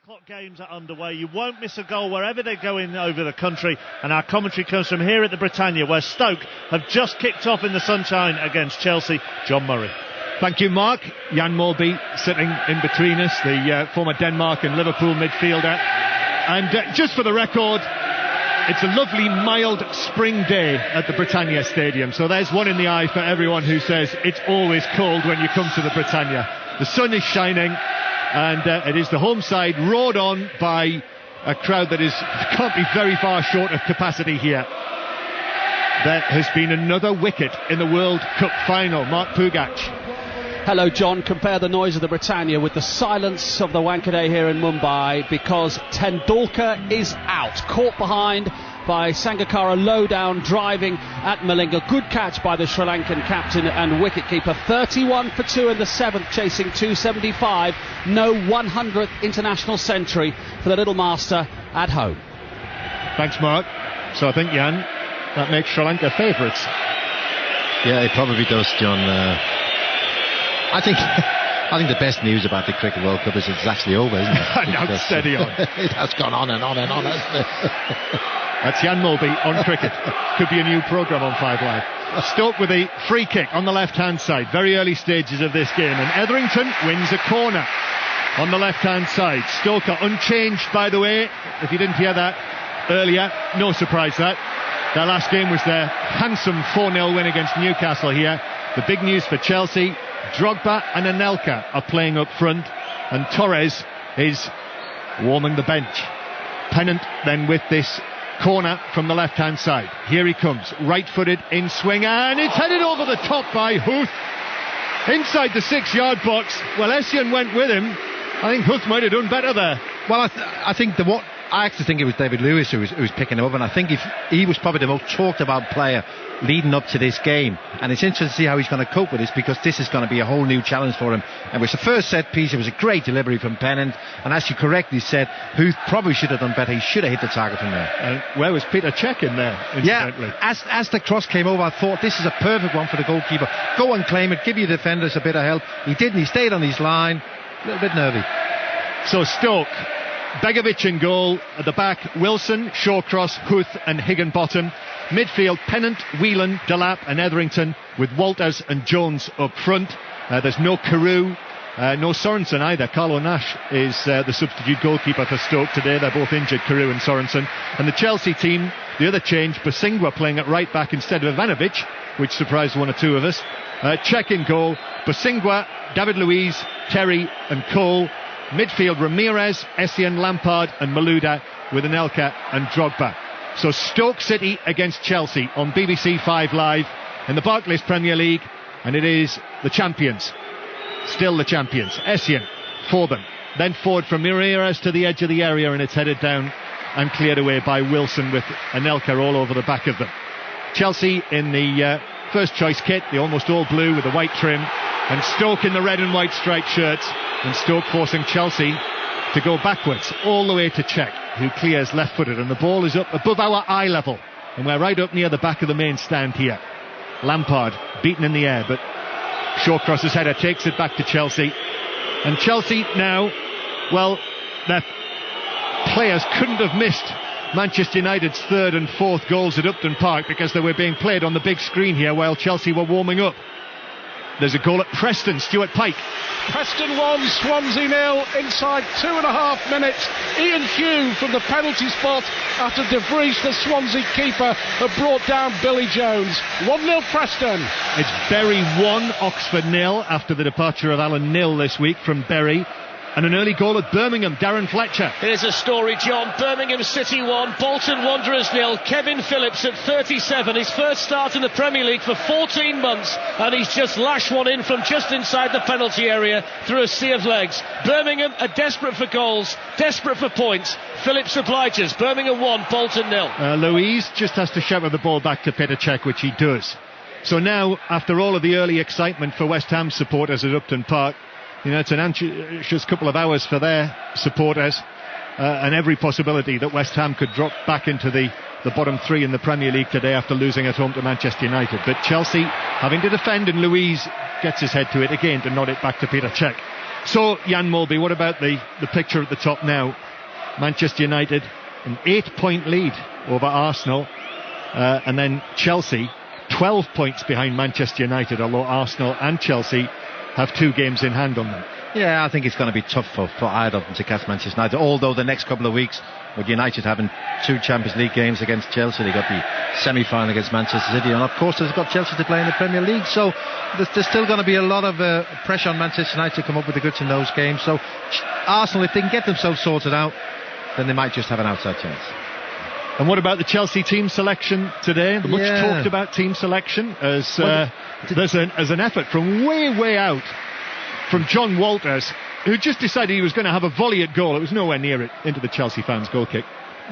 o'clock games are underway. You won't miss a goal wherever they're going over the country, and our commentary comes from here at the Britannia, where Stoke have just kicked off in the sunshine against Chelsea. John Murray. Thank you, Mark. Jan Mølby sitting in between us, the former Denmark and Liverpool midfielder. And just for the record, it's a lovely mild spring day at the Britannia Stadium, so there's one in the eye for everyone who says it's always cold when you come to the Britannia. The sun is shining, and it is the home side roared on by a crowd that can't be very far short of capacity here. There has been another wicket in the World Cup final. Mark Pugach. Hello, John. Compare the noise of the Britannia with the silence of the Wankhede here in Mumbai, because Tendulkar is out, caught behind by Sangakkara, low down, driving at Malinga. Good catch by the Sri Lankan captain and wicketkeeper. 31 for 2 in the 7th, chasing 275. No 100th international century for the little master at home. Thanks, Mark. So I think, Jan, that makes Sri Lanka favourites. Yeah, it probably does, John. I think the best news about the Cricket World Cup is it's actually over, isn't it? Now steady on. It has gone on and on and on, hasn't it? That's Jan Mølby on cricket. Could be a new programme on 5 Live. Stoke with a free kick on the left-hand side. Very early stages of this game. And Etherington wins a corner on the left-hand side. Stoke are unchanged, by the way. If you didn't hear that earlier, no surprise that. Their last game was their handsome 4-0 win against Newcastle here. The big news for Chelsea: Drogba and Anelka are playing up front, and Torres is warming the bench. Pennant then with this corner from the left-hand side. Here he comes, right-footed in swing, and it's headed over the top by Huth inside the 6-yard box. Well, Essien went with him. I think Huth might have done better there. Well, I actually think it was David Lewis who was picking him up, and I think if he was probably the most talked about player leading up to this game, and it's interesting to see how he's going to cope with this, because this is going to be a whole new challenge for him. And it was the first set piece. It was a great delivery from Pennant, and as you correctly said, who probably should have done better. He should have hit the target from there. Where was Peter Cech in there, incidentally? Yeah, as the cross came over, I thought this is a perfect one for the goalkeeper. Go and claim it, give your defenders a bit of help. He didn't. He stayed on his line. A little bit nervy. So Stoke, Begovic in goal. At the back, Wilson, Shawcross, Huth and Higginbottom. Midfield, Pennant, Whelan, Delap and Etherington, with Walters and Jones up front. There's no Carew, no Sorensen either. Carlo Nash is the substitute goalkeeper for Stoke today. They're both injured, Carew and Sorensen. And the Chelsea team, the other change, Bosingwa playing at right back instead of Ivanovic, which surprised one or two of us. Cech in goal, Bosingwa, David Luiz, Terry and Cole. Midfield, Ramirez, Essien, Lampard and Malouda, with Anelka and Drogba. So Stoke City against Chelsea on BBC 5 Live in the Barclays Premier League, and it is the champions, still the champions. Essien for them, then forward from Ramirez to the edge of the area, and it's headed down and cleared away by Wilson, with Anelka all over the back of them. Chelsea in the first choice kit, the almost all blue with the white trim, and Stoke in the red and white striped shirts, and Stoke forcing Chelsea to go backwards all the way to Cech, who clears left-footed, and the ball is up above our eye level, and we're right up near the back of the main stand here. Lampard beaten in the air, but Shawcross's header takes it back to Chelsea, and Chelsea now, well, their players couldn't have missed Manchester United's 3rd and 4th goals at Upton Park, because they were being played on the big screen here while Chelsea were warming up. There's a goal at Preston, Stuart Pike. Preston 1, Swansea 0, inside 2.5 minutes. Ian Hugh from the penalty spot after De Vries, the Swansea keeper, had brought down Billy Jones. 1-0 Preston. It's Bury 1, Oxford 0, after the departure of Alan Nill this week from Bury. And an early goal at Birmingham, Darren Fletcher. Here's a story, John. Birmingham City 1, Bolton Wanderers 0. Kevin Phillips at 37, his first start in the Premier League for 14 months, and he's just lashed one in from just inside the penalty area through a sea of legs. Birmingham are desperate for goals, desperate for points. Phillips obliges. Birmingham 1, Bolton 0. Louise just has to shout the ball back to Peter Cech, which he does. So now, after all of the early excitement for West Ham supporters at Upton Park, you know, it's an anxious couple of hours for their supporters, and every possibility that West Ham could drop back into the bottom 3 in the Premier League today after losing at home to Manchester United. But Chelsea having to defend, and Louise gets his head to it again to nod it back to Peter Cech. So, Jan Mølby, what about the picture at the top now? Manchester United, an 8-point lead over Arsenal, and then Chelsea, 12 points behind Manchester United, although Arsenal and Chelsea have 2 games in hand on them. Yeah, I think it's going to be tough for either of them to catch Manchester United, although the next couple of weeks, with United having 2 Champions League games against Chelsea, they got the semi-final against Manchester City, and of course they've got Chelsea to play in the Premier League, so there's still going to be a lot of pressure on Manchester United to come up with the goods in those games. So Arsenal, if they can get themselves sorted out, then they might just have an outside chance. And what about the Chelsea team selection today? The much talked about team selection as there's an effort from way out from John Walters, who just decided he was going to have a volley at goal. It was nowhere near it, into the Chelsea fans' goal kick.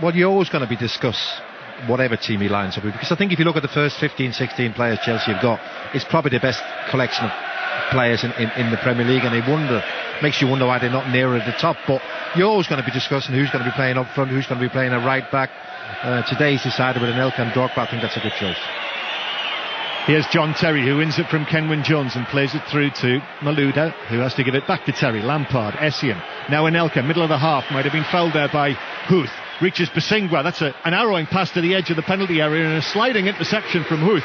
Well, you're always going to be discuss whatever team he lines up with, because I think if you look at the first 15-16 players Chelsea have got, it's probably the best collection of players in the Premier League, and makes you wonder why they're not nearer the top. But you're always going to be discussing who's going to be playing up front, who's going to be playing a right back. Today he's decided with Anelka and Drogba. I think that's a good choice. Here's John Terry, who wins it from Kenwyne Jones and plays it through to Malouda, who has to give it back to Terry. Lampard, Essien, now Anelka, middle of the half, might have been fouled there by Huth. Reaches Basingwa, that's an arrowing pass to the edge of the penalty area and a sliding interception from Huth.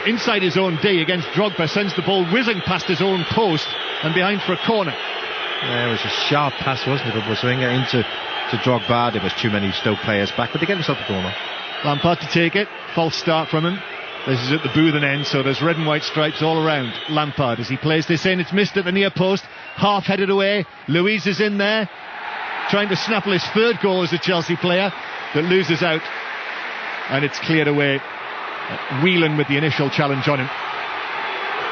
Inside his own D against Drogba, sends the ball whizzing past his own post and behind for a corner. Yeah, it was a sharp pass, wasn't it, of Basingwa into Drogba. There was too many Stoke players back, but they get themselves a corner. Lampard to take it, false start from him. This is at the Boothen end, so there's red and white stripes all around Lampard as he plays this in. It's missed at the near post, half headed away. Luiz is in there, trying to snaffle his 3rd goal as a Chelsea player, but loses out, and it's cleared away. Whelan with the initial challenge on him.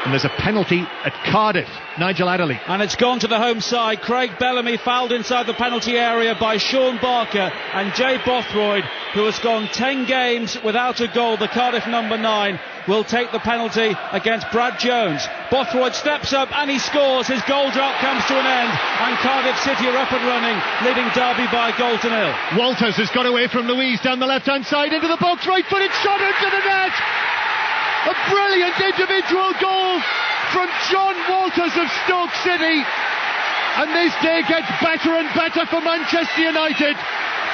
And there's a penalty at Cardiff. Nigel Adderley. And it's gone to the home side. Craig Bellamy fouled inside the penalty area by Sean Barker, and Jay Bothroyd, who has gone 10 games without a goal, the Cardiff number 9, will take the penalty against Brad Jones. Bothroyd steps up and he scores. His goal drought comes to an end, and Cardiff City are up and running, leading Derby by a goal to 0. Walters has got away from Luiz down the left hand side into the box, right-footed shot into the net. A brilliant individual goal from John Walters of Stoke City, and this day gets better and better for Manchester United,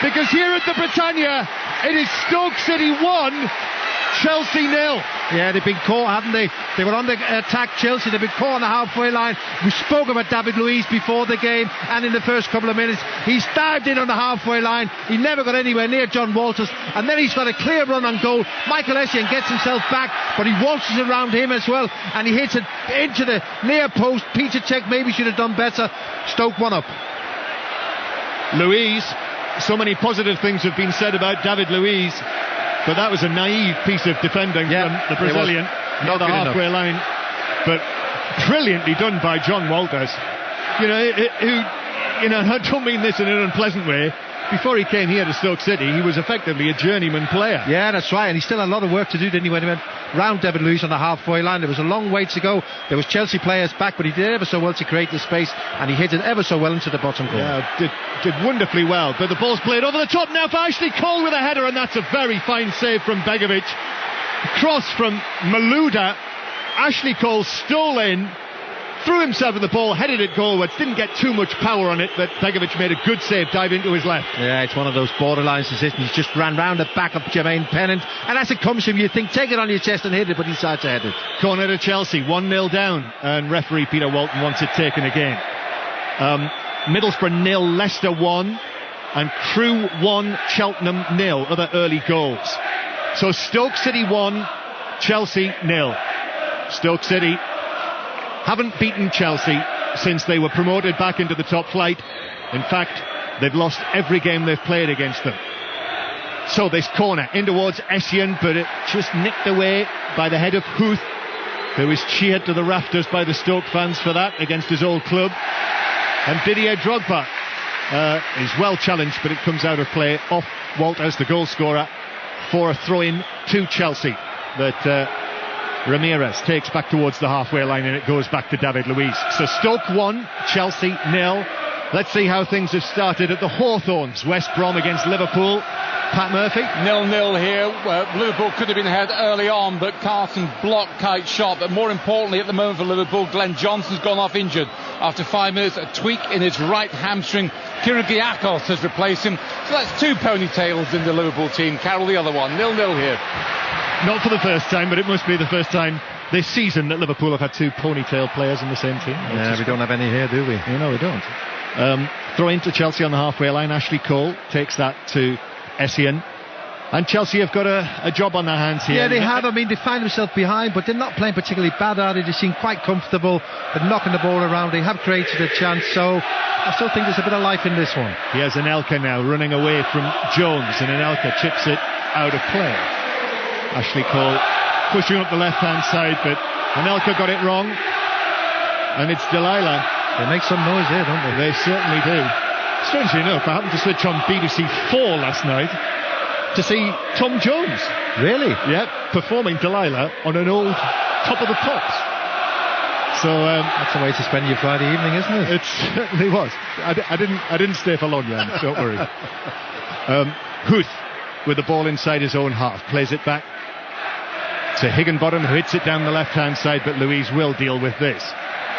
because here at the Britannia it is Stoke City 1, Chelsea 0. Yeah, they've been caught, haven't they? They were on the attack, Chelsea. They've been caught on the halfway line. We spoke about David Luiz before the game, and in the first couple of minutes he's dived in on the halfway line. He never got anywhere near John Walters, and then he's got a clear run on goal. Michael Essien gets himself back, but he waltzes around him as well, and he hits it into the near post. Peter Cech maybe should have done better. Stoke 1 up. Luiz, so many positive things have been said about David Luiz, but that was a naive piece of defending from the Brazilian near the halfway line, but brilliantly done by John Walters. I don't mean this in an unpleasant way. Before he came here to Stoke City, he was effectively a journeyman player. Yeah, that's right, and he still had a lot of work to do, didn't he, when he went round David Luiz on the halfway line. There was a long way to go. There was Chelsea players back, but he did ever so well to create the space, and he hit it ever so well into the bottom corner. Yeah, did wonderfully well, but the ball's played over the top now for Ashley Cole with a header, and that's a very fine save from Begovic. Cross from Malouda. Ashley Cole stole in, threw himself at the ball, headed it goalwards, didn't get too much power on it, but Begovic made a good save, dive into his left. Yeah, it's one of those borderline decisions. Just ran round the back of Jermaine Pennant, and as it comes to him, you think, take it on your chest and hit it, but he decides to head it. Corner to Chelsea, 1-0 down, and referee Peter Walton wants it taken again. Middlesbrough 0, Leicester 1, and Crewe 1, Cheltenham 0, other early goals. So Stoke City 1, Chelsea 0. Stoke City haven't beaten Chelsea since they were promoted back into the top flight. In fact, they've lost every game they've played against them. So this corner in towards Essien, but it just nicked away by the head of Huth, who is cheered to the rafters by the Stoke fans for that against his old club. And Didier Drogba is well challenged, but it comes out of play off Walters, the goal scorer, for a throw-in to Chelsea that Ramirez takes back towards the halfway line, and it goes back to David Luiz. So Stoke 1, Chelsea 0. Let's see how things have started at the Hawthorns. West Brom against Liverpool. Pat Murphy. 0-0 here. Liverpool could have been ahead early on, but Carson blocked Kate's shot. But more importantly, at the moment for Liverpool, Glenn Johnson's gone off injured. After 5 minutes, a tweak in his right hamstring. Kyrgiakos has replaced him. So that's 2 ponytails in the Liverpool team. Carroll the other one. 0-0 here. Not for the first time, but it must be the first time this season that Liverpool have had 2 ponytail players in the same team. Yeah, we don't have any here, do we? No, we don't. Throw into Chelsea on the halfway line. Ashley Cole takes that to Essien. And Chelsea have got a job on their hands here. Yeah, they have. I mean, they find themselves behind, but they're not playing particularly bad at it. They seem quite comfortable. They're knocking the ball around. They have created a chance, so I still think there's a bit of life in this one. Here's Anelka now running away from Jones, and Anelka chips it out of play. Ashley Cole pushing up the left-hand side, but Anelka got it wrong, and it's Delilah. They make some noise here, don't they? They certainly do. Strangely enough, I happened to switch on BBC 4 last night to see Tom Jones. Really? Yeah, performing Delilah on an old Top of the Pops. So that's a way to spend your Friday evening, isn't it? It certainly was. I didn't stay for long, Jan. Don't worry. Huth with the ball inside his own half, plays it back to Higginbottom, who hits it down the left-hand side, but Louise will deal with this.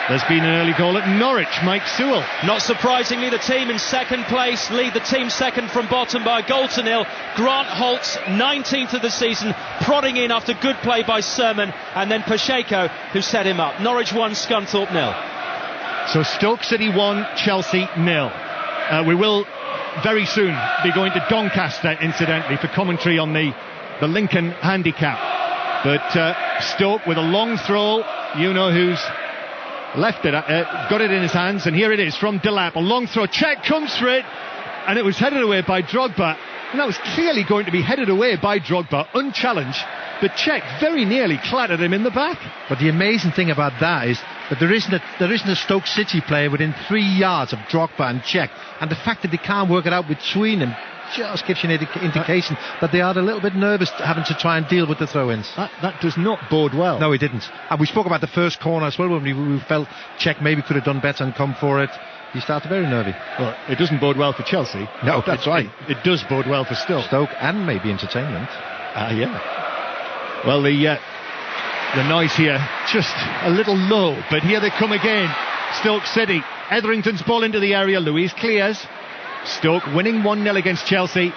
There's been an early goal at Norwich. Mike Sewell. Not surprisingly, the team in second place lead the team second from bottom by a goal to nil. Grant Holtz, 19th of the season, prodding in after good play by Sermon, and then Pacheco, who set him up. Norwich 1, Scunthorpe 0. So Stoke City 1, Chelsea 0. We will very soon be going to Doncaster, incidentally, for commentary on the Lincoln handicap. But Stoke with a long throw, you know who's left it, got it in his hands, and here it is from Delap. A long throw, Czech comes for it, and it was headed away by Drogba. And that was clearly going to be headed away by Drogba, unchallenged. But Czech very nearly clattered him in the back. But the amazing thing about that is that there isn't a Stoke City player within 3 yards of Drogba and Czech, and the fact that they can't work it out between them just gives you an indication that they are a little bit nervous having to try and deal with the throw-ins. That does not bode well. No, he didn't. And we spoke about the first corner as well, when we felt Czech maybe could have done better and come for it. He started very nervy. Well, it doesn't bode well for Chelsea. No, that's right. It does bode well for Stoke and maybe entertainment. Yeah. Well, the noise here just a little low, but here they come again. Stoke City. Etherington's ball into the area. Louise clears. Stoke winning 1-0 against Chelsea.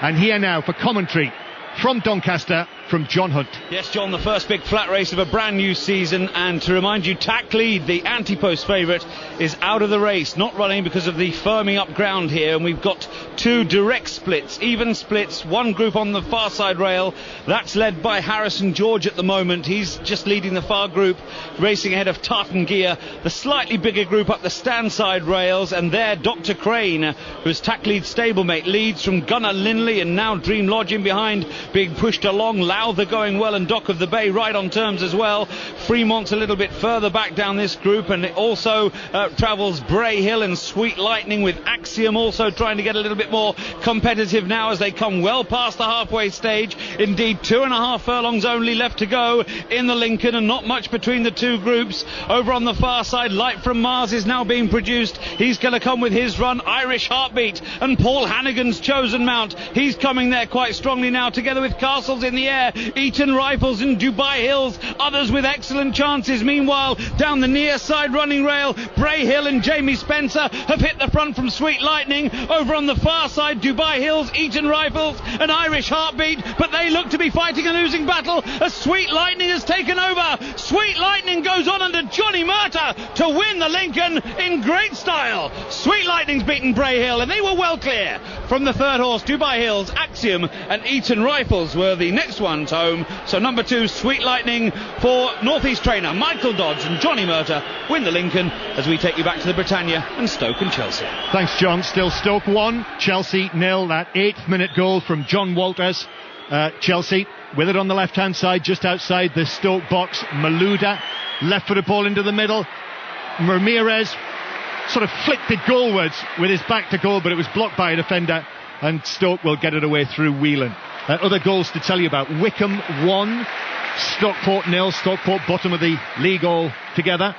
And here now for commentary from Doncaster, from John Hunt. Yes, John, the first big flat race of a brand new season, and to remind you, Tack Lead, the anti-post favourite, is out of the race, not running because of the firming up ground here, and we've got 2 direct splits, even splits, one group on the far side rail. That's led by Harrison George at the moment. He's just leading the far group, racing ahead of Tartan Gear. The slightly bigger group up the stand side rails, and there Dr. Crane, who's Tack Lead's stablemate, leads from Gunnar Linley, and now Dream Lodge in behind, being pushed along. Lowther going well, and Dock of the Bay right on terms as well. Fremont's a little bit further back down this group, and it also travels Bray Hill and Sweet Lightning, with Axiom also trying to get a little bit more competitive now as they come well past the halfway stage. Indeed, 2.5 furlongs only left to go in the Lincoln, and not much between the 2 groups. Over on the far side, Light from Mars is now being produced. He's going to come with his run. Irish Heartbeat and Paul Hannigan's chosen mount. He's coming there quite strongly now, together with Castles in the air, Eton Rifles and Dubai Hills, others with excellent chances. Meanwhile, down the near side running rail, Bray Hill and Jamie Spencer have hit the front from Sweet Lightning. Over on the far side, Dubai Hills, Eton Rifles and Irish Heartbeat, but they look to be fighting a losing battle as Sweet Lightning has taken over. Sweet Lightning goes on under Johnny Murta to win the Lincoln in great style. Sweet Lightning's beaten Bray Hill, and they were well clear from the third horse. Dubai Hills, Axiom and Eton Rifles were the next ones home. So number 2, Sweet Lightning, for Northeast trainer Michael Dodds and Johnny Murta win the Lincoln, as we take you back to the Britannia and Stoke and Chelsea. Thanks, John. Still Stoke 1, Chelsea 0. That 8th minute goal from John Walters. Chelsea with it on the left hand side, just outside the Stoke box. Malouda left footed ball into the middle. Ramirez sort of flicked it goalwards with his back to goal, but it was blocked by a defender, and Stoke will get it away through Whelan. Other goals to tell you about: Wickham 1, Stockport 0. Stockport bottom of the league all together.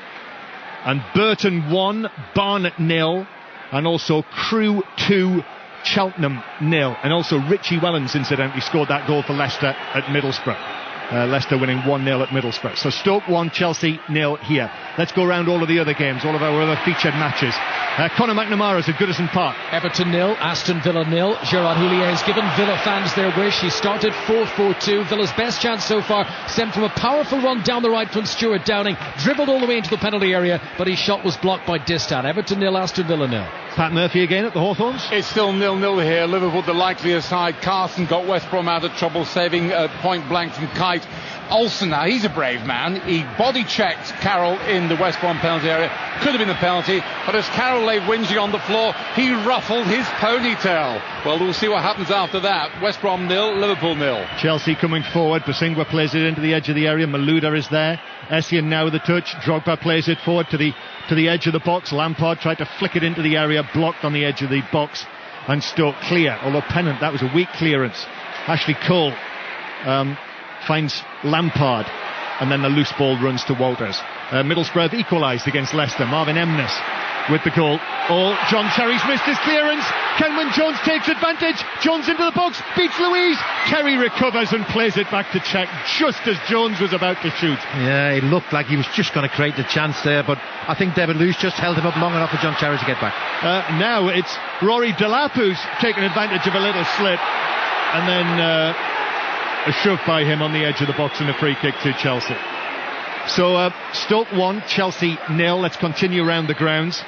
And Burton 1, Barnet 0, and also Crewe 2, Cheltenham 0. And also Richie Wellens, incidentally, scored that goal for Leicester at Middlesbrough. Leicester winning 1-0 at Middlesbrough. So Stoke 1, Chelsea 0 here. Let's go around all of the other games, all of our other featured matches. Conor McNamara's at Goodison Park. Everton 0, Aston Villa 0. Gerard Houllier has given Villa fans their wish. He started 4-4-2. Villa's best chance so far stemmed from a powerful run down the right from Stuart Downing. Dribbled all the way into the penalty area, but his shot was blocked by Distan. Everton 0, Aston Villa 0. Pat Murphy again at the Hawthorns. It's still 0-0 here. Liverpool the likelier side. Carson got West Brom out of trouble, saving point blank from Kite. Olsen, now he's a brave man. He body checked Carroll in the West Brom penalty area. Could have been a penalty, but as Carroll lay whinging on the floor, he ruffled his ponytail. Well, we'll see what happens after that. West Brom 0, Liverpool 0. Chelsea coming forward. Basingwa plays it into the edge of the area. Malouda is there. Essien now with the touch. Drogba plays it forward to the edge of the box. Lampard tried to flick it into the area, blocked on the edge of the box, and Stoke clear. Although Pennant, that was a weak clearance. Ashley Cole finds Lampard, and then the loose ball runs to Walters. Middlesbrough have equalised against Leicester. Marvin Emness with the goal. John Terry's missed his clearance. Kenwyne Jones takes advantage. Jones into the box, beats Louise. Terry recovers and plays it back to Cech just as Jones was about to shoot. Yeah, it looked like he was just going to create the chance there, but I think David Luiz just held him up long enough for John Terry to get back. Now it's Rory Delap who's taken advantage of a little slip, and then a shove by him on the edge of the box and a free kick to Chelsea. So Stoke 1, Chelsea 0. Let's continue around the grounds.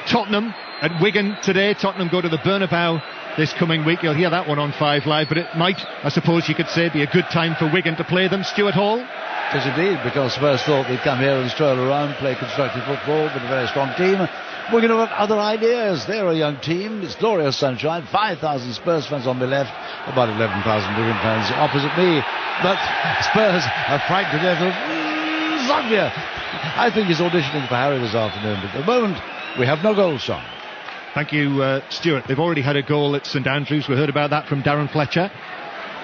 Tottenham at Wigan today. Tottenham go to the Bernabeu this coming week. You'll hear that one on 5 Live, but it might, I suppose you could say, be a good time for Wigan to play them. Stuart Hall? Yes, indeed, because Spurs thought they'd come here and stroll around, play constructive football with a very strong team. We're going to have other ideas. They're a young team. It's glorious sunshine. 5,000 Spurs fans on the left, about 11,000 Wigan fans opposite me. But Spurs are frightened to death of Zambia. I think he's auditioning for Harry this afternoon. But at the moment, we have no goal shot. Thank you, Stuart. They've already had a goal at St Andrews. We heard about that from Darren Fletcher.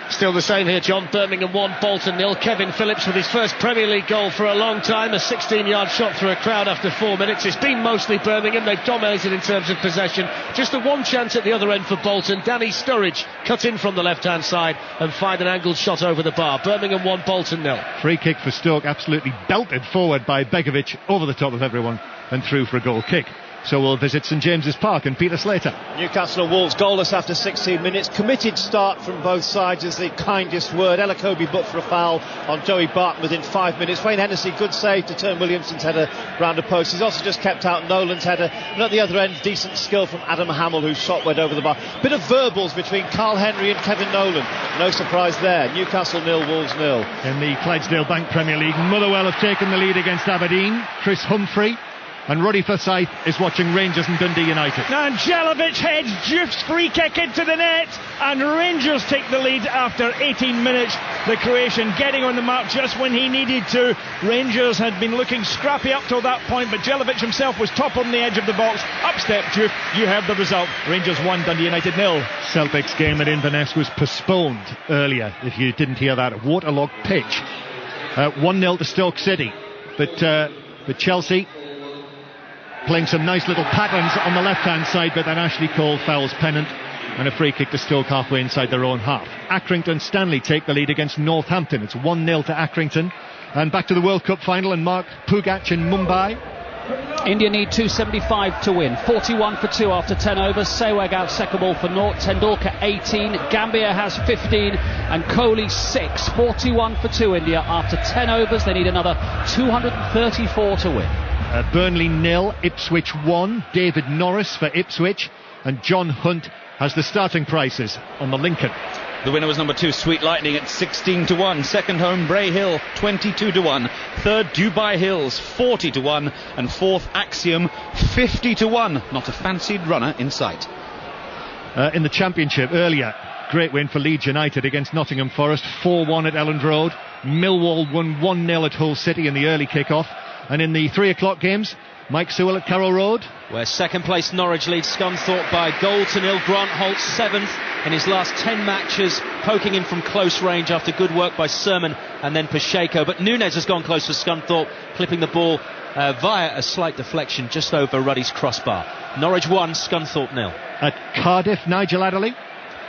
Still the same here, John. Birmingham 1, Bolton 0. Kevin Phillips with his first Premier League goal for a long time. A 16-yard shot through a crowd after 4 minutes. It's been mostly Birmingham. They've dominated in terms of possession. Just the one chance at the other end for Bolton. Danny Sturridge cut in from the left-hand side and fired an angled shot over the bar. Birmingham 1, Bolton 0. Free kick for Stoke, absolutely belted forward by Begovic over the top of everyone and through for a goal kick. So we'll visit St James's Park and Peter Slater. Newcastle and Wolves goalless after 16 minutes. Committed start from both sides is the kindest word. Elakobi booked for a foul on Joey Barton within 5 minutes. Wayne Hennessy, good save to turn Williamson's header round a post. He's also just kept out Nolan's header. And at the other end, decent skill from Adam Hamill, whose shot went over the bar. Bit of verbals between Carl Henry and Kevin Nolan. No surprise there. Newcastle 0, Wolves 0. In the Clydesdale Bank Premier League, Motherwell have taken the lead against Aberdeen. Chris Humphrey and Ruddy Forsyth is watching Rangers and Dundee United. And Jelavic heads Juve's free kick into the net, and Rangers take the lead after 18 minutes. The Croatian getting on the mark just when he needed to. Rangers had been looking scrappy up till that point, but Jelavic himself was top on the edge of the box. Up stepped Juve. You heard the result. Rangers 1, Dundee United 0. Celtic's game at Inverness was postponed earlier, if you didn't hear that. Waterlogged pitch. 1-0 to Stoke City. But Chelsea playing some nice little patterns on the left-hand side, but then Ashley Cole fouls Pennant, and a free kick to Stoke halfway inside their own half. Accrington Stanley take the lead against Northampton. It's 1-0 to Accrington. And back to the World Cup final, and Mark Pugac in Mumbai. India need 275 to win. 41 for 2 after 10 overs. Sehwag out second ball for naught. Tendulkar 18. Gambia has 15 and Kohli 6. 41 for 2 India after 10 overs. They need another 234 to win. Burnley 0, Ipswich 1. David Norris for Ipswich, and John Hunt has the starting prices on the Lincoln. The winner was number 2, Sweet Lightning, at 16 to 1. Second home, Bray Hill, 22 to 1. Third, Dubai Hills, 40 to 1. And fourth, Axiom, 50 to 1. Not a fancied runner in sight. In the Championship earlier, great win for Leeds United against Nottingham Forest, 4-1 at Elland Road. Millwall won 1-0 at Hull City in the early kick-off. And in the 3 o'clock games, Mike Sewell at Carroll Road, where second place Norwich leads Scunthorpe by goal to nil. Grant Holt 7th in his last 10 matches, poking in from close range after good work by Sermon and then Pacheco. But Nunes has gone close for Scunthorpe, clipping the ball via a slight deflection just over Ruddy's crossbar. Norwich 1, Scunthorpe 0. At Cardiff, Nigel Adderley.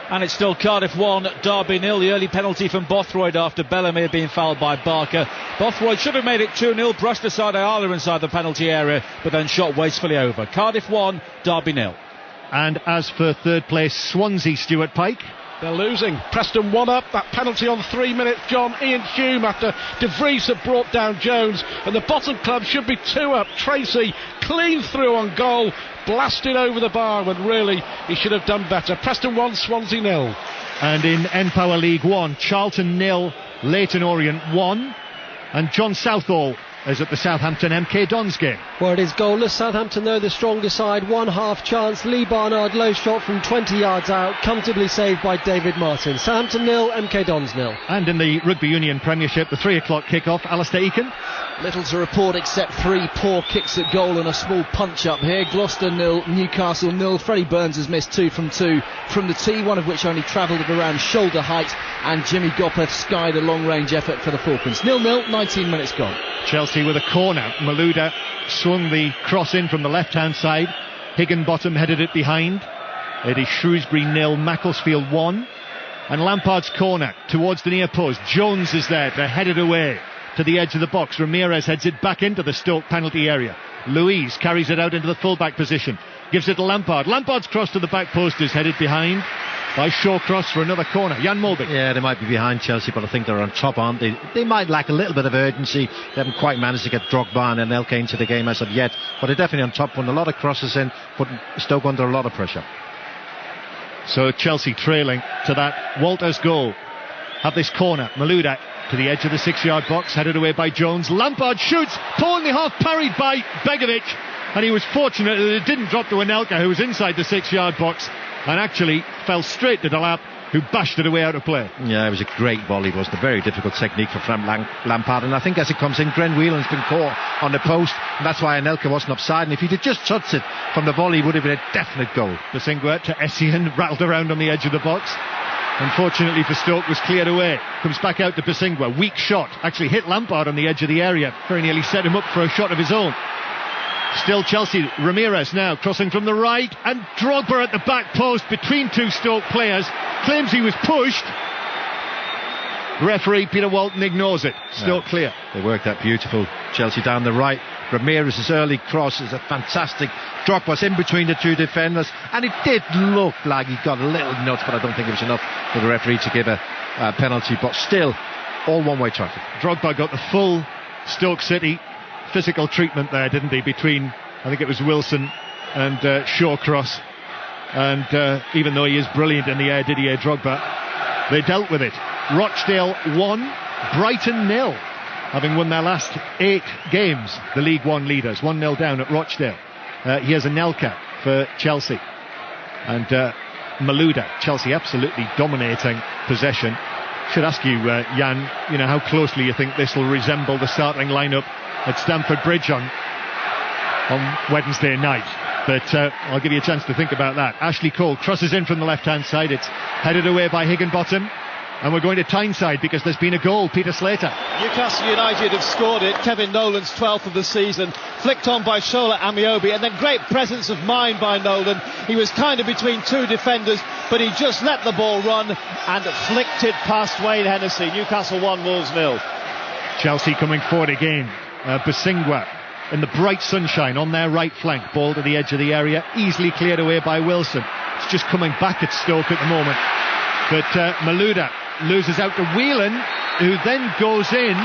And it's still Cardiff 1, Derby 0. The early penalty from Bothroyd after Bellamy had been fouled by Barker. Bothroyd should have made it 2-0, brushed aside Ayala inside the penalty area, but then shot wastefully over. Cardiff 1, Derby 0. And as for third place, Swansea, Stuart Pike. They're losing. Preston 1 up. That penalty on 3 minutes, John. Ian Hume after De Vries had brought down Jones. And the bottom club should be 2 up. Tracy clean through on goal. Blasted over the bar when really he should have done better. Preston 1, Swansea 0. And in N-Power League 1, Charlton 0, Leyton Orient 1. And John Southall is at the Southampton MK Dons game. Well, it is goalless. Southampton, though, the stronger side. 1 half chance. Lee Barnard, low shot from 20 yards out. Comfortably saved by David Martin. Southampton 0, MK Dons 0. And in the Rugby Union Premiership, the 3 o'clock kick-off, Alistair Eakin. Little to report except 3 poor kicks at goal and a small punch up here. Gloucester 0, Newcastle 0. Freddie Burns has missed 2 from 2 from the tee, one of which only travelled at around shoulder height, and Jimmy Gopperth skied a long-range effort for the Falcons. 0-0, 19 minutes gone. Chelsea with a corner. Malouda swung the cross in from the left-hand side. Higginbottom headed it behind. It is Shrewsbury 0, Macclesfield 1. And Lampard's corner towards the near post. Jones is there to head it away to the edge of the box. Ramirez heads it back into the Stoke penalty area. Louise carries it out into the full-back position. Gives it to Lampard. Lampard's cross to the back post is headed behind by Shawcross for another corner. Jan Mølby. Yeah, they might be behind Chelsea, but I think they're on top, aren't they? They might lack a little bit of urgency. They haven't quite managed to get Drogba and Anelka into the game as of yet, but they're definitely on top, putting a lot of crosses in, putting Stoke under a lot of pressure. So Chelsea trailing to that Walters goal. Have this corner. Malouda to the edge of the 6-yard box, headed away by Jones. Lampard shoots, Paul half parried by Begovic, and he was fortunate that it didn't drop to Anelka, who was inside the 6-yard box, and actually fell straight to Delap, who bashed it away out of play. Yeah, it was a great volley, wasn't it? A very difficult technique for Frank Lampard, and I think as it comes in, Glenn Whelan's been caught on the post, and that's why Anelka wasn't offside, and if he'd have just touched it from the volley, it would have been a definite goal. Basingwa to Essien, rattled around on the edge of the box. Unfortunately for Stoke, was cleared away. Comes back out to Basingwa, weak shot, actually hit Lampard on the edge of the area, very nearly set him up for a shot of his own. Still Chelsea. Ramirez now crossing from the right, and Drogba at the back post between 2 Stoke players, claims he was pushed. Referee Peter Walton ignores it. Stoke clear. They worked that beautiful. Chelsea down the right. Ramirez's early cross is a fantastic. Drogba's in between the 2 defenders, and it did look like he got a little nuts, but I don't think it was enough for the referee to give a penalty. But still, all one-way traffic. Drogba got the full Stoke City physical treatment there, didn't he, between, I think it was Wilson and Shawcross, and even though he is brilliant in the air, Didier Drogba, they dealt with it. Rochdale 1, Brighton 0, having won their last 8 games, the League One leaders. 1-0 down at Rochdale. Here's Anelka for Chelsea, and Malouda. Chelsea absolutely dominating possession. Should ask you, Jan, how closely you think this will resemble the starting lineup at Stamford Bridge on Wednesday night. But I'll give you a chance to think about that. Ashley Cole crosses in from the left-hand side. It's headed away by Higginbottom. And we're going to Tyneside because there's been a goal. Peter Slater. Newcastle United have scored it. Kevin Nolan's 12th of the season. Flicked on by Shola Amiobi, and then great presence of mind by Nolan. He was kind of between 2 defenders, but he just let the ball run and flicked it past Wayne Hennessy. Newcastle 1, Wolves 0. Chelsea coming forward again. Basingwa in the bright sunshine on their right flank. Ball to the edge of the area, easily cleared away by Wilson. It's just coming back at Stoke at the moment. But Malouda loses out to Whelan, who then goes in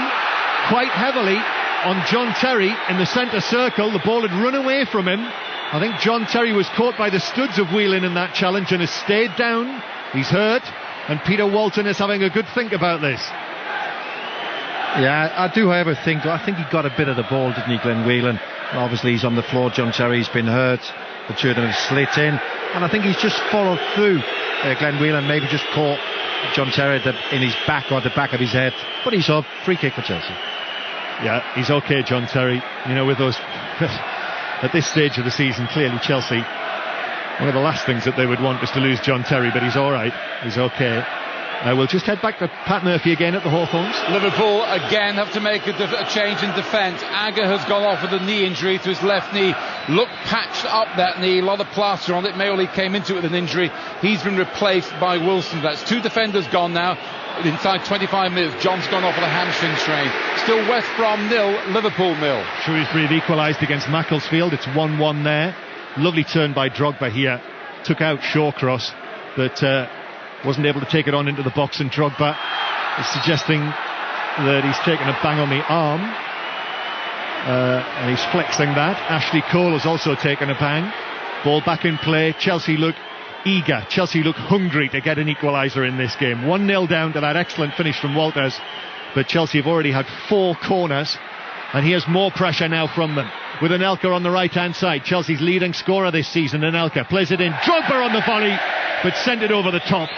quite heavily on John Terry in the centre circle. The ball had run away from him. I think John Terry was caught by the studs of Whelan in that challenge and has stayed down. He's hurt, and Peter Walton is having a good think about this. Yeah, I do, however, think he got a bit of the ball, didn't he, Glenn Whelan? Obviously he's on the floor. John Terry's been hurt. The 2 of them have slid in, and I think he's just followed through. Glenn Whelan maybe just caught John Terry in his back or the back of his head, but he's up. Free kick for Chelsea. Yeah, he's okay, John Terry. With those at this stage of the season, clearly Chelsea, one of the last things that they would want is to lose John Terry, but he's all right. He's okay. We'll just head back to Pat Murphy again at the Hawthorns. Liverpool again have to make a change in defence. Agger has gone off with a knee injury to his left knee. looked patched up, that knee, a lot of plaster on it. Mayoli came into it with an injury. He's been replaced by Wilson. That's 2 defenders gone now. Inside 25 minutes, John's gone off with a hamstring strain. Still West Brom 0, Liverpool 0. Shrewsbury have equalised against Macclesfield. It's 1-1 there. Lovely turn by Drogba here. Took out Shawcross, but wasn't able to take it on into the box, and Drogba is suggesting that he's taken a bang on the arm, and he's flexing that. Ashley Cole has also taken a bang. Ball back in play. Chelsea look eager, Chelsea look hungry to get an equaliser in this game. 1-0 down to that excellent finish from Walters, but Chelsea have already had 4 corners, and here's more pressure now from them with Anelka on the right hand side. Chelsea's leading scorer this season. Anelka plays it in, Drogba on the volley, but sent it over the top.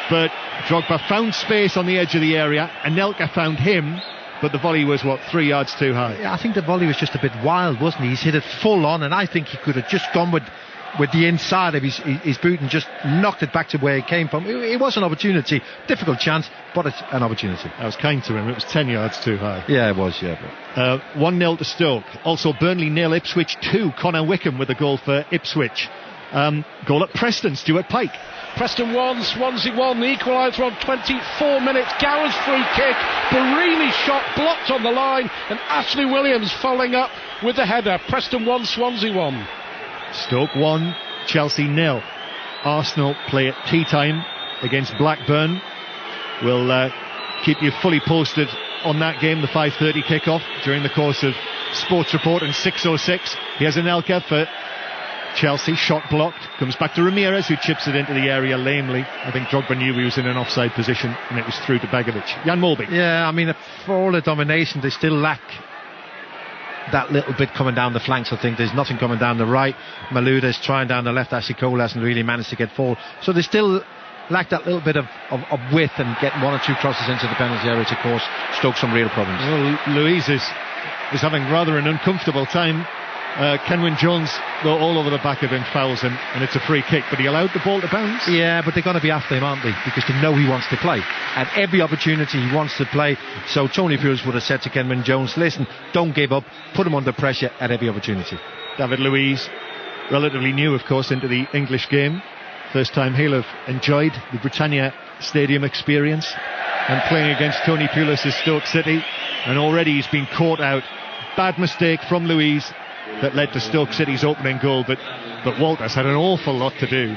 But Drogba found space on the edge of the area. Anelka found him, but the volley was 3 yards too high. Yeah, I think the volley was just a bit wild, wasn't he? He's hit it full on, and I think he could have just gone with the inside of his boot and just knocked it back to where it came from. It was an opportunity, difficult chance, but it's an opportunity. I was kind to him. It was 10 yards too high. Yeah, it was. Yeah. 1-0 to Stoke. Also Burnley 0, Ipswich 2. Connor Wickham with a goal for Ipswich. Goal at Preston, Stuart Pike. Preston 1, Swansea 1. The equaliser on 24 minutes. Gower's free kick. Barini's shot blocked on the line, and Ashley Williams following up with the header. Preston 1, Swansea 1. Stoke 1, Chelsea 0. Arsenal play at tea time against Blackburn. We'll keep you fully posted on that game, the 5:30 kickoff, during the course of Sports Report and 6:06. Here's Anelka for Chelsea, shot blocked, comes back to Ramirez, who chips it into the area lamely. I think Drogba knew he was in an offside position, and it was through to Begovic. Jan Mølby. Yeah, I mean, for all the domination, they still lack that little bit coming down the flanks. I think there's nothing coming down the right. Malouda's trying down the left. Ashley Cole hasn't really managed to get forward, so they still lack that little bit of width and getting 1 or 2 crosses into the penalty area to cause Stoke some real problems. Well, Louise is having rather an uncomfortable time. Kenwyne Jones, though, all over the back of him, fouls him, and it's a free kick, but he allowed the ball to bounce. Yeah, but they're going to be after him, aren't they? Because they know he wants to play. At every opportunity he wants to play. So Tony Pulis would have said to Kenwyne Jones, listen, don't give up, put him under pressure at every opportunity. David Luiz, relatively new, of course, into the English game. First time he'll have enjoyed the Britannia Stadium experience, and playing against Tony Pulis' Stoke City, and already he's been caught out. Bad mistake from Luiz that led to Stoke City's opening goal, but Walters had an awful lot to do,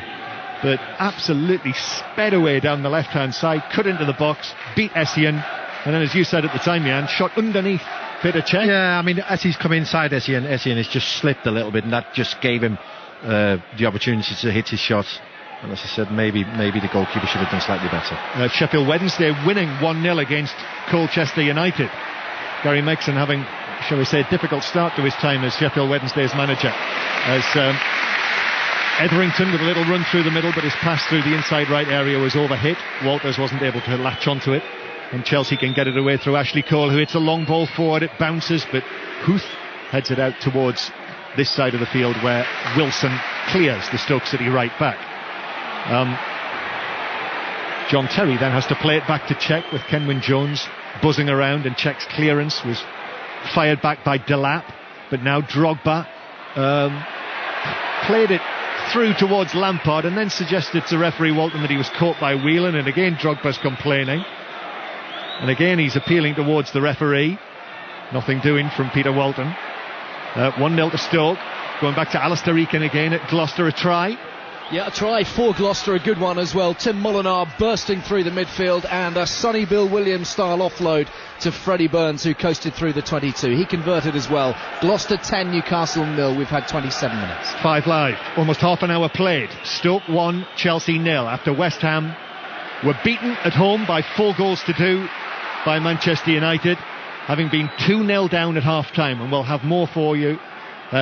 but absolutely sped away down the left hand side, cut into the box, beat Essien, and then, as you said at the time, Jan, shot underneath Peter Cech. Yeah, I mean, as he's come inside Essien has just slipped a little bit, and that just gave him the opportunity to hit his shots. And as I said, maybe the goalkeeper should have done slightly better. Sheffield Wednesday winning 1-0 against Colchester United. Gary Megson having, shall we say, a difficult start to his time as Sheffield Wednesday's manager, as Etherington with a little run through the middle, but his pass through the inside right area was overhit. Walters wasn't able to latch onto it, and Chelsea can get it away through Ashley Cole, who hits a long ball forward. It bounces, but Huth heads it out towards this side of the field, where Wilson clears the Stoke City right back. John Terry then has to play it back to Cech, with Kenwyne Jones buzzing around, and Cech's clearance was fired back by Delap, but now Drogba played it through towards Lampard, and then suggested to referee Walton that he was caught by Whelan, and again Drogba's complaining, and again he's appealing towards the referee. Nothing doing from Peter Walton. 1-0 to Stoke. Going back to Alistair Eakin again at Gloucester, a try. Yeah, a try for Gloucester, a good one as well. Tim Molinar bursting through the midfield, and a Sonny Bill Williams style offload to Freddie Burns, who coasted through the 22. He converted as well. Gloucester 10, Newcastle 0. We've had 27 minutes. 5 live, almost half an hour played. Stoke 1, Chelsea 0, after West Ham were beaten at home by 4 goals to 2 by Manchester United, having been 2-0 down at half time. And we'll have more for you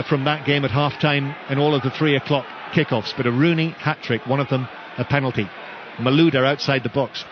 from that game at half time and all of the 3 o'clock kickoffs. But a Rooney hat-trick, one of them a penalty. Malouda outside the box,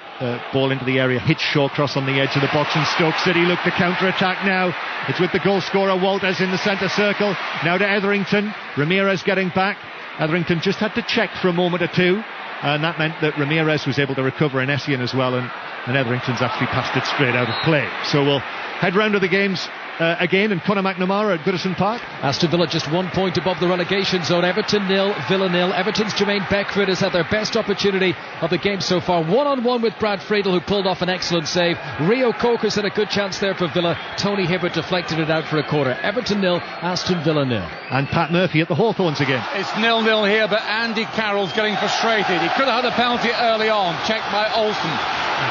ball into the area, hits Shawcross on the edge of the box, and Stoke City look to counter-attack now. It's with the goal scorer Walters in the centre circle, now to Etherington. Ramirez getting back. Etherington just had to check for a moment or two, and that meant that Ramirez was able to recover, and Essien as well, and Etherington's actually passed it straight out of play. So we'll head round to the games again, and Conor McNamara at Goodison Park. Aston Villa just 1 point above the relegation zone. Everton 0, Villa 0. Everton's Jermaine Beckford has had their best opportunity of the game so far. 1-on-1 with Brad Friedel, who pulled off an excellent save. Rio Coker's had a good chance there for Villa. Tony Hibbert deflected it out for a corner. Everton 0, Aston Villa 0. And Pat Murphy at the Hawthorns again. It's 0-0 here, but Andy Carroll's getting frustrated. He could have had a penalty early on, checked by Olsen.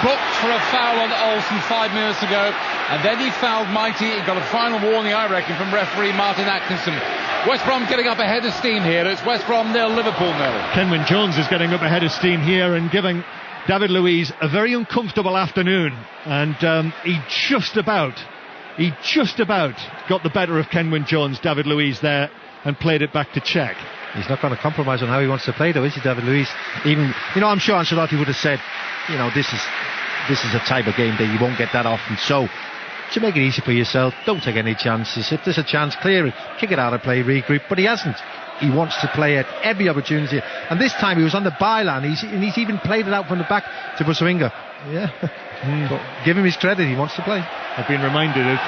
Booked for a foul on Olsen 5 minutes ago, and then he fouled Mighty. He got a final warning, I reckon, from referee Martin Atkinson. West Brom getting up ahead of steam here. It's West Brom 0, Liverpool 0. Kenwyne Jones is getting up ahead of steam here and giving David Luiz a very uncomfortable afternoon, and he just about got the better of Kenwyne Jones, David Luiz, there, and played it back to Cech. He's not going to compromise on how he wants to play, though, is he, David Luiz? Even, I'm sure Ancelotti would have said, this is a type of game that you won't get that often. So, to make it easy for yourself, don't take any chances. If there's a chance, clear it, kick it out of play, regroup. But he hasn't. He wants to play at every opportunity. And this time he was on the byline. He's even played it out from the back to Buswinga. Yeah. But give him his credit. He wants to play. I've been reminded of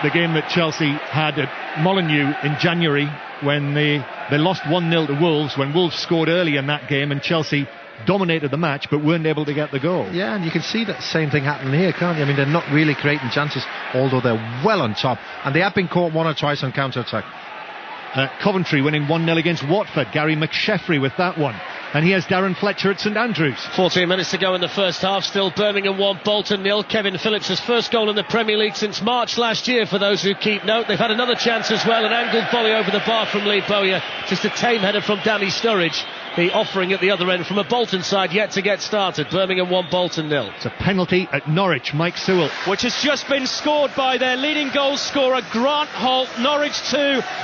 the game that Chelsea had at Molineux in January when they lost 1-0 to Wolves, when Wolves scored early in that game and Chelsea dominated the match but weren't able to get the goal. Yeah, and you can see that same thing happening here, can't you? I mean, they're not really creating chances, although they're well on top, and they have been caught one or twice on counter-attack. Coventry winning 1-0 against Watford. Gary McSheffrey with that one. And here's Darren Fletcher at St Andrews. 14 minutes to go in the first half. Still Birmingham 1, Bolton 0. Kevin Phillips' first goal in the Premier League since March last year, for those who keep note. They've had another chance as well. An angled volley over the bar from Lee Bowyer. Just a tame header from Danny Sturridge. The offering at the other end from a Bolton side yet to get started. Birmingham 1, Bolton 0. It's a penalty at Norwich. Mike Sewell. Which has just been scored by their leading goal scorer, Grant Holt. Norwich 2,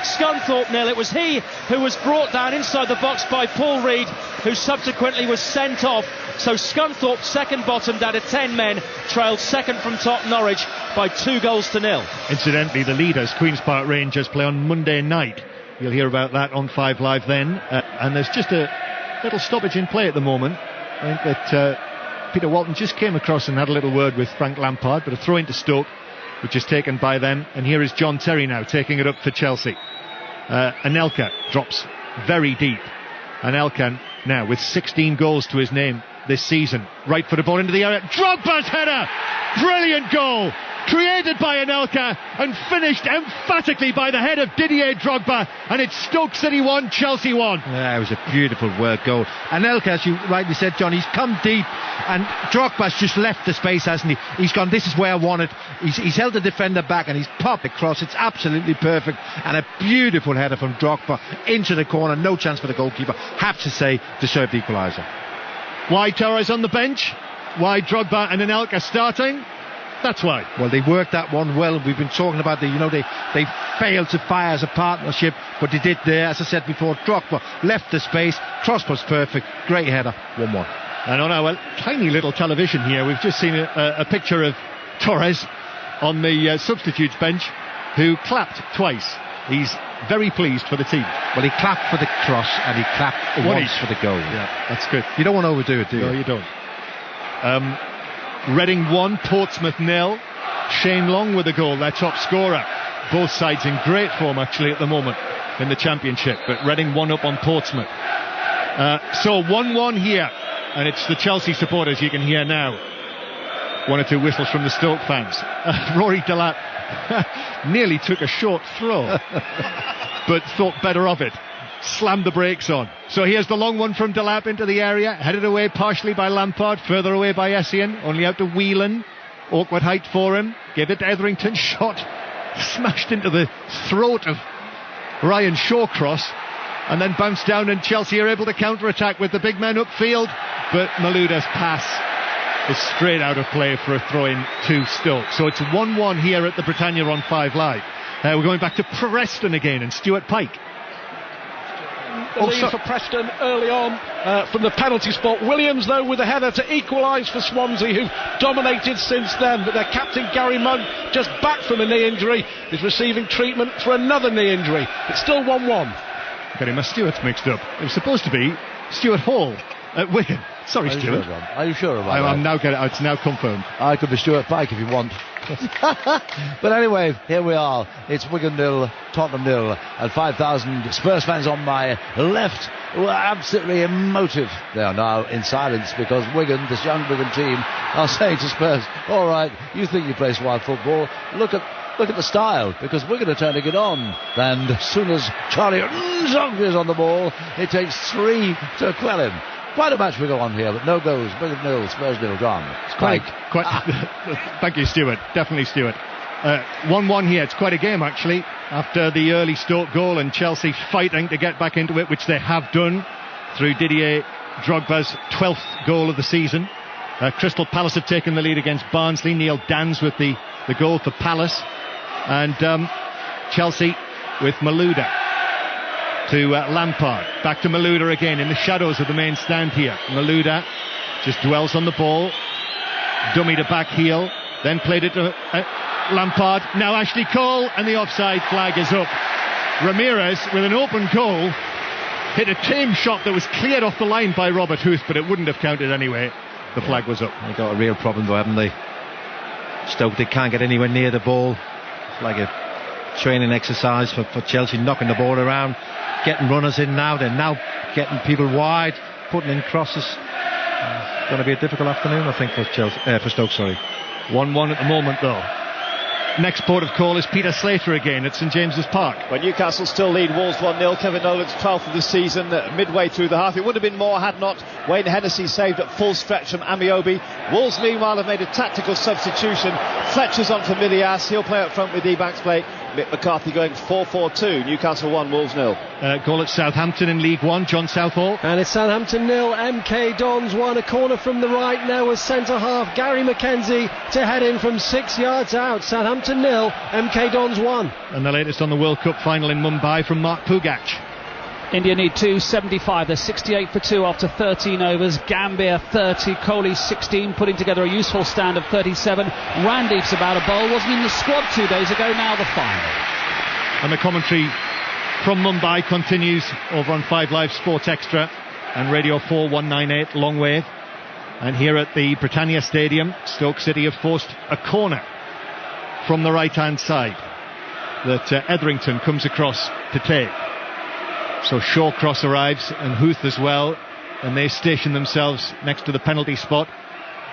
Scunthorpe 0. It was he who was brought down inside the box by Paul Reed, who subsequently was sent off. So Scunthorpe, second bottomed out of 10 men, trailed second from top Norwich by 2-0. Incidentally, the leaders, Queen's Park Rangers, play on Monday night. You'll hear about that on 5 Live then. And there's just a little stoppage in play at the moment. I think that Peter Walton just came across and had a little word with Frank Lampard, but a throw into Stoke, which is taken by them. And here is John Terry now taking it up for Chelsea. Anelka drops very deep. Anelka now with 16 goals to his name this season. Right footed ball into the area. Drogba's header! Brilliant goal! Created by Anelka and finished emphatically by the head of Didier Drogba, and it's Stoke City 1, Chelsea 1. Yeah, it was a beautiful work goal. Anelka, as you rightly said, John, he's come deep and Drogba's just left the space, hasn't he? He's gone, this is where I want it. He's held the defender back and he's popped across. It's absolutely perfect, and a beautiful header from Drogba into the corner. No chance for the goalkeeper. Have to say, deserved equaliser. Why Torres on the bench? Why Drogba and Anelka starting? That's why. Well, they worked that one well. We've been talking about they failed to fire as a partnership, but they did there. As I said before, Drogba left the space, cross was perfect, great header, 1-1. And on our tiny little television here, we've just seen a picture of Torres on the substitutes bench, who clapped twice. He's very pleased for the team. Well, he clapped for the cross and he clapped once for the goal. Yeah, that's good. You don't want to overdo it, do you? No, you don't. Reading 1, Portsmouth 0. Shane Long with a goal, their top scorer. Both sides in great form actually at the moment in the Championship, but Reading 1 up on Portsmouth. So 1-1 here, and it's the Chelsea supporters you can hear now. 1 or 2 whistles from the Stoke fans. Rory Delap nearly took a short throw, but thought better of it. Slammed the brakes on. So here's the long one from Delap into the area, headed away partially by Lampard, further away by Essien, only out to Whelan. Awkward height for him, gave it to Etherington, shot smashed into the throat of Ryan Shawcross, and then bounced down, and Chelsea are able to counter-attack with the big man upfield, but Malouda's pass is straight out of play for a throw-in to Stoke. So it's 1-1 here at the Britannia on 5 Live. We're going back to Preston again, and Stuart Pike. The lead for Preston early on from the penalty spot. Williams, though, with a header to equalise for Swansea, who've dominated since then. But their captain, Gary Munn, just back from a knee injury, is receiving treatment for another knee injury. It's still 1-1. Getting my Stuarts mixed up. It was supposed to be Stuart Hall at Wigan. Sorry, Stuart. Are you sure about that? I'm now getting. It's now confirmed. I could be Stuart Pike if you want. But anyway, here we are. It's Wigan 0, Tottenham 0, and 5,000 Spurs fans on my left who are absolutely emotive. They are now in silence because Wigan, this young Wigan team, are saying to Spurs, all right, you think you play wild football, look at the style, because Wigan are turning it on. And as soon as Charlie Nzongi is on the ball, it takes 3 to quell him. Quite a match we go on here, but no goals. Wigan 0, Spurs 0, gone. It's quite. Thank you, Stuart. Definitely, Stuart. 1-1 here. It's quite a game, actually, after the early Stoke goal and Chelsea fighting to get back into it, which they have done through Didier Drogba's 12th goal of the season. Crystal Palace have taken the lead against Barnsley. Neil Dans with the goal for Palace. And Chelsea with Malouda to Lampard. Back to Malouda again in the shadows of the main stand here. Malouda just dwells on the ball. Dummy to back heel. Then played it to Lampard. Now Ashley Cole, and the offside flag is up. Ramirez with an open goal hit a tame shot that was cleared off the line by Robert Huth, but it wouldn't have counted anyway. The flag was up. They've got a real problem though, haven't they? Stoke, they can't get anywhere near the ball. It's like a training exercise for Chelsea, knocking the ball around, getting runners in now. They're now getting people wide, putting in crosses. It's going to be a difficult afternoon, I think, for Stoke. 1-1 at the moment, though. Next port of call is Peter Slater again at St James's Park. Well, Newcastle still lead Wolves 1-0. Kevin Nolan's 12th of the season, midway through the half. It would have been more had not Wayne Hennessy saved at full stretch from Amiobi. Wolves, meanwhile, have made a tactical substitution. Fletcher's on for Milias. He'll play up front with Ebanks play. Mick McCarthy going 4-4-2. Newcastle 1, Wolves 0. Goal at Southampton in League One, John Southall. And it's Southampton 0, MK Dons 1. A corner from the right now with centre half Gary McKenzie to head in from 6 yards out. Southampton 0, MK Dons 1. And the latest on the World Cup final in Mumbai from Mark Pugach. India need 275. They're 68 for 2 after 13 overs. Gambia 30. Kohli 16, putting together a useful stand of 37. Randeep's about a bowl. Wasn't in the squad 2 days ago. Now the final. And the commentary from Mumbai continues over on 5 Live Sports Extra and Radio 4 198 long wave. And here at the Britannia Stadium, Stoke City have forced a corner from the right hand side that Etherington comes across to take. So Shawcross arrives and Huth as well, and they station themselves next to the penalty spot,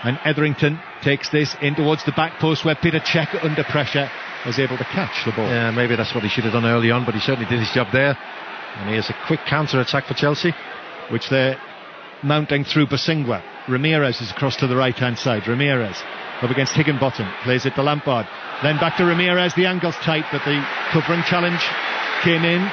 and Etherington takes this in towards the back post where Peter Cech, under pressure, was able to catch the ball. Yeah, maybe that's what he should have done early on, but he certainly did his job there. And here's a quick counter attack for Chelsea, which they're mounting through Bosingwa. Ramirez is across to the right hand side. Ramirez up against Higginbottom, plays it to Lampard, then back to Ramirez. The angle's tight, but the covering challenge came in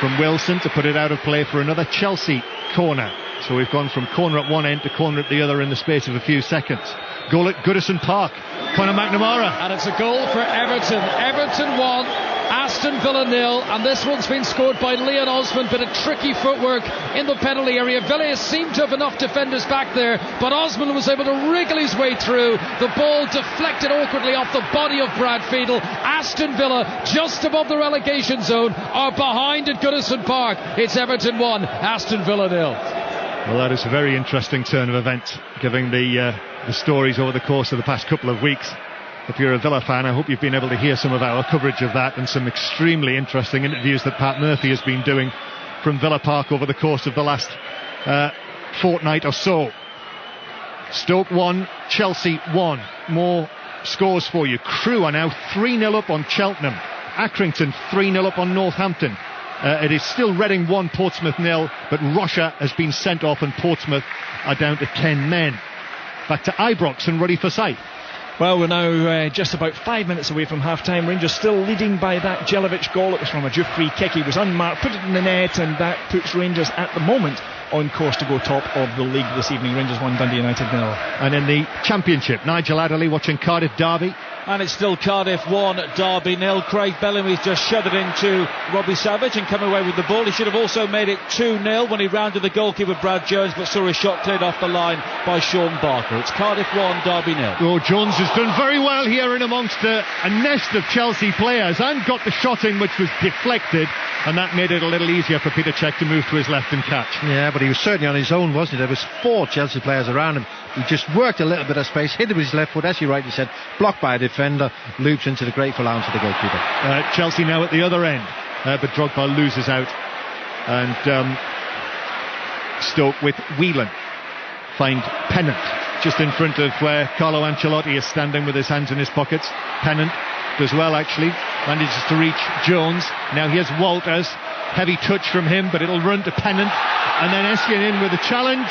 from Wilson to put it out of play for another Chelsea corner. So we've gone from corner at one end to corner at the other in the space of a few seconds. Goal at Goodison Park, Conor McNamara. And it's a goal for Everton. Everton 1, Aston Villa 0, and this one's been scored by Leon Osman. Bit of tricky footwork in the penalty area. Villa seemed to have enough defenders back there, but Osman was able to wriggle his way through. The ball deflected awkwardly off the body of Brad Fiedel. Aston Villa, just above the relegation zone, are behind at Goodison Park. It's Everton 1, Aston Villa 0. Well, that is a very interesting turn of events, given the stories over the course of the past couple of weeks. If you're a Villa fan, I hope you've been able to hear some of our coverage of that and some extremely interesting interviews that Pat Murphy has been doing from Villa Park over the course of the last fortnight or so. Stoke 1, Chelsea 1. More scores for you. Crewe are now 3-0 up on Cheltenham. Accrington 3-0 up on Northampton. It is still Reading 1, Portsmouth 0, but Rocha has been sent off and Portsmouth are down to 10 men. Back to Ibrox and Ruddy Forsyth. Well, we're now just about 5 minutes away from half-time. Rangers still leading by that Jelavic goal. It was from a Juve free kick. He was unmarked, put it in the net, and that puts Rangers at the moment on course to go top of the league this evening. Rangers 1, Dundee United 0. And in the Championship, Nigel Adderley watching Cardiff Derby. And it's still Cardiff 1, Derby 0. Craig Bellamy's just shoved it into Robbie Savage and come away with the ball. He should have also made it 2-0 when he rounded the goalkeeper Brad Jones, but saw his shot cleared off the line by Sean Barker. It's Cardiff 1, Derby 0. Oh, Jones has done very well here in amongst a nest of Chelsea players and got the shot in, which was deflected, and that made it a little easier for Peter Cech to move to his left and catch. Yeah, but he was certainly on his own, wasn't he? There was 4 Chelsea players around him. He just worked a little bit of space, hit it with his left foot, as you rightly said, blocked by a defender, loops into the grateful arms of the goalkeeper. Chelsea now at the other end, but Drogba loses out. And Stoke with Whelan find Pennant just in front of where Carlo Ancelotti is standing with his hands in his pockets. Pennant does well, actually, manages to reach Jones. Now here's Walters, heavy touch from him, but it'll run to Pennant, and then Essien in with a challenge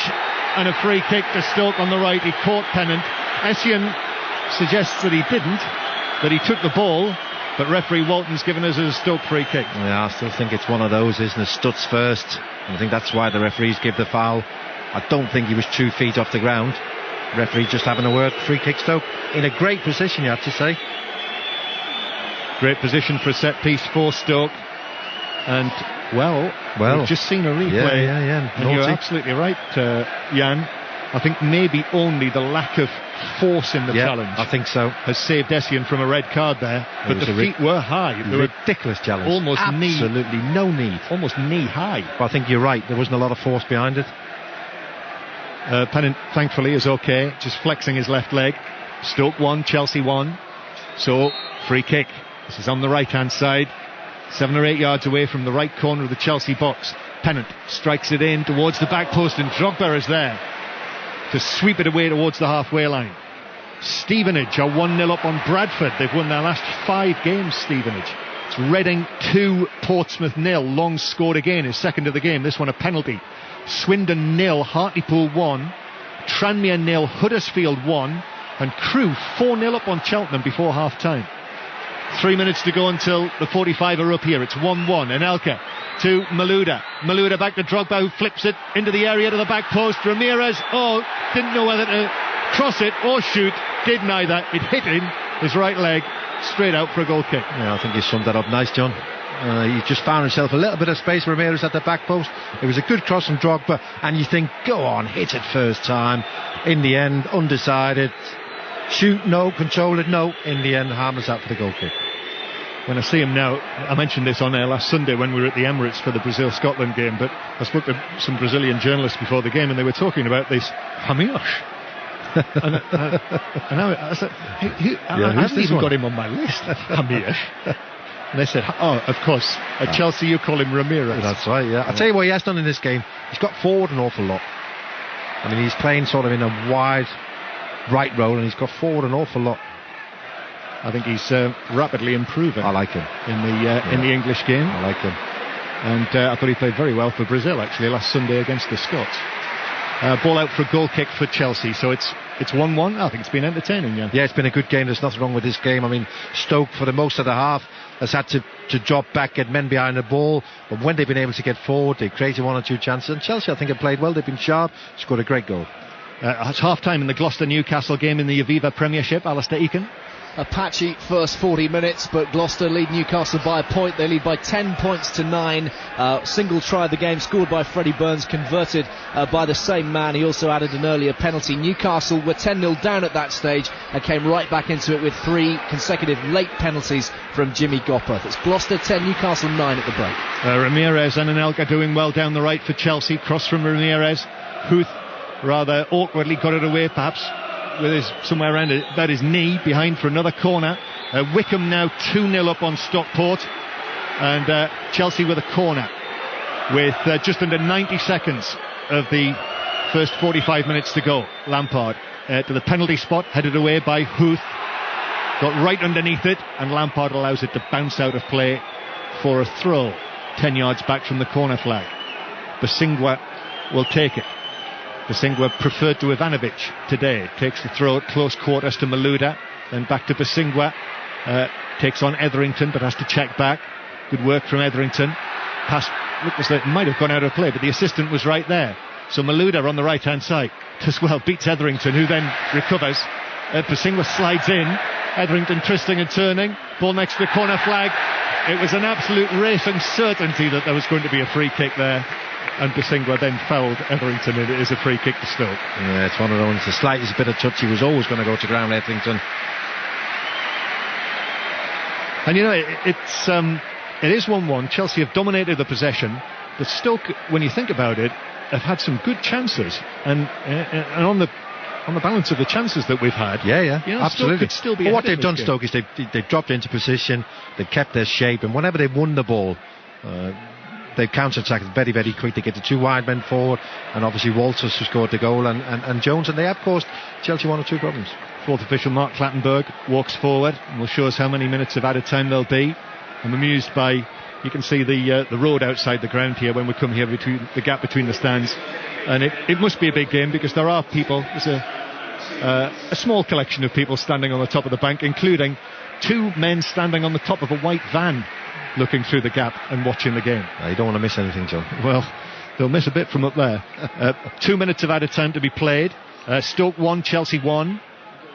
and a free kick to Stoke on the right. He caught Pennant. Essien suggests that he didn't, that he took the ball, but referee Walton's given us a Stoke free kick. Yeah, I still think it's one of those, isn't it? Stutz first. I think that's why the referees give the foul. I don't think he was 2 feet off the ground. Referee just having a word. Free kick Stoke. In a great position, you have to say. Great position for a set piece for Stoke. And, well, we've just seen a replay. Yeah. And you're absolutely right, Jan. I think maybe only the lack of force in the challenge, I think so, has saved Essien from a red card there. But the feet were high. They were ridiculous challenge. Almost absolutely no need. Almost knee high. But I think you're right. There wasn't a lot of force behind it. Pennant, thankfully, is okay, just flexing his left leg. Stoke 1, Chelsea 1. So, free kick. This is on the right-hand side, 7 or 8 yards away from the right corner of the Chelsea box. Pennant strikes it in towards the back post, and Drogba is there to sweep it away towards the halfway line. Stevenage are 1-0 up on Bradford. They've won their last 5 games, Stevenage. It's Reading 2, Portsmouth 0. Long scored again, his second of the game, this one a penalty. Swindon 0, Hartlepool 1, Tranmere 0, Huddersfield 1, and Crewe 4-0 up on Cheltenham before half-time. 3 minutes to go until the 45 are up here. It's 1-1. Anelka to Malouda. Malouda back to Drogba, who flips it into the area to the back post. Ramirez, didn't know whether to cross it or shoot. Did neither. It hit in his right leg, straight out for a goal kick. Yeah, I think you summed that up nice, John. He just found himself a little bit of space. Ramirez at the back post. It was a good cross from Drogba, and you think, go on, hit it first time. In the end, undecided. Shoot, no. Control it, no. In the end, harmless out for the goal kick. When I see him now, I mentioned this on air last Sunday when we were at the Emirates for the Brazil-Scotland game, but I spoke to some Brazilian journalists before the game, and they were talking about this Ramirez. and I said, I haven't even got him on my list, Ramirez. And they said, of course, at Chelsea you call him Ramirez. That's right, yeah. I'll tell you what he has done in this game. He's got forward an awful lot. I mean, he's playing sort of in a wide right role, and he's got forward an awful lot. I think he's rapidly improving. I like him in the English game. I like him, and I thought he played very well for Brazil actually last Sunday against the Scots. Ball out for a goal kick for Chelsea, so it's 1-1. I think it's been entertaining. Yeah, it's been a good game. There's nothing wrong with this game. I mean, Stoke for the most of the half has had to drop back, get men behind the ball, but when they've been able to get forward, they've created 1 or 2 chances. And Chelsea, I think, have played well. They've been sharp, scored a great goal. It's half-time in the Gloucester-Newcastle game in the Aviva Premiership. Alistair Eakin. A patchy first 40 minutes, but Gloucester lead Newcastle by a point. They lead by 10 points to 9. Single try of the game scored by Freddie Burns, converted by the same man. He also added an earlier penalty. Newcastle were 10-0 down at that stage and came right back into it with 3 consecutive late penalties from Jimmy Gopperth. It's Gloucester 10, Newcastle 9 at the break. Ramirez and Anelka doing well down the right for Chelsea. Cross from Ramirez. Huth rather awkwardly got it away, perhaps with his somewhere around about his knee, behind for another corner. Wickham now 2-0 up on Stockport, and Chelsea with a corner with just under 90 seconds of the first 45 minutes to go. Lampard to the penalty spot, headed away by Huth, got right underneath it, and Lampard allows it to bounce out of play for a throw 10 yards back from the corner flag. Basingwa will take it. Basingwa preferred to Ivanovic today. Takes the throw at close quarters to Malouda, then back to Basingwa. Takes on Etherington, but has to check back. Good work from Etherington. Pass looked as though it might have gone out of play, but the assistant was right there. So Malouda on the right hand side as well beats Etherington, who then recovers. Basingwa slides in. Etherington twisting and turning. Ball next to the corner flag. It was an absolute racing certainty that there was going to be a free kick there. And Basingwa then fouled Etherington, and it is a free kick to Stoke. Yeah, it's one of those, the slightest bit of touch, he was always going to go to ground, Etherington. And you know, it is 1-1. Chelsea have dominated the possession, but Stoke, when you think about it, have had some good chances. And on the on the balance of the chances that we've had. Yeah, you know, absolutely. Stoke could still be but what ahead they've of done, this Stoke, is they've dropped into position, they've kept their shape, and whenever they've won the ball, they've counter-attacked very, very quick. They get the two wide men forward, and obviously Walters who scored the goal, and Jones, and they have caused Chelsea one or two problems. Fourth official Mark Clattenburg walks forward and will show us how many minutes of added time there'll be. I'm amused by, you can see the road outside the ground here when we come here, between the gap between the stands, and it must be a big game because there are people. There's a small collection of people standing on the top of the bank, including two men standing on the top of a white van looking through the gap and watching the game. You don't want to miss anything, John. Well, they'll miss a bit from up there. 2 minutes of added time to be played. Stoke 1, Chelsea 1.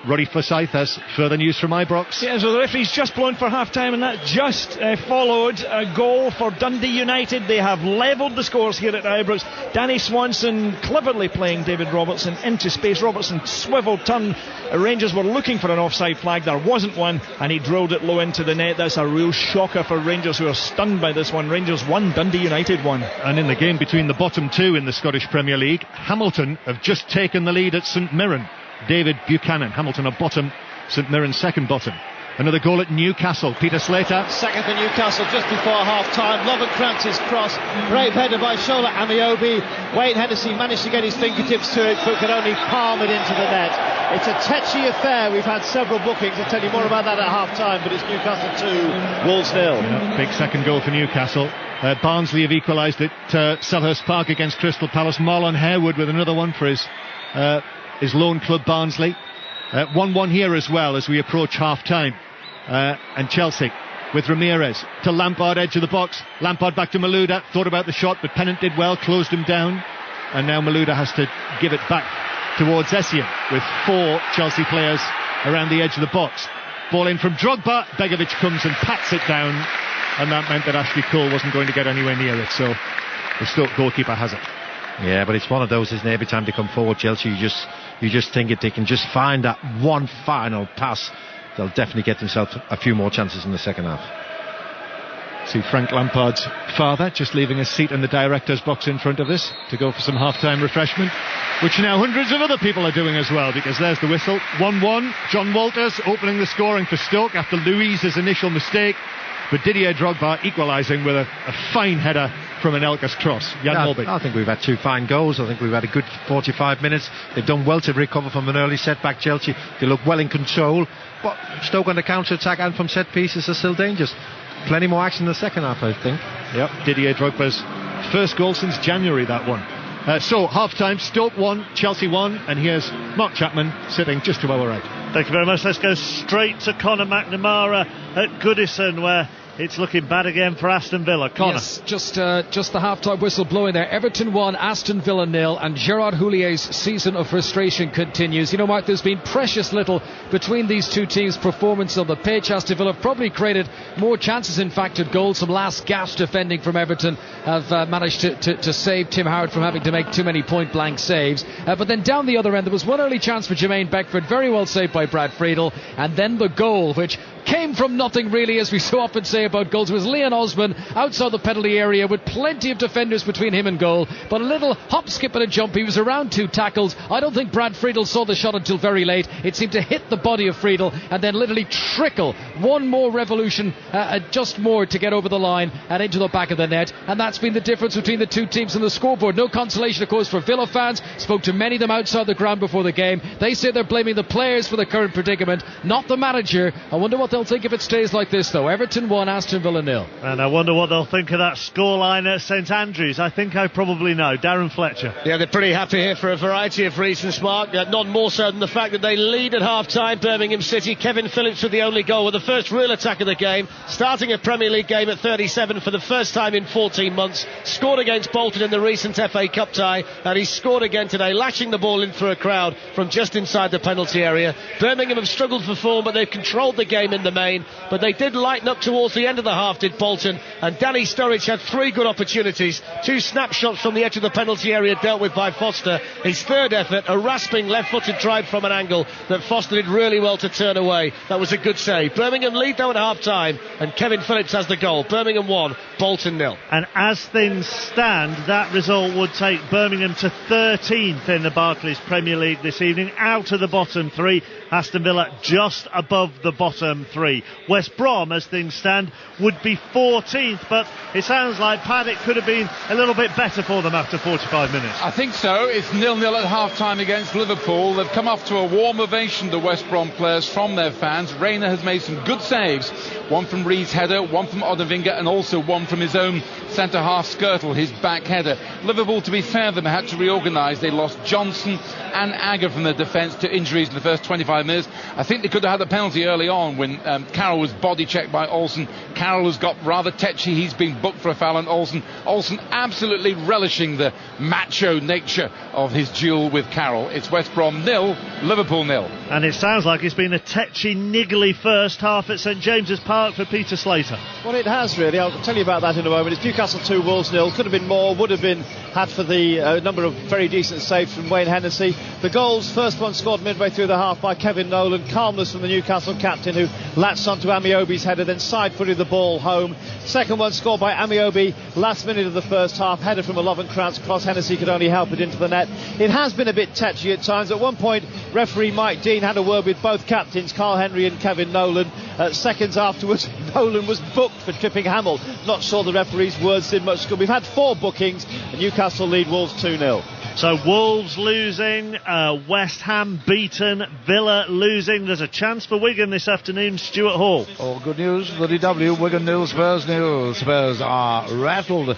Roddy Forsyth has further news from Ibrox. Yeah, so the referee's just blown for half-time, and that just followed a goal for Dundee United. They have levelled the scores here at Ibrox. Danny Swanson cleverly playing David Robertson into space. Robertson swivel turn. Rangers were looking for an offside flag. There wasn't one, and he drilled it low into the net. That's a real shocker for Rangers, who are stunned by this one. Rangers 1, Dundee United 1. And in the game between the bottom two in the Scottish Premier League, Hamilton have just taken the lead at St Mirren. David Buchanan, Hamilton are bottom, St Mirren second bottom. Another goal at Newcastle. Peter Slater. Second for Newcastle just before half-time. Lovenkrantz's cross. Brave header by Shola Amiobi. Wayne Hennessy managed to get his fingertips to it, but could only palm it into the net. It's a tetchy affair. We've had several bookings. I'll tell you more about that at half-time, but it's Newcastle 2, Wolves 0. Yeah, big second goal for Newcastle. Barnsley have equalised at Selhurst Park against Crystal Palace. Marlon Harewood with another one for his lone club Barnsley. 1-1 here as well as we approach half-time. And Chelsea with Ramirez to Lampard, edge of the box. Lampard back to Malouda, thought about the shot, but Pennant did well, closed him down. And now Malouda has to give it back towards Essien with 4 Chelsea players around the edge of the box. Ball in from Drogba. Begovic comes and pats it down, and that meant that Ashley Cole wasn't going to get anywhere near it, so the Stoke goalkeeper has it. Yeah, but it's one of those, isn't it? Every time they come forward, Chelsea, you just think if they can just find that one final pass, they'll definitely get themselves a few more chances in the second half. See Frank Lampard's father just leaving a seat in the director's box in front of us to go for some half-time refreshment, which now hundreds of other people are doing as well, because there's the whistle. 1-1, John Walters opening the scoring for Stoke after Louise's initial mistake, but Didier Drogba equalising with a fine header from an Elkas cross. Jan Mølby. I think we've had 2 fine goals. I think we've had a good 45 minutes. They've done well to recover from an early setback, Chelsea. They look well in control, but Stoke on the counter-attack and from set pieces are still dangerous. Plenty more action in the second half, I think. Yep, Didier Drogba's first goal since January, that one. So, half-time, Stoke 1, Chelsea 1, and here's Mark Chapman sitting just to our right. Thank you very much. Let's go straight to Conor McNamara at Goodison, where it's looking bad again for Aston Villa. Conor. Yes, just the half-time whistle blowing there. Everton 1, Aston Villa 0, and Gerard Houlier's season of frustration continues. You know, Mark, there's been precious little between these two teams' performance on the pitch. Aston Villa have probably created more chances, in fact, at goal. Some last-gasp defending from Everton have managed to save Tim Howard from having to make too many point-blank saves. But then down the other end, there was one early chance for Jermaine Beckford, very well saved by Brad Friedel, and then the goal, which came from nothing really, as we so often say about goals. It was Leon Osman outside the penalty area with plenty of defenders between him and goal, but a little hop, skip and a jump. He was around 2 tackles. I don't think Brad Friedel saw the shot until very late. It seemed to hit the body of Friedel and then literally trickle one more revolution, just more to get over the line and into the back of the net, and that's been the difference between the two teams on the scoreboard. No consolation, of course, for Villa fans. Spoke to many of them outside the ground before the game. They say they're blaming the players for the current predicament, not the manager. I wonder what they'll think if it stays like this, though. Everton 1, Aston Villa 0. And I wonder what they'll think of that scoreline at St Andrews. I think I probably know. Darren Fletcher. Yeah, they're pretty happy here for a variety of reasons, Mark. None more so than the fact that they lead at half-time, Birmingham City. Kevin Phillips with the only goal, with the first real attack of the game. Starting a Premier League game at 37 for the first time in 14 months. Scored against Bolton in the recent FA Cup tie, and he scored again today, lashing the ball in through a crowd from just inside the penalty area. Birmingham have struggled for form, but they've controlled the game in the main, but they did lighten up towards the end of the half, did Bolton, and Danny Sturridge had 3 good opportunities, 2 snapshots from the edge of the penalty area dealt with by Foster. His third effort, a rasping left-footed drive from an angle that Foster did really well to turn away. That was a good save. Birmingham lead though at half-time, and Kevin Phillips has the goal. Birmingham 1, Bolton 0. And as things stand, that result would take Birmingham to 13th in the Barclays Premier League this evening, out of the bottom 3. Aston Villa just above the bottom 3. West Brom, as things stand, would be 14th, but it sounds like Paddock could have been a little bit better for them after 45 minutes. I think so. It's 0-0 at half-time against Liverpool. They've come off to a warm ovation, the West Brom players, from their fans. Rayner has made some good saves. One from Reed's header, one from Odevinga, and also one from his own centre-half Skirtle, his back header. Liverpool, to be fair, them had to reorganise. They lost Johnson and Agger from their defence to injuries in the first 25 minutes. I think they could have had a penalty early on when Carroll was body-checked by Olsen. Carroll has got rather tetchy. He's been booked for a foul, and Olsen absolutely relishing the macho nature of his duel with Carroll. It's West Brom 0, Liverpool 0. And it sounds like it's been a tetchy, niggly first half at St James's Park for Peter Slater. Well, it has really. I'll tell you about that in a moment. It's Newcastle 2, Wolves 0. Could have been more, would have been had for the number of very decent saves from Wayne Hennessy. The goals, first one scored midway through the half by Kevin Nolan. Calmness from the Newcastle captain, who latched onto Amiobi's header, then side-footed the ball home. Second one scored by Amiobi last minute of the first half. Header from a Lovenkrands cross. Hennessy could only help it into the net. It has been a bit tetchy at times. At one point, referee Mike Dean had a word with both captains, Carl Henry and Kevin Nolan. Seconds afterwards, Nolan was booked for tripping Hamill. Not sure the referee's words did much good. We've had 4 bookings, and Newcastle lead Wolves 2-0. So Wolves losing, West Ham beaten, Villa losing. There's a chance for Wigan this afternoon, Stuart Hall. Oh, good news for the DW. Wigan 0, Spurs 0. Spurs are rattled.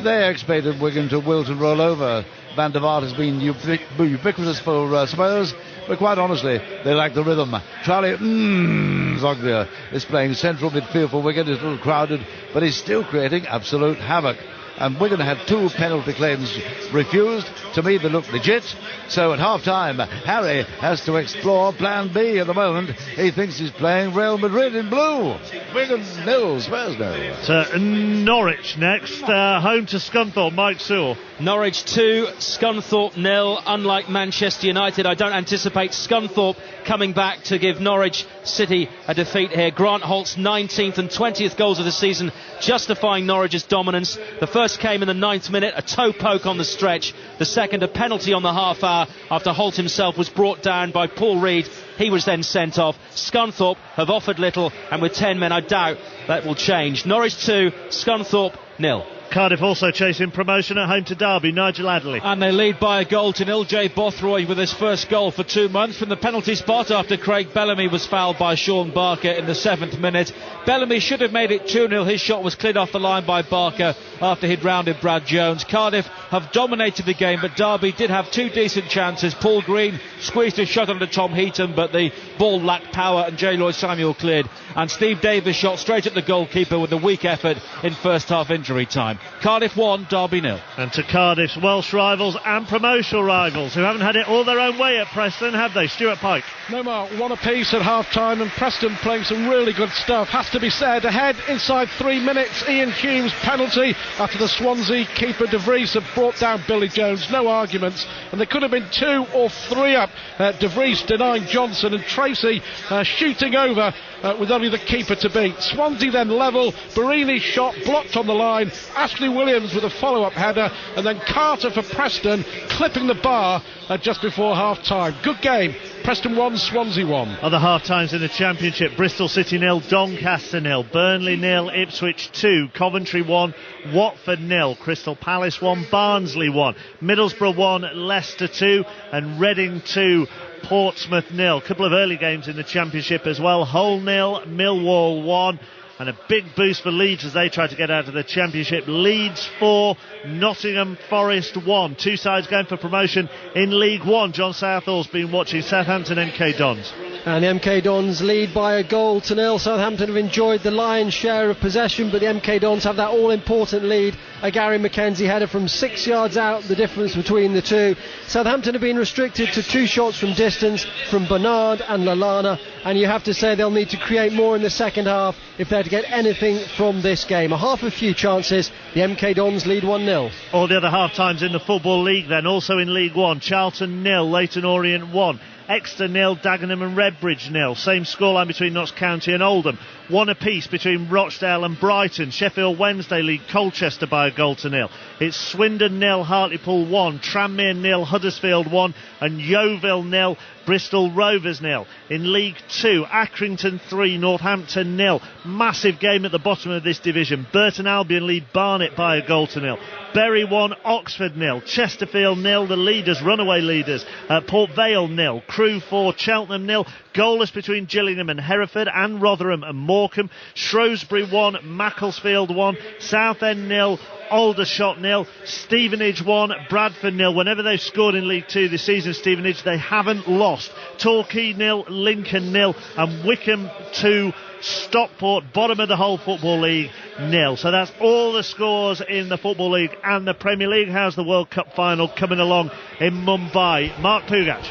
They expected Wigan to wilt and roll over. Van der Vaart has been ubiquitous for Spurs, but quite honestly, they lack the rhythm. Charlie Zoglia is playing central midfield for Wigan. It's a little crowded, but he's still creating absolute havoc. And Wigan had 2 penalty claims refused. To me, they look legit. So at half-time, Harry has to explore plan B at the moment. He thinks he's playing Real Madrid in blue. Wigan 0, Spurs 0. To Norwich next, home to Scunthorpe. Mike Sewell. Norwich 2, Scunthorpe 0. Unlike Manchester United, I don't anticipate Scunthorpe coming back to give Norwich City a defeat here. Grant Holt's 19th and 20th goals of the season, justifying Norwich's dominance. The first came in the 9th minute, a toe poke on the stretch. The second, a penalty on the half hour after Holt himself was brought down by Paul Reed. He was then sent off. Scunthorpe have offered little, and with 10 men I doubt that will change. Norwich 2, Scunthorpe 0. Cardiff also chasing promotion at home to Derby. Nigel Adderley. And they lead by a goal to nil. Jay Bothroyd with his first goal for 2 months from the penalty spot after Craig Bellamy was fouled by Sean Barker in the 7th minute. Bellamy should have made it 2-0. His shot was cleared off the line by Barker after he'd rounded Brad Jones. Cardiff have dominated the game, but Derby did have 2 decent chances. Paul Green squeezed a shot onto Tom Heaton, but the ball lacked power and J. Lloyd Samuel cleared. And Steve Davis shot straight at the goalkeeper with a weak effort in first half injury time. Cardiff 1, Derby 0. And to Cardiff's Welsh rivals and promotional rivals, who haven't had it all their own way at Preston, have they? Stuart Pike. No, Mark, 1 apiece at half-time, and Preston playing some really good stuff. Has to be said, ahead inside 3 minutes. Ian Hume's penalty after the Swansea keeper De Vries had brought down Billy Jones. No arguments, and there could have been 2 or 3 up. De Vries denying Johnson, and Tracy shooting over with only the keeper to beat. Swansea then level. Barini's shot blocked on the line. Ashley Williams with a follow-up header, and then Carter for Preston clipping the bar just before half-time. Good game. Preston 1, Swansea 1. Other half-times in the Championship: Bristol City 0, Doncaster 0, Burnley 0, Ipswich 2, Coventry 1, Watford 0, Crystal Palace 1, Barnsley 1, Middlesbrough 1, Leicester 2, and Reading 2, Portsmouth 0. A couple of early games in the Championship as well. Hull 0, Millwall 1. And a big boost for Leeds as they try to get out of the Championship. Leeds 4, Nottingham Forest 1. 2 sides going for promotion in League One. John Southall's been watching Southampton MK Dons. And the MK Dons lead by a goal to nil. Southampton have enjoyed the lion's share of possession, but the MK Dons have that all-important lead. A Gary McKenzie header from 6 yards out, the difference between the two. Southampton have been restricted to 2 shots from distance from Bernard and Lallana, and you have to say they'll need to create more in the second half if they're to get anything from this game. A half a few chances, the MK Dons lead 1-0. All the other half-times in the Football League then, also in League One. Charlton 0, Leyton Orient 1. Exeter 0, Dagenham and Redbridge 0. Same scoreline between Notts County and Oldham. 1 apiece between Rochdale and Brighton. Sheffield Wednesday lead Colchester by a goal to nil. It's Swindon 0, Hartlepool 1. Tranmere 0, Huddersfield 1. And Yeovil 0, Bristol Rovers 0. In League 2, Accrington 3, Northampton 0. Massive game at the bottom of this division. Burton Albion lead Barnet by a goal to nil. Bury 1, Oxford 0. Chesterfield 0, the leaders, runaway leaders. Port Vale 0. Crewe 4, Cheltenham 0. Goalless between Gillingham and Hereford, and Rotherham and Morecambe. Shrewsbury 1, Macclesfield 1. Southend 0. Aldershot 0, Stevenage 1, Bradford 0. Whenever they've scored in League 2 this season, Stevenage, they haven't lost. Torquay 0, Lincoln 0, and Wickham 2, Stockport, bottom of the whole Football League, 0. So that's all the scores in the Football League and the Premier League. How's the World Cup final coming along in Mumbai? Mark Pugach.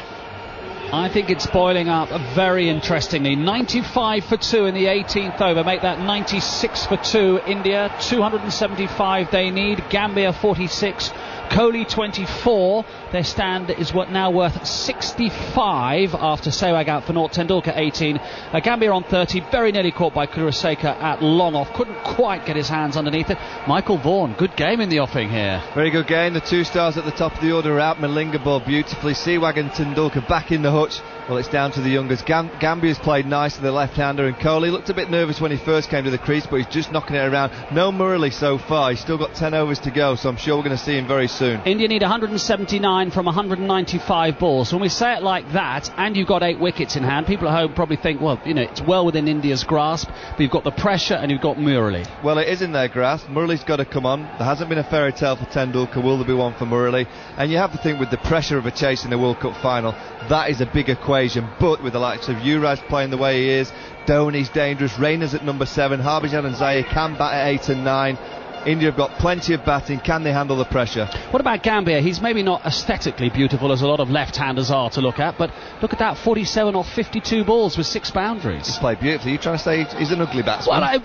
I think it's boiling up very interestingly. 95 for 2 in the 18th over. Make that 96 for 2. India, 275 they need. Gambia, 46. Kohli, 24. Their stand is now worth 65 after Sehwag out for naught. Tendulkar, 18. Gambia on 30. Very nearly caught by Kuraseka at long off. Couldn't quite get his hands underneath it. Michael Vaughan, good game in the offing here. Very good game. The 2 stars at the top of the order are out. Malinga ball beautifully. Sehwag and Tendulkar back in the hutch. Well, it's down to the youngers. Gambia's played nice to the left-hander, and Kohli looked a bit nervous when he first came to the crease, but he's just knocking it around. No Murali so far. He's still got 10 overs to go, so I'm sure we're going to see him very soon. India need 179 from 195 balls. When we say it like that, and you've got 8 wickets in hand, people at home probably think, well, it's well within India's grasp, but you've got the pressure and you've got Murali. Well, it is in their grasp. Murali's got to come on. There hasn't been a fairy tale for Tendulkar. Will there be one for Murali? And you have to think, with the pressure of a chase in the World Cup final, that is a big equation. But with the likes of Yuvraj playing the way he is, Dhoni's dangerous, Rayner's at number 7, Harbhajan and Zaire can bat at 8 and 9. India have got plenty of batting. Can they handle the pressure? What about Gambia? He's maybe not aesthetically beautiful as a lot of left-handers are to look at, but look at that, 47 off 52 balls with 6 boundaries. He's played beautifully. You're trying to say he's an ugly batsman? Well,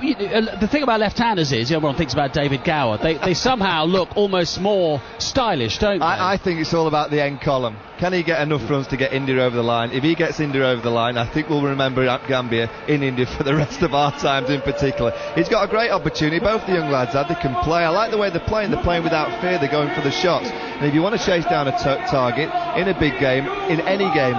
the thing about left-handers is, everyone thinks about David Gower. They somehow look almost more stylish, don't they? I think it's all about the end column. Can he get enough runs to get India over the line? If he gets India over the line, I think we'll remember Gambia in India for the rest of our times in particular. He's got a great opportunity. Both the young lads have. They can play. I like the way they're playing. They're playing without fear. They're going for the shots. And if you want to chase down a target in a big game, in any game,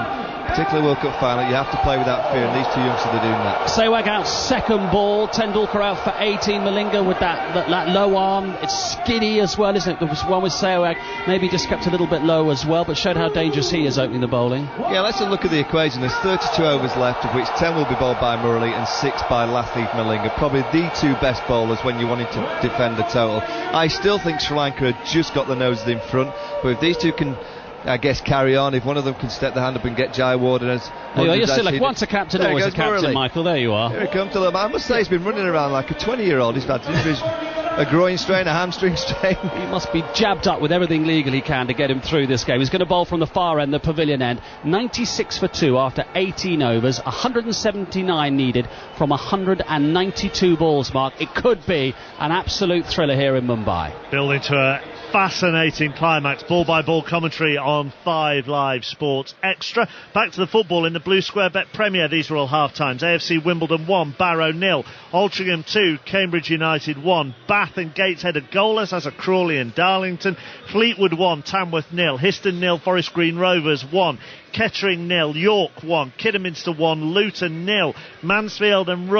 particularly World Cup final, you have to play without fear, and these 2 youngsters are doing that. Sehwag out second ball, Tendulkar out for 18. Malinga with that low arm, it's skinny as well, isn't it? There was one with Sehwag, maybe just kept a little bit low as well, but showed how dangerous he is opening the bowling. Yeah, let's look at the equation. There's 32 overs left, of which 10 will be bowled by Murali and 6 by Lathith Malinga. Probably the 2 best bowlers when you're wanting to defend the total. I still think Sri Lanka have just got the noses in front, but if these 2 can, I guess, carry on, if one of them can step the hand up and get Jai Warden as... You're still like, once a captain, always a captain, Murali. Michael, there you are. Here it comes to them. I must say, he's been running around like a 20-year-old. He's had a groin strain, a hamstring strain. He must be jabbed up with everything legal he can to get him through this game. He's going to bowl from the far end, the pavilion end. 96 for 2 after 18 overs. 179 needed from 192 balls, Mark. It could be an absolute thriller here in Mumbai. Building to a fascinating climax. Ball by ball commentary on 5 Live Sports Extra. Back to the football in the Blue Square Bet Premier. These were all half times. AFC Wimbledon 1, Barrow 0, Altrincham 2, Cambridge United 1, Bath and Gateshead are goalless, as are Crawley and Darlington. Fleetwood 1, Tamworth 0, Histon 0, Forest Green Rovers 1, Kettering 0, York 1, Kidderminster 1, Luton 0, Mansfield 1,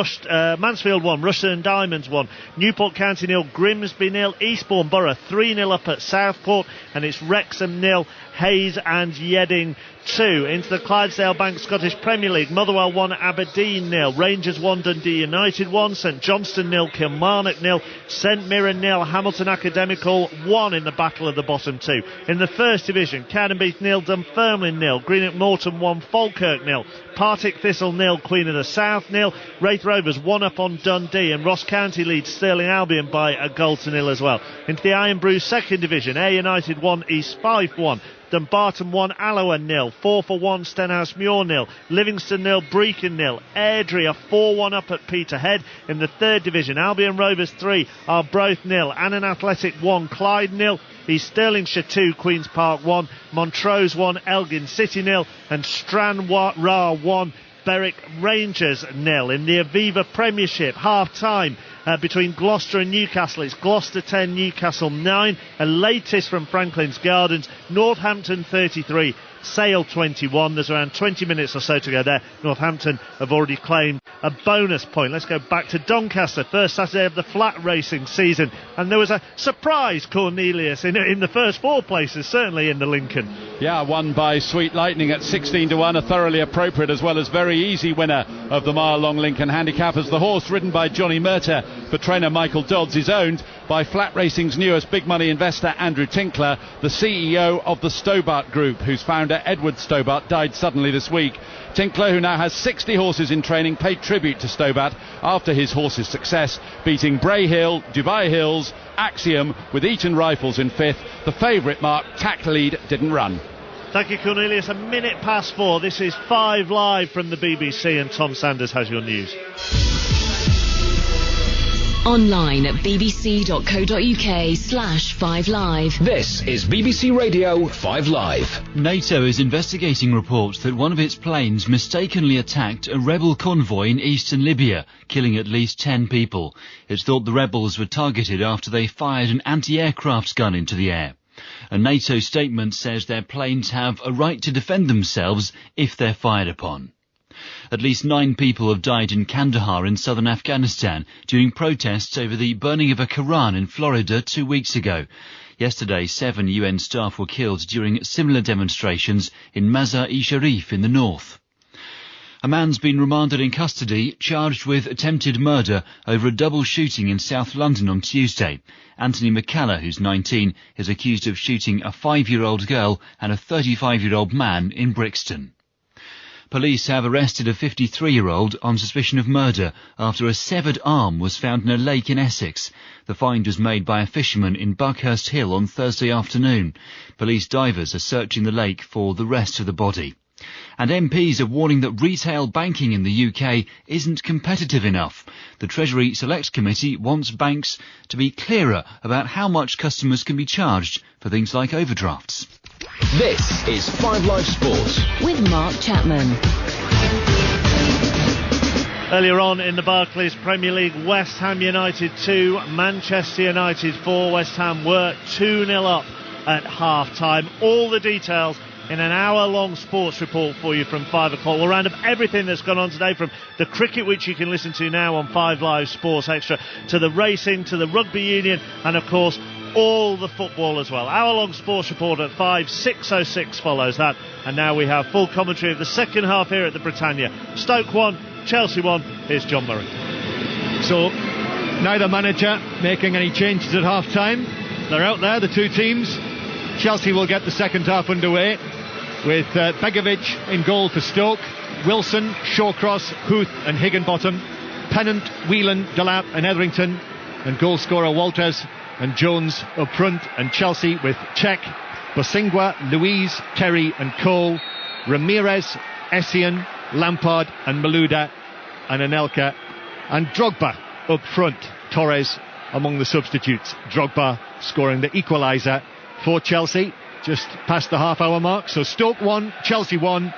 Ruston and Diamonds 1, Newport County 0, Grimsby 0, Eastbourne Borough 3-0 up at Southport, and it's Wrexham 0, Hayes and Yeading 2. Into the Clydesdale Bank Scottish Premier League, Motherwell 1, Aberdeen 0, Rangers 1, Dundee United 1, St Johnstone 0, Kilmarnock 0, St Mirren 0, Hamilton Academical 1 in the battle of the bottom 2. In the First Division, Cowdenbeath 0, Dunfermline 0, Greenock Morton 1, Falkirk 0, Partick Thistle 0, Queen of the South 0, Wraith Rovers 1 up on Dundee, and Ross County leads Stirling Albion by a goal to 0 as well. Into the Iron Brew Second Division, Ayr United 1, East Fife 1, Dumbarton 1, Alloa 0, 4-1 Stenhouse Muir 0, Livingston 0, Brecon 0, Airdrie 4-1 up at Peterhead. In the Third Division, Albion Rovers 3, Arbroath 0, Annan Athletic 1, Clyde 0, East Stirlingshire 2, Queen's Park 1, Montrose 1, Elgin City 0, and Stranraer 1, Berwick Rangers 0. In the Aviva Premiership, half-time between Gloucester and Newcastle, it's Gloucester 10, Newcastle 9. A latest from Franklin's Gardens, Northampton 33, Sale 21. There's around 20 minutes or so to go there. Northampton have already claimed a bonus point. Let's go back to Doncaster, first Saturday of the flat racing season, and there was a surprise Cornelius in the first 4 places, certainly in the Lincoln. Yeah, won by Sweet Lightning at 16-1, a thoroughly appropriate as well as very easy winner of the mile-long Lincoln Handicap, as the horse ridden by Johnny Murtagh for trainer Michael Dodds is owned by flat racing's newest big money investor Andrew Tinkler, the CEO of the Stobart Group, whose founder Edward Stobart died suddenly this week. Tinkler, who now has 60 horses in training, paid tribute to Stobart after his horse's success, beating Bray Hill, Dubai Hills, Axiom, with Eton Rifles in 5th. The favourite Mark Tack Lead didn't run. Thank you, Cornelius. 4:05. This is 5 Live from the BBC, and Tom Sanders has your news. Online at bbc.co.uk/5live. This is BBC Radio 5 Live. NATO is investigating reports that one of its planes mistakenly attacked a rebel convoy in eastern Libya, killing at least 10 people. It's thought the rebels were targeted after they fired an anti-aircraft gun into the air. A NATO statement says their planes have a right to defend themselves if they're fired upon. At least 9 people have died in Kandahar in southern Afghanistan during protests over the burning of a Quran in Florida 2 weeks ago. Yesterday, 7 UN staff were killed during similar demonstrations in Mazar-e-Sharif in the north. A man's been remanded in custody, charged with attempted murder over a double shooting in South London on Tuesday. Anthony McCalla, who's 19, is accused of shooting a 5-year-old girl and a 35-year-old man in Brixton. Police have arrested a 53-year-old on suspicion of murder after a severed arm was found in a lake in Essex. The find was made by a fisherman in Buckhurst Hill on Thursday afternoon. Police divers are searching the lake for the rest of the body. And MPs are warning that retail banking in the UK isn't competitive enough. The Treasury Select Committee wants banks to be clearer about how much customers can be charged for things like overdrafts. This is 5 Live Sports with Mark Chapman. Earlier on in the Barclays Premier League, West Ham United 2, Manchester United 4. West Ham were 2-0 up at half-time. All the details in an hour-long sports report for you from 5 o'clock. We'll round up everything that's gone on today, from the cricket, which you can listen to now on 5 Live Sports Extra, to the racing, to the rugby union, and of course all the football as well. Hour-long sports report at 5, 6:06 follows that, and now we have full commentary of the second half here at the Britannia. Stoke 1, Chelsea 1. Here's John Murray. So neither manager making any changes at half-time. They're out there, the two teams. Chelsea will get the second half underway with Begovic in goal for Stoke, Wilson, Shawcross, Huth and Higginbottom, Pennant, Whelan, Delap and Etherington, and goal scorer Walters and Jones up front. And Chelsea with Cech, Bosingwa, Louise, Terry and Cole, Ramirez, Essien, Lampard and Malouda and Anelka, and Drogba up front. Torres among the substitutes. Drogba scoring the equaliser for Chelsea just past the half-hour mark. So Stoke 1, Chelsea 1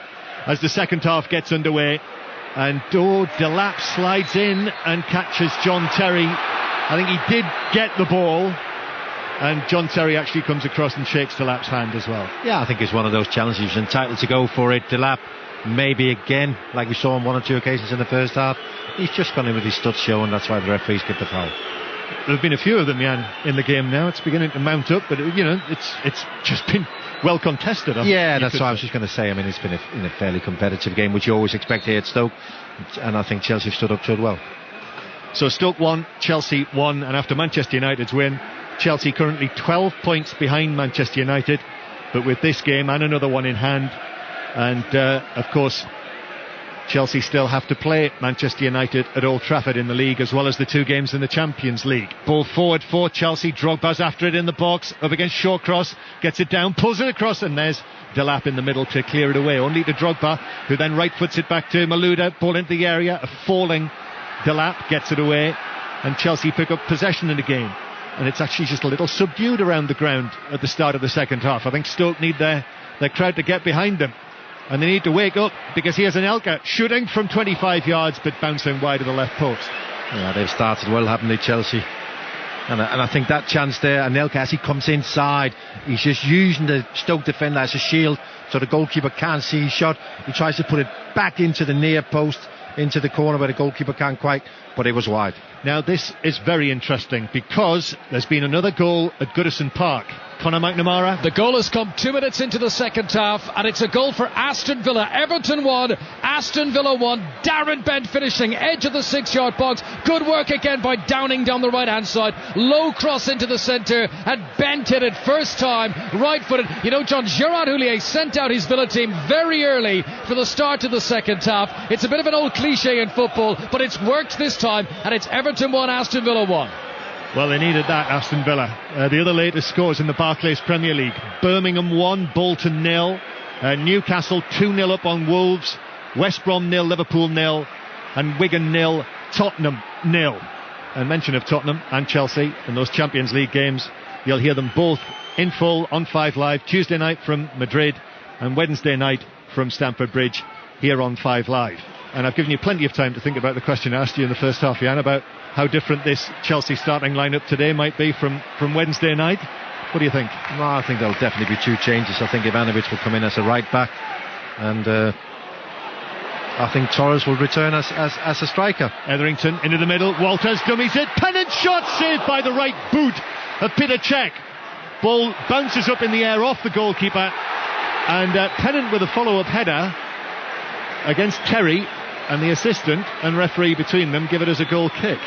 as the second half gets underway. And Delap slides in and catches John Terry. I think he did get the ball, and John Terry actually comes across and shakes Delap's hand as well. Yeah, I think it's one of those challenges. He's entitled to go for it. Delap, maybe again, like we saw on 1 or 2 occasions in the first half, he's just gone in with his studs show, and that's why the referees give the foul. There have been a few of them, Jan, in the game now. It's beginning to mount up, but it's just been well contested. Yeah, that's what I was just going to say. I mean, it's been a fairly competitive game, which you always expect here at Stoke, and I think Chelsea stood up to it well. So Stoke won, Chelsea won, and after Manchester United's win, Chelsea currently 12 points behind Manchester United, but with this game and another one in hand, and of course Chelsea still have to play Manchester United at Old Trafford in the league, as well as the 2 games in the Champions League. Ball forward for Chelsea, Drogba's after it in the box, up against Shawcross, gets it down, pulls it across, and there's Delap in the middle to clear it away, only to Drogba, who then right foots it back to Malouda, ball into the area, a falling Delap gets it away, and Chelsea pick up possession in the game, and it's actually just a little subdued around the ground at the start of the second half. I think Stoke need their crowd to get behind them, and they need to wake up, because here's Anelka shooting from 25 yards but bouncing wide of the left post. Yeah, they've started well, haven't they, Chelsea? And I think that chance there, Anelka, as he comes inside, he's just using the Stoke defender as a shield so the goalkeeper can't see his shot. He tries to put it back into the near post, into the corner where the goalkeeper can't quite, but it was wide. Now this is very interesting, because there's been another goal at Goodison Park. Conor McNamara. The goal has come 2 minutes into the second half, and it's a goal for Aston Villa. Everton 1, Aston Villa 1. Darren Bent finishing edge of the 6-yard box. Good work again by Downing down the right hand side. Low cross into the centre, and Bent hit it first time, right footed. You know, John, Gerard Houllier sent out his Villa team very early for the start of the second half. It's a bit of an old cliche in football, but it's worked this time, and it's Everton 1, Aston Villa 1. Well, they needed that, Aston Villa. The other latest scores in the Barclays Premier League: Birmingham 1, Bolton 0, Newcastle 2-0 up on Wolves, West Brom 0, Liverpool 0, and Wigan 0, Tottenham 0. And mention of Tottenham and Chelsea in those Champions League games, you'll hear them both in full on 5 Live, Tuesday night from Madrid and Wednesday night from Stamford Bridge here on 5 Live. And I've given you plenty of time to think about the question I asked you in the first half, Jan, about how different this Chelsea starting lineup today might be from Wednesday night. What do you think? Well, I think there'll definitely be 2 changes. I think Ivanovic will come in as a right back, and I think Torres will return as a striker. Etherington into the middle, Walters dummies it, pennant shot saved by the right boot of Peter Cech. Ball bounces up in the air off the goalkeeper, and Pennant with a follow-up header against Terry, and the assistant and referee between them give it as a goal kick.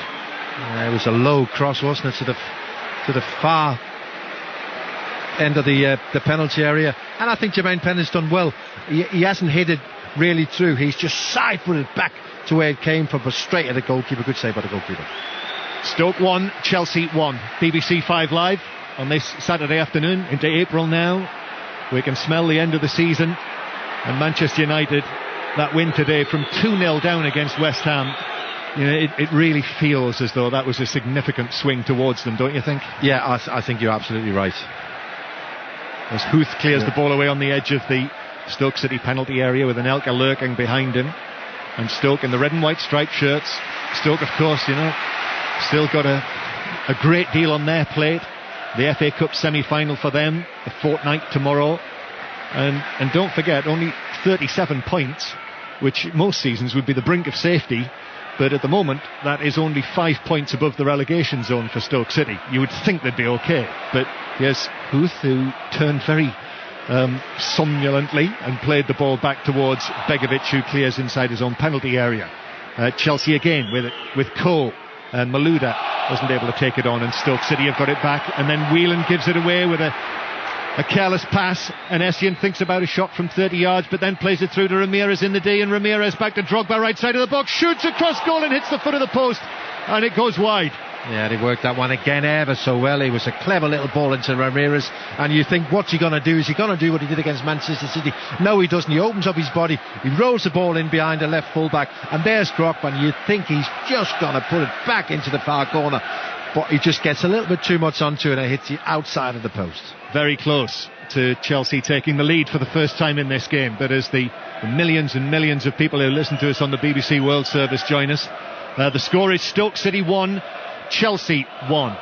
It was a low cross, wasn't it, to the far end of the penalty area, and I think Jermaine Pennant's done well. He hasn't hit it really through, he's just side-footed back to where it came from, but straight at the goalkeeper. Good save by the goalkeeper. Stoke 1, Chelsea 1. BBC 5 Live on this Saturday afternoon into April now. We can smell the end of the season, and Manchester United, that win today from 2-0 down against West Ham, you know, it really feels as though that was a significant swing towards them, don't you think? Yeah, I think you're absolutely right. As Huth clears the ball away on the edge of the Stoke City penalty area with Anelka lurking behind him, and Stoke in the red and white striped shirts. Stoke, of course, you know, still got a great deal on their plate. The FA Cup semi-final for them, a fortnight tomorrow, and don't forget, only 37 points, which most seasons would be the brink of safety, but at the moment that is only 5 points above the relegation zone for Stoke City. You would think they'd be okay, but here's Huth, who turned very somnolently and played the ball back towards Begovic, who clears inside his own penalty area. Chelsea again with Cole, and Malouda wasn't able to take it on, and Stoke City have got it back, and then Whelan gives it away with a careless pass, and Essien thinks about a shot from 30 yards, but then plays it through to Ramirez in the D, and Ramirez back to Drogba, right side of the box, shoots across goal and hits the foot of the post, and it goes wide. Yeah, they worked that one again ever so well. It was a clever little ball into Ramirez, and you think, what's he going to do? Is he going to do what he did against Manchester City? No, he doesn't. He opens up his body, he rolls the ball in behind the left fullback, and there's Drogba, and you think he's just going to put it back into the far corner, but he just gets a little bit too much onto it and it hits the outside of the post. Very close to Chelsea taking the lead for the first time in this game, but as the millions and millions of people who listen to us on the BBC World Service join us, the score is Stoke City 1, Chelsea 1.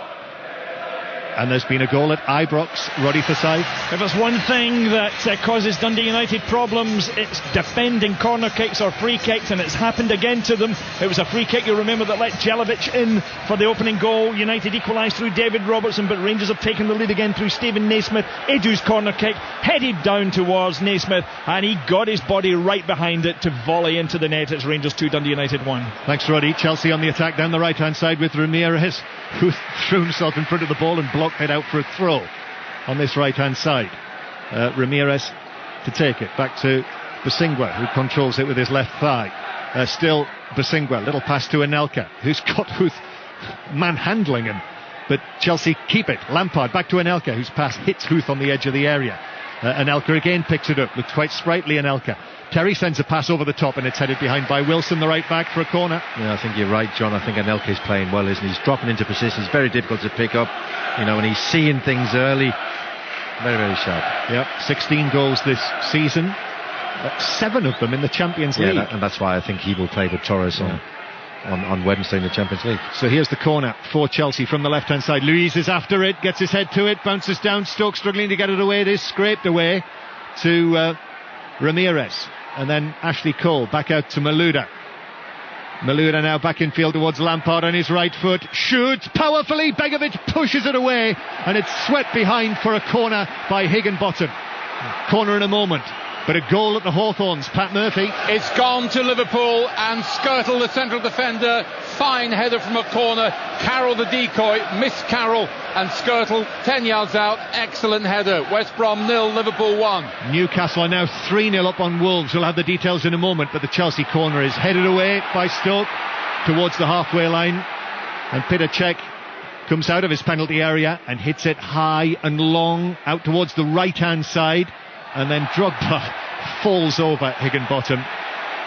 And there's been a goal at Ibrox. Roddy Forsyth. If there's one thing that causes Dundee United problems, it's defending corner kicks or free kicks, and it's happened again to them. It was a free kick, you'll remember, that let Jelavic in for the opening goal. United equalised through David Robertson, but Rangers have taken the lead again through Stephen Naismith. Edu's corner kick headed down towards Naismith, and he got his body right behind it to volley into the net. It's Rangers 2, Dundee United 1. Thanks, Roddy. Chelsea on the attack down the right hand side with Ramirez, who threw himself in front of the ball and blocked it out for a throw on this right hand side. Ramirez to take it back to Basingwa, who controls it with his left thigh. Still Basingwa, little pass to Anelka, who's got Huth manhandling him, but Chelsea keep it. Lampard back to Anelka, whose pass hits Huth on the edge of the area. Anelka again picks it up, looks quite sprightly. Anelka. Terry sends a pass over the top, and it's headed behind by Wilson, the right back, for a corner. Yeah, I think you're right, John. I think Anelka is playing well, isn't he? He's dropping into position. It's very difficult to pick up, and he's seeing things early. Very, very sharp. Yep, 16 goals this season, 7 of them in the Champions League. And that's why I think he will play with Torres on Wednesday in the Champions League. So here's the corner for Chelsea from the left-hand side. Luiz is after it, gets his head to it, bounces down. Stoke struggling to get it away. It is scraped away to Ramirez. And then Ashley Cole back out to Malouda. Malouda now back in field towards Lampard on his right foot. Shoots powerfully. Begovic pushes it away, and it's swept behind for a corner by Higginbottom. Corner in a moment. But a goal at the Hawthorns. Pat Murphy. It's gone to Liverpool, and Skirtle, the central defender, fine header from a corner. Carroll, the decoy, missed Carroll, and Skirtle 10 yards out. Excellent header. West Brom 0, Liverpool 1. Newcastle are now 3-0 up on Wolves. We'll have the details in a moment, but the Chelsea corner is headed away by Stoke towards the halfway line, and Peter Cech comes out of his penalty area and hits it high and long out towards the right hand side. And then Drogba falls over Higginbottom.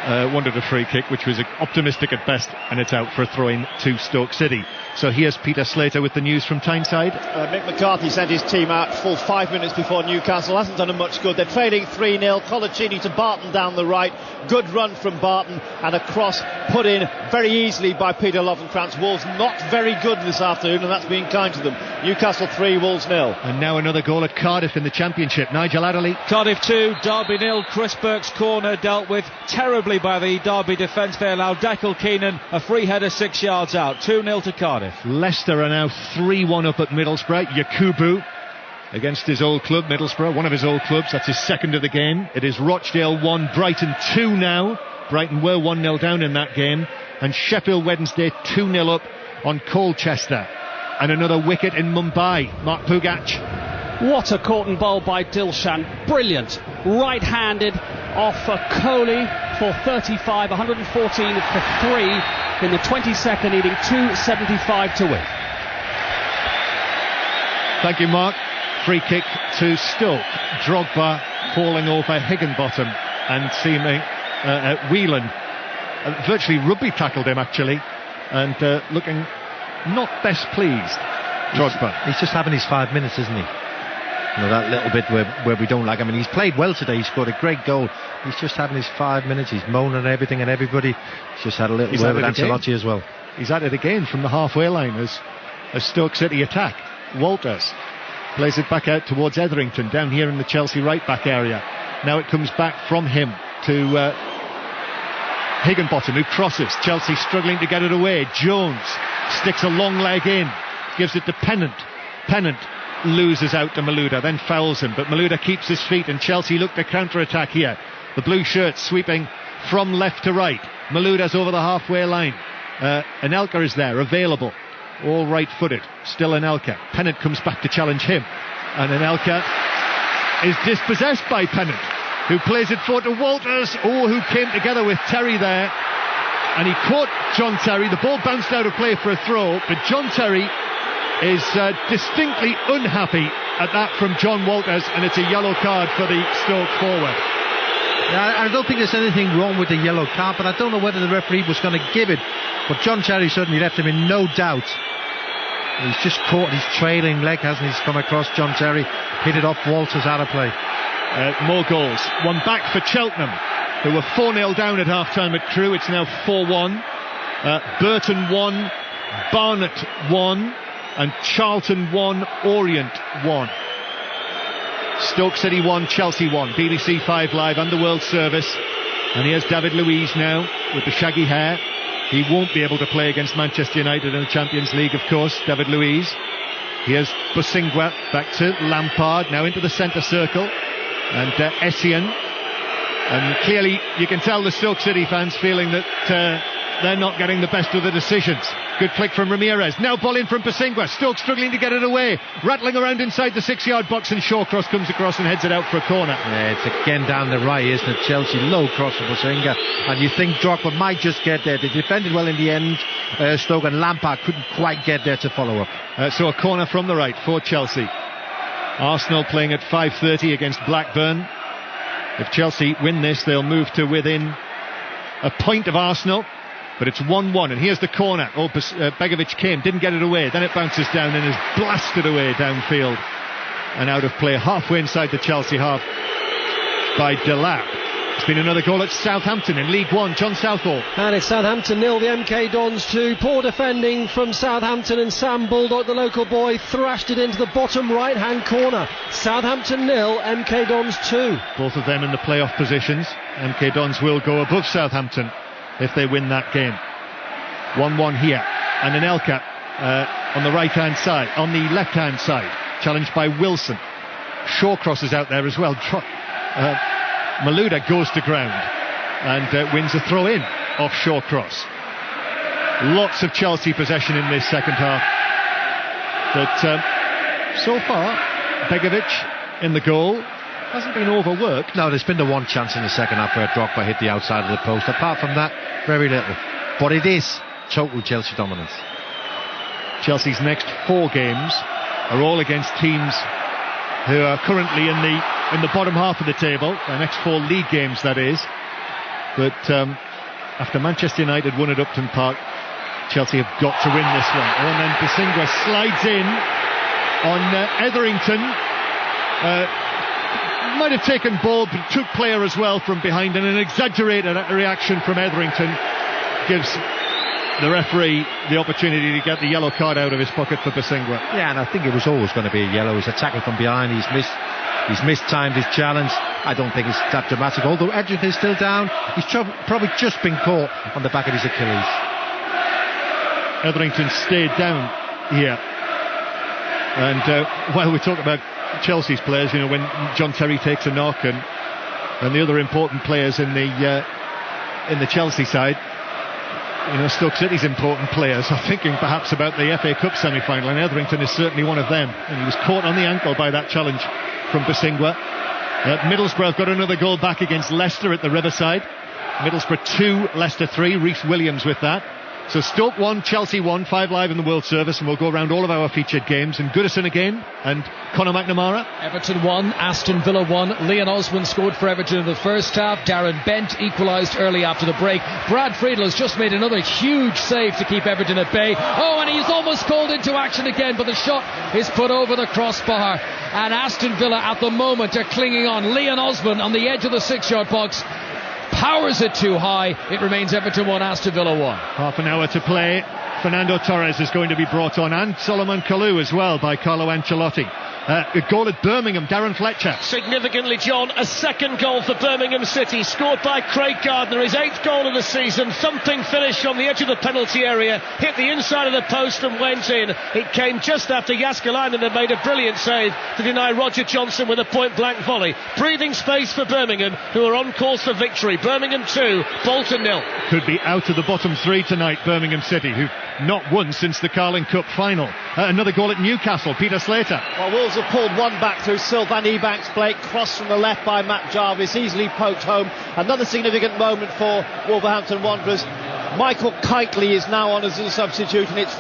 Wanted a free kick, which was optimistic at best, and it's out for a throw-in to Stoke City. So here's Peter Slater with the news from Tyneside. Mick McCarthy sent his team out full 5 minutes before Newcastle. Hasn't done them much good. They're trailing 3-0. Colaccini to Barton down the right. Good run from Barton, and a cross put in very easily by Peter Lovenkrands. Wolves not very good this afternoon, and that's been kind to them. Newcastle 3, Wolves 0. And now another goal at Cardiff in the Championship. Nigel Adderley. Cardiff 2, Derby 0. Chris Burke's corner dealt with terribly by the Derby defence. They allowed Declan Keenan a free header 6 yards out. 2-0 to Cardiff. Leicester are now 3-1 up at Middlesbrough. Yakubu against his old club, Middlesbrough, one of his old clubs. That's his second of the game. It is Rochdale 1, Brighton 2 now. Brighton were 1-0 down in that game. And Sheffield Wednesday 2-0 up on Colchester. And another wicket in Mumbai. Mark Pugac. What a caught and bowl by Dilshan. Brilliant. Right-handed off Kohli for 35, 114 for 3 in the 22nd, needing 275 to win. Thank you, Mark. Free kick to Stoke. Drogba falling over Higginbottom and seeming Whelan virtually rugby tackled him actually, and looking not best pleased. Drogba. He's just having his 5 minutes, isn't he? That little bit where we don't like him. I mean, he's played well today. He scored a great goal. He's just having his 5 minutes. He's moaning at everything and everybody. He's just had a little word with Ancelotti as well. He's at it again from the halfway line as Stoke City attack. Walters plays it back out towards Etherington down here in the Chelsea right back area. Now it comes back from him to Higginbottom, who crosses. Chelsea struggling to get it away. Jones sticks a long leg in, gives it to Pennant. Pennant loses out to Malouda, then fouls him, but Malouda keeps his feet, and Chelsea look to counter-attack here. The blue shirts sweeping from left to right. Malouda's over the halfway line. Anelka is there, available, all right-footed. Still Anelka. Pennant comes back to challenge him, and Anelka is dispossessed by Pennant, who plays it forward to Walters, who came together with Terry there, and he caught John Terry. The ball bounced out of play for a throw, but John Terry is distinctly unhappy at that from John Walters, and it's a yellow card for the Stoke forward. Yeah, I don't think there's anything wrong with the yellow card, but I don't know whether the referee was going to give it. But John Terry certainly left him in no doubt. He's just caught his trailing leg, hasn't he? He's come across John Terry, hit it off Walters out of play. More goals. One back for Cheltenham, who were 4-0 down at half-time at Crewe. It's now 4-1. Burton 1, Barnett 1. and Charlton 1, Orient 1. Stoke City 1, Chelsea 1. BBC 5 Live and the World Service. And here's David Luiz now with the shaggy hair. He won't be able to play against Manchester United in the Champions League, of course, David Luiz. Here's Busingwa back to Lampard, now into the centre circle. And Essien. And clearly you can tell the Stoke City fans feeling that they're not getting the best of the decisions. Good flick from Ramirez. Now ball in from Busingwa. Stoke struggling to get it away. Rattling around inside the 6-yard box, and Shawcross comes across and heads it out for a corner. Yeah, it's again down the right, isn't it? Chelsea, low cross for Busingwa. And you think Drogba might just get there. They defended well in the end. Stoke, and Lampard couldn't quite get there to follow up. So a corner from the right for Chelsea. Arsenal playing at 5:30 against Blackburn. If Chelsea win this, they'll move to within a point of Arsenal. But it's 1-1, and here's the corner. Begovic came, didn't get it away. Then it bounces down and is blasted away downfield and out of play, halfway inside the Chelsea half by Delap. It's been another goal at Southampton in League One. John Southall. And it's Southampton 0, the MK Dons 2. Poor defending from Southampton, and Sam Bulldog, the local boy, thrashed it into the bottom right-hand corner. Southampton 0, MK Dons 2. Both of them in the playoff positions. MK Dons will go above Southampton if they win that game. 1-1 here, and Anelka on the right-hand side, on the left-hand side, challenged by Wilson. Shawcross is out there as well. Malouda goes to ground and wins a throw-in off Shawcross. Lots of Chelsea possession in this second half, but so far Begovic in the goal hasn't been overworked. No, there's been the one chance in the second half where Drogba hit the outside of the post. Apart from that, very little. But it is total Chelsea dominance. Chelsea's next 4 games are all against teams who are currently in the bottom half of the table. The next 4 league games, that is. But after Manchester United won at Upton Park, Chelsea have got to win this one. And then Busingwa slides in on Etherington. Might have taken ball, but took player as well from behind, and an exaggerated reaction from Etherington gives the referee the opportunity to get the yellow card out of his pocket for Busingwa. Yeah, and I think it was always going to be a yellow. It's a tackle from behind. He's mistimed his challenge. I don't think it's that dramatic, although Etherington is still down. He's probably just been caught on the back of his Achilles. Etherington stayed down here, and while we talk about Chelsea's players, you know, when John Terry takes a knock, and the other important players in the Chelsea side, you know, Stoke City's important players are thinking perhaps about the FA Cup semi-final, and Etherington is certainly one of them, and he was caught on the ankle by that challenge from Busingwa. Middlesbrough have got another goal back against Leicester at the Riverside. Middlesbrough 2, Leicester 3, Reece Williams with that. So Stoke 1, Chelsea 1, 5 Live in the World Service, and we'll go around all of our featured games. And Goodison again, and Conor McNamara. Everton 1, Aston Villa 1. Leon Osman scored for Everton in the first half. Darren Bent equalised early after the break. Brad Friedel has just made another huge save to keep Everton at bay. Oh, and he's almost called into action again, but the shot is put over the crossbar. And Aston Villa at the moment are clinging on. Leon Osman on the edge of the 6-yard box powers it too high. It remains Everton 1, Aston Villa 1. Half an hour to play. Fernando Torres is going to be brought on, and Solomon Kalou as well by Carlo Ancelotti. A goal at Birmingham, Darren Fletcher. Significantly, John, a second goal for Birmingham City, scored by Craig Gardner, his 8th goal of the season. Thumping finish on the edge of the penalty area, hit the inside of the post and went in. It came just after Jääskeläinen had made a brilliant save to deny Roger Johnson with a point-blank volley. Breathing space for Birmingham, who are on course for victory. Birmingham 2, Bolton 0. Could be out of the bottom 3 tonight, Birmingham City, who've not won since the Carling Cup final. Another goal at Newcastle, Peter Slater. Well, Wolves have pulled one back through Sylvan Ebanks-Blake, cross from the left by Matt Jarvis, easily poked home. Another significant moment for Wolverhampton Wanderers. Michael Kitely is now on as a substitute, and it's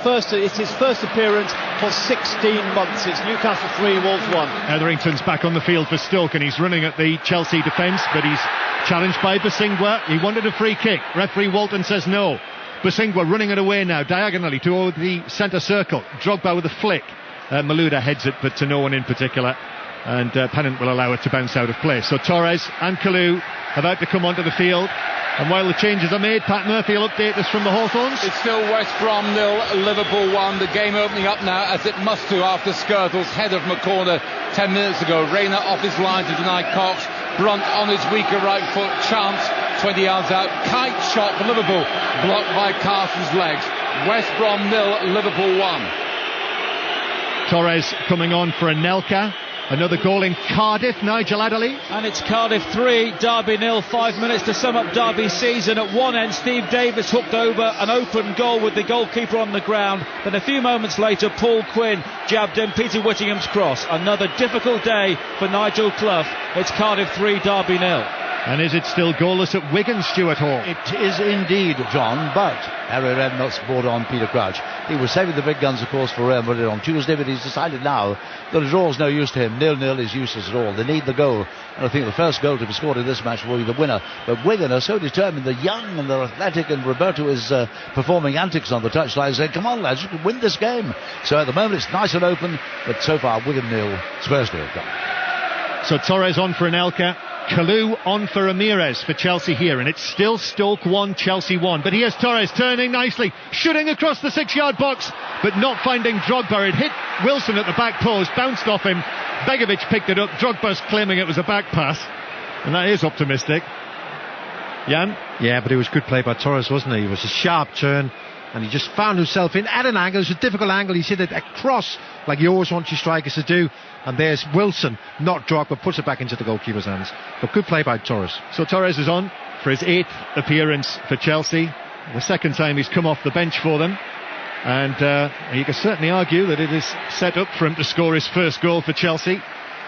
his first appearance for 16 months. It's Newcastle 3, Wolves 1. Etherington's back on the field for Stoke, and he's running at the Chelsea defence, but he's challenged by Busingwa. He wanted a free kick. Referee Walton says no. Busingwa running it away now diagonally to the centre circle. Drogba with a flick. Malouda heads it, but to no one in particular. and Pennant will allow it to bounce out of play. So Torres and Kalou about to come onto the field, and while the changes are made, Pat Murphy will update us from the Hawthorns. It's still West Brom 0, Liverpool 1. The game opening up now, as it must do, after Skirtle's header from a corner 10 minutes ago. Rayner off his line to deny Cox. Brunt on his weaker right foot. Chance 20 yards out. Kite shot for Liverpool, blocked by Carson's legs. West Brom 0, Liverpool 1. Torres coming on for Anelka. Another goal in Cardiff, Nigel Adderley. And it's Cardiff 3, Derby 0. 5 minutes to sum up Derby season. At one end, Steve Davis hooked over an open goal with the goalkeeper on the ground. Then a few moments later, Paul Quinn jabbed in Peter Whittingham's cross. Another difficult day for Nigel Clough. It's Cardiff 3, Derby 0. And is it still goalless at Wigan, Stuart Hall? It is indeed, John, but Harry Redknapp's brought on Peter Crouch. He was saving the big guns, of course, for Real Madrid on Tuesday, but he's decided now that a draw is no use to him. 0-0 is useless at all. They need the goal, and I think the first goal to be scored in this match will be the winner. But Wigan are so determined. They're young and they're athletic, and Roberto is performing antics on the touchline, saying, come on, lads, you can win this game. So at the moment it's nice and open, but so far Wigan 0, Spurs 0. So Torres on for Anelka. Kalou on for Ramirez for Chelsea here, and it's still Stoke 1, Chelsea 1. But here's Torres turning nicely, shooting across the 6-yard box, but not finding Drogba. It hit Wilson at the back post, bounced off him. Begovic picked it up. Drogba's claiming it was a back pass, and that is optimistic. Jan? Yeah, but it was good play by Torres, wasn't it? It was a sharp turn, and he just found himself in at an angle. It was a difficult angle. He hit it across like you always want your strikers to do. And there's Wilson, not Drogba, puts it back into the goalkeeper's hands. But good play by Torres. So Torres is on for his 8th appearance for Chelsea. The second time he's come off the bench for them. And you can certainly argue that it is set up for him to score his first goal for Chelsea,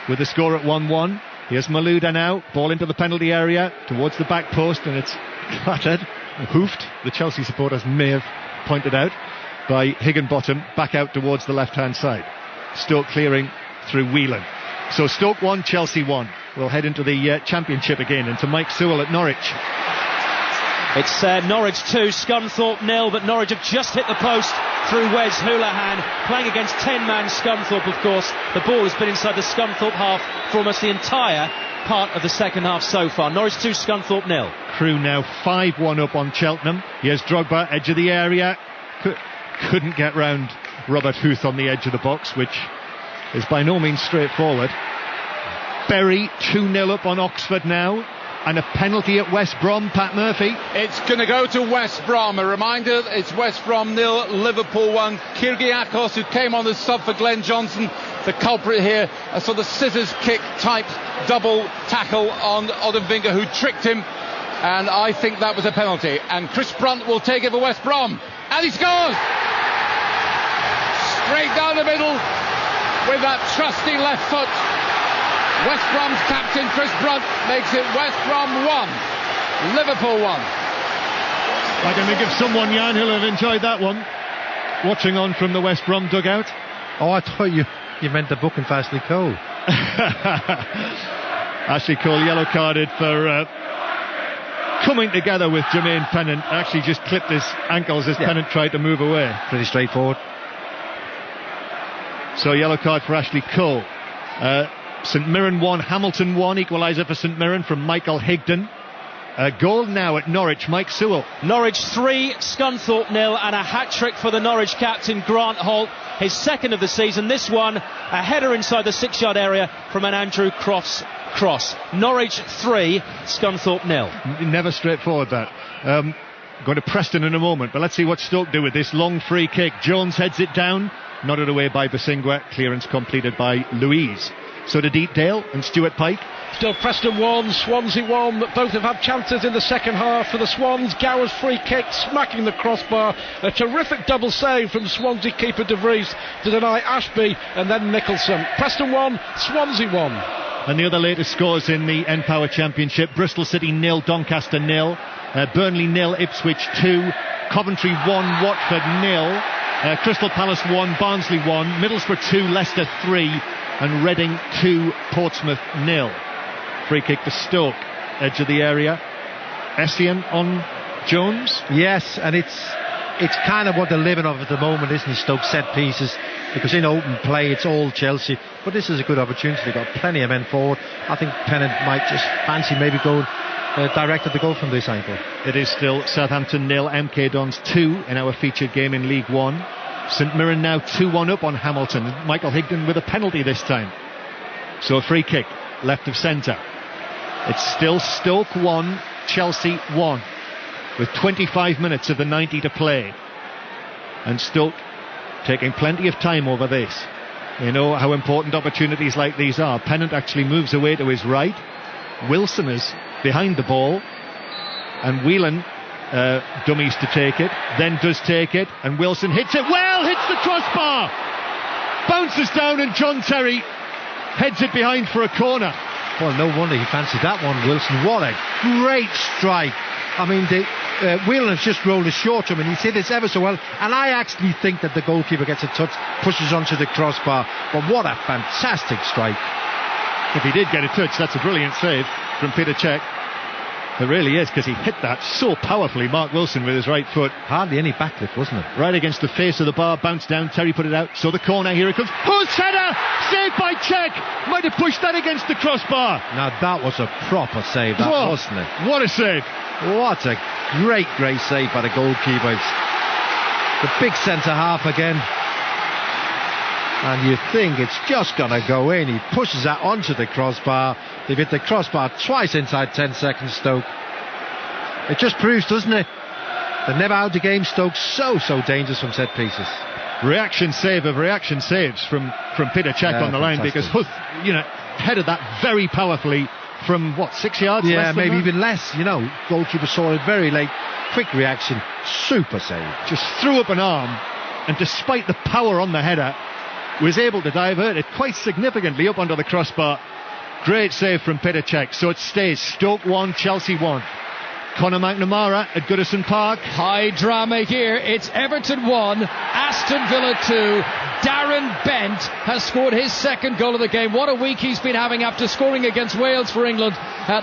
with the score at 1-1. Here's Malouda now, ball into the penalty area, towards the back post, and it's clattered, hoofed, the Chelsea supporters may have pointed out, by Higginbottom, back out towards the left-hand side. Stoke clearing through Whelan. So Stoke 1, Chelsea 1. We'll head into the Championship again, into Mike Sewell at Norwich. It's Norwich 2, Scunthorpe 0, but Norwich have just hit the post through Wes Houlihan, playing against 10-man Scunthorpe, of course. The ball has been inside the Scunthorpe half for almost the entire part of the second half so far. Norwich 2, Scunthorpe 0. Crewe now 5-1 up on Cheltenham. Here's Drogba, edge of the area. Couldn't get round Robert Huth on the edge of the box, which is by no means straightforward. Bury 2-0 up on Oxford now, and a penalty at West Brom. Pat Murphy. It's going to go to West Brom. A reminder, it's West Brom 0, Liverpool 1. Kyrgiakos, who came on as sub for Glenn Johnson, the culprit here, a sort of scissors kick type double tackle on Odemwingie, who tricked him, and I think that was a penalty. And Chris Brunt will take it for West Brom, and he scores straight down the middle with that trusty left foot. West Brom's captain Chris Brunt makes it West Brom 1, Liverpool 1. I can think of someone, Jan, who'll have enjoyed that one, watching on from the West Brom dugout. Oh, I thought you meant the booking for Ashley Cole. Ashley Cole yellow carded for coming together with Jermaine Pennant. Actually just clipped his ankles as Pennant tried to move away. Pretty straightforward. So yellow card for Ashley Cole. St Mirren 1, Hamilton 1, equaliser for St Mirren from Michael Higdon. A goal now at Norwich, Mike Sewell. Norwich 3, Scunthorpe 0, and a hat-trick for the Norwich captain Grant Holt, his second of the season. This one, a header inside the 6-yard area from an Andrew cross. Norwich 3, Scunthorpe 0. Never straightforward, that. Going to Preston in a moment, but let's see what Stoke do with this long free kick. Jones heads it down, nodded away by Basingwa, clearance completed by Louise. So to Deepdale and Stuart Pike. Still Preston 1, Swansea 1. Both have had chances in the second half for the Swans. Gower's free kick smacking the crossbar. A terrific double save from Swansea keeper De Vries to deny Ashby and then Nicholson. Preston 1, Swansea 1. And the other latest scores in the N-Power Championship: Bristol City 0, Doncaster 0, Burnley 0, Ipswich 2, Coventry 1, Watford 0, Crystal Palace 1, Barnsley 1, Middlesbrough 2, Leicester 3, and Reading 2, Portsmouth 0. Free kick to Stoke, edge of the area. Essien on Jones. Yes, and it's kind of what they're living off at the moment, isn't it? Stoke set pieces. because in open play it's all Chelsea, but this is a good opportunity. They've got plenty of men forward. I think Pennant might just fancy maybe going direct at the goal from this angle. It is still Southampton 0, MK Dons 2 in our featured game in League One. St Mirren now 2-1 up on Hamilton. Michael Higdon with a penalty this time, so a free kick left of centre. It's still Stoke 1, Chelsea 1, with 25 minutes of the 90 to play, and Stoke taking plenty of time over this. You know how important opportunities like these are. Pennant actually moves away to his right. Wilson is behind the ball, and Whelan dummies to take it, then does take it, and Wilson hits it well, hits the crossbar, bounces down, and John Terry heads it behind for a corner. Well, no wonder he fancied that one, Wilson. What a great strike. I mean, Whelan has just rolled a short to him, and he's hit this ever so well, and I actually think that the goalkeeper gets a touch, pushes onto the crossbar, but what a fantastic strike. If he did get a touch, that's a brilliant save from Peter Cech. It really is, because he hit that so powerfully, Mark Wilson, with his right foot. Hardly any backlift, wasn't it? Right against the face of the bar, bounced down, Terry put it out, so the corner, here it comes. Who's header? Saved by Cech! Might have pushed that against the crossbar. Now that was a proper save, that wasn't it? What a save. What a great save by the goalkeepers. The big centre-half again. And you think it's just going to go in. He pushes that onto the crossbar. They've hit the crossbar twice inside 10 seconds, Stoke. It just proves, doesn't it? They're never out the game, Stoke. So dangerous from set pieces. Reaction save of reaction saves from Peter Cech on the line, because Huth, headed that very powerfully from 6 yards? Yeah, maybe even less. Goalkeeper saw it very late. Quick reaction, super save. Just threw up an arm, and despite the power on the header, was able to divert it quite significantly up onto the crossbar. Great save from Peter Cech. So it stays Stoke 1, Chelsea 1. Conor McNamara at Goodison Park. High drama here. It's Everton 1, Aston Villa 2. Darren Bent has scored his second goal of the game. What a week he's been having after scoring against Wales for England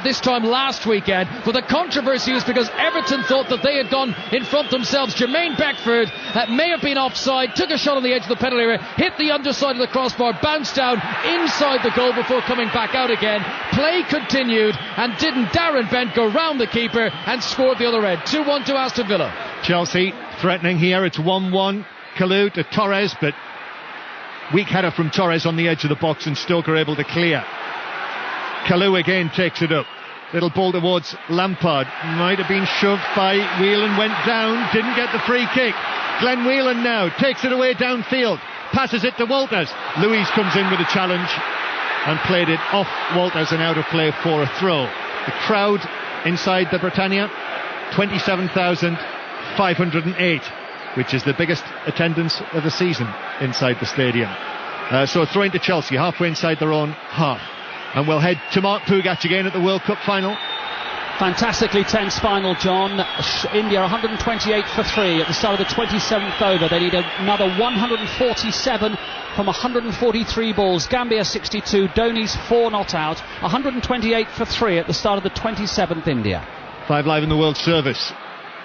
this time last weekend. But the controversy was because Everton thought that they had gone in front themselves. Jermaine Beckford may have been offside, took a shot on the edge of the penalty area, hit the underside of the crossbar, bounced down inside the goal before coming back out again. Play continued, and didn't Darren Bent go round the keeper and scored the other end. 2-1 to Aston Villa. Chelsea threatening here. It's 1-1. Kalou to Torres, but weak header from Torres on the edge of the box, and Stoke are able to clear. Kalou again takes it up. Little ball towards Lampard. Might have been shoved by Whelan, went down, didn't get the free kick. Glenn Whelan now takes it away downfield, passes it to Walters. Louise comes in with a challenge and played it off Walters and out of play for a throw. The crowd inside the Britannia, 27,508, which is the biggest attendance of the season inside the stadium. So a throw into Chelsea, halfway inside their own half. And we'll head to Mark Pugac again at the World Cup final. Fantastically tense final, John. India 128 for 3 at the start of the 27th over. They need another 147 from 143 balls. Gambia 62, Dhoni's 4 not out. 128 for 3 at the start of the 27th India. 5 Live in the World Service.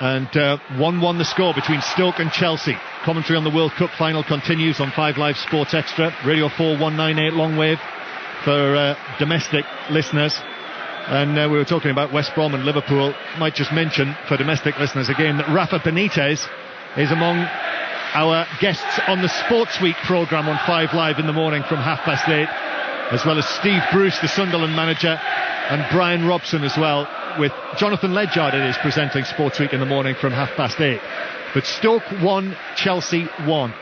And 1-1 the score between Stoke and Chelsea. Commentary on the World Cup final continues on 5 Live Sports Extra. Radio 4 198 long wave for domestic listeners. And we were talking about West Brom and Liverpool. Might just mention for domestic listeners again that Rafa Benitez is among our guests on the Sports Week programme on 5 Live in the morning from 8:30, as well as Steve Bruce, the Sunderland manager, and Brian Robson as well, with Jonathan Ledyard it is presenting Sports Week in the morning from 8:30. But Stoke 1, Chelsea 1,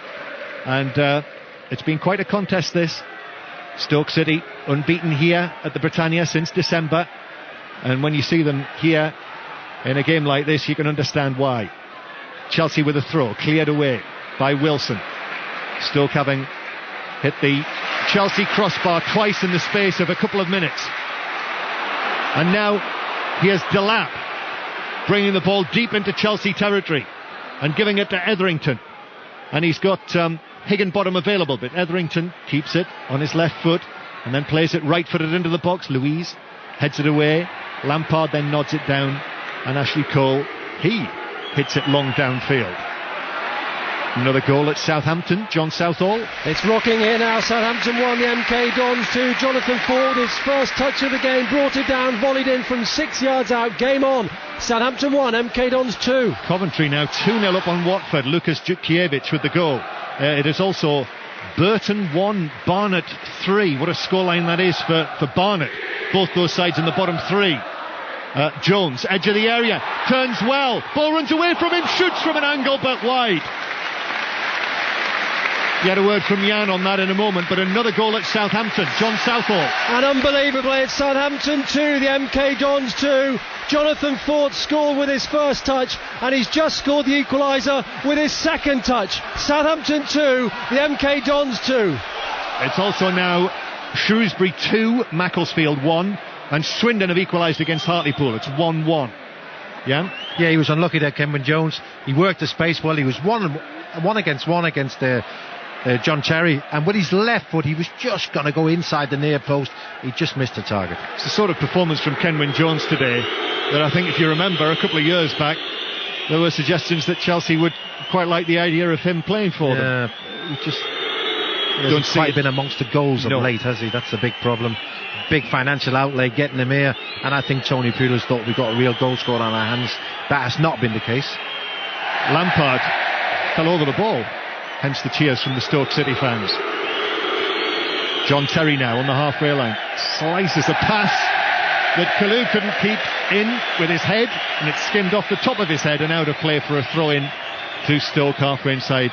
and it's been quite a contest this. Stoke City unbeaten here at the Britannia since December, and when you see them here in a game like this, you can understand why. Chelsea with a throw, cleared away by Wilson. Stoke having hit the Chelsea crossbar twice in the space of a couple of minutes. And now here's Delap bringing the ball deep into Chelsea territory and giving it to Etherington. And he's got Higginbottom available, but Etherington keeps it on his left foot and then plays it right-footed into the box. Louise heads it away. Lampard then nods it down, and Ashley Cole, he hits it long downfield. Another goal at Southampton, John Southall. It's rocking here now. Southampton 1, the MK Dons 2. Jonathan Ford, his first touch of the game, brought it down, volleyed in from 6 yards out. Game on. Southampton 1, MK Dons 2. Coventry now 2-0 up on Watford. Lukas Jukiewicz with the goal. It is also Burton 1, Barnet 3. What a scoreline that is for Barnet. Both those sides in the bottom three. Jones, edge of the area, turns well. Ball runs away from him, shoots from an angle but wide. You had a word from Jan on that in a moment, but another goal at Southampton. John Southall. And unbelievably, it's Southampton 2, the MK Dons 2. Jonathan Ford scored with his first touch, and he's just scored the equaliser with his second touch. Southampton 2, the MK Dons 2. It's also now Shrewsbury 2, Macclesfield 1, and Swindon have equalised against Hartlepool. It's 1-1. Yeah, he was unlucky there, Kenwyne Jones. He worked the space well. He was one against John Cherry, and with his left foot he was just going to go inside the near post. He just missed the target. It's the sort of performance from Kenwyne Jones today that I think, if you remember, a couple of years back there were suggestions that Chelsea would quite like the idea of him playing for them. He just don't quite been amongst the goals of late, has he? That's the big problem. Big financial outlay getting him here, and I think Tony Pulis thought we got a real goal scorer on our hands. That has not been the case. Lampard fell over the ball, hence the cheers from the Stoke City fans. John Terry now on the halfway line, slices a pass that Kalou couldn't keep in with his head, and it skimmed off the top of his head and out of play for a throw-in to Stoke halfway inside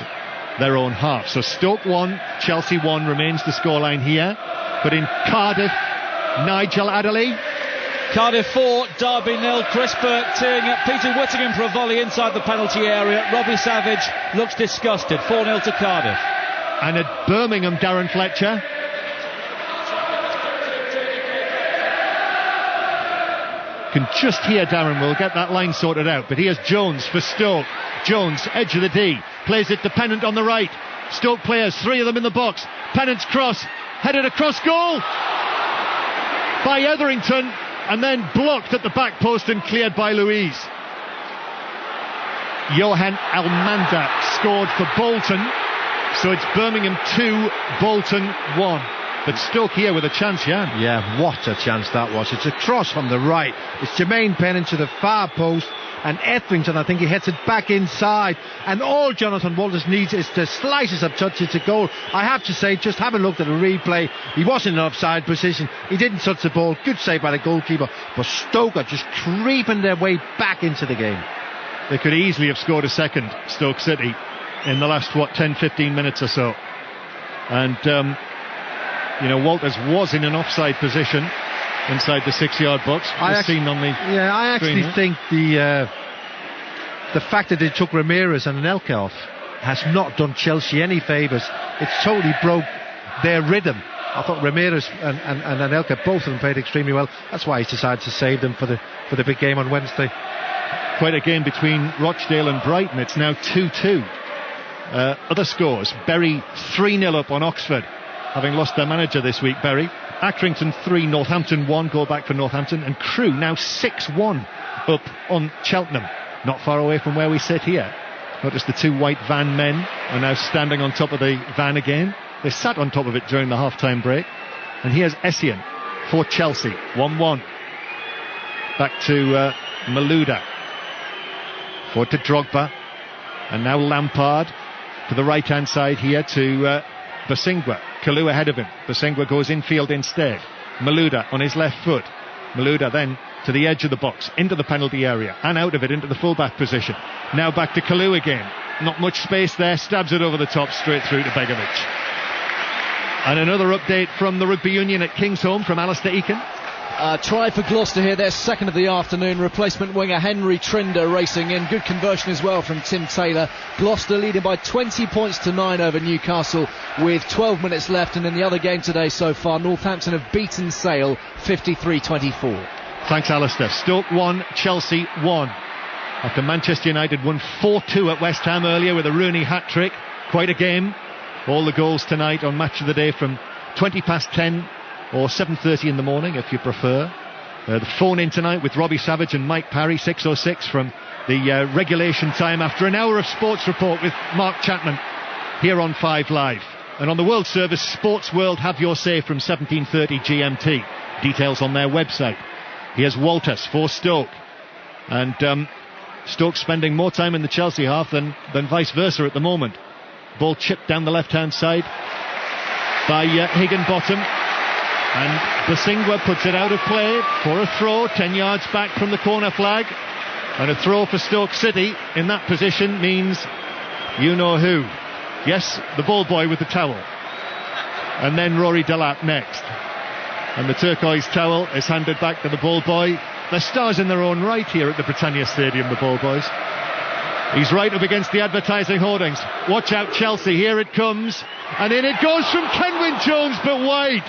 their own half. So Stoke 1, Chelsea 1 remains the scoreline here. But in Cardiff, Nigel Adderley. Cardiff 4, Derby 0. Chris Burke teeing up Peter Whittingham for a volley inside the penalty area. Robbie Savage looks disgusted. 4-0 to Cardiff. And at Birmingham, Darren Fletcher. Can just hear Darren. We'll get that line sorted out. But here's Jones for Stoke. Jones, edge of the D, plays it to Pennant on the right. Stoke players, 3 of them in the box. Pennant's cross, headed across goal by Etherington, and then blocked at the back post and cleared by Louise. Johan Almanda scored for Bolton, so it's Birmingham 2, Bolton 1. But Stoke here with a chance, Jan. Yeah, what a chance that was. It's a cross from the right. It's Jermaine Pennant to the far post, and Etherington, I think he heads it back inside, and all Jonathan Walters needs is the slightest of touch. It's a goal. I have to say, just having looked at the replay, he wasn't in an offside position, he didn't touch the ball, good save by the goalkeeper, but Stoke are just creeping their way back into the game. They could easily have scored a second, Stoke City, in the last 10-15 minutes or so. And Walters was in an offside position inside the 6-yard box. I actually think the fact that they took Ramirez and Anelka off has not done Chelsea any favours. It's totally broke their rhythm. I thought Ramirez and Anelka, both of them played extremely well. That's why he's decided to save them for the big game on Wednesday. Quite a game between Rochdale and Brighton. It's now 2-2. Other scores: Bury 3-0 up on Oxford, having lost their manager this week. Bury. Accrington 3, Northampton 1, goal back for Northampton. And Crewe now 6-1 up on Cheltenham, not far away from where we sit here. Notice the 2 white van men are now standing on top of the van again. They sat on top of it during the half-time break. And here's Essien for Chelsea, 1-1. Back to Malouda. Forward to Drogba. And now Lampard to the right-hand side here to Bosingwa. Kalou ahead of him. Bosingwa goes infield instead. Malouda on his left foot. Malouda then to the edge of the box, into the penalty area, and out of it into the full-back position. Now back to Kalou again. Not much space there. Stabs it over the top, straight through to Begovic. And another update from the Rugby Union at Kingsholm from Alistair Eakin. Try for Gloucester here, their second of the afternoon. Replacement winger Henry Trinder racing in. Good conversion as well from Tim Taylor. Gloucester leading by 20 points to 9 over Newcastle with 12 minutes left. And in the other game today so far, Northampton have beaten Sale 53-24. Thanks, Alistair. Stoke 1, Chelsea 1. After Manchester United won 4-2 at West Ham earlier with a Rooney hat-trick. Quite a game. All the goals tonight on Match of the Day from 20 past 10 or 7:30 in the morning if you prefer. The phone in tonight with Robbie Savage and Mike Parry, 6:06 from the regulation time, after an hour of sports report with Mark Chapman here on 5 Live. And on the World Service, Sports World have your say from 17:30 GMT. Details on their website. Here's Walters for Stoke. And Stoke spending more time in the Chelsea half than vice versa at the moment. Ball chipped down the left-hand side by Higginbottom. And Basingwa puts it out of play for a throw, 10 yards back from the corner flag. And a throw for Stoke City in that position means you know who. Yes, the ball boy with the towel. And then Rory Delap next. And the turquoise towel is handed back to the ball boy. They're stars in their own right here at the Britannia Stadium, the ball boys. He's right up against the advertising hoardings. Watch out, Chelsea, here it comes. And in it goes from Kenwyne Jones, but wide.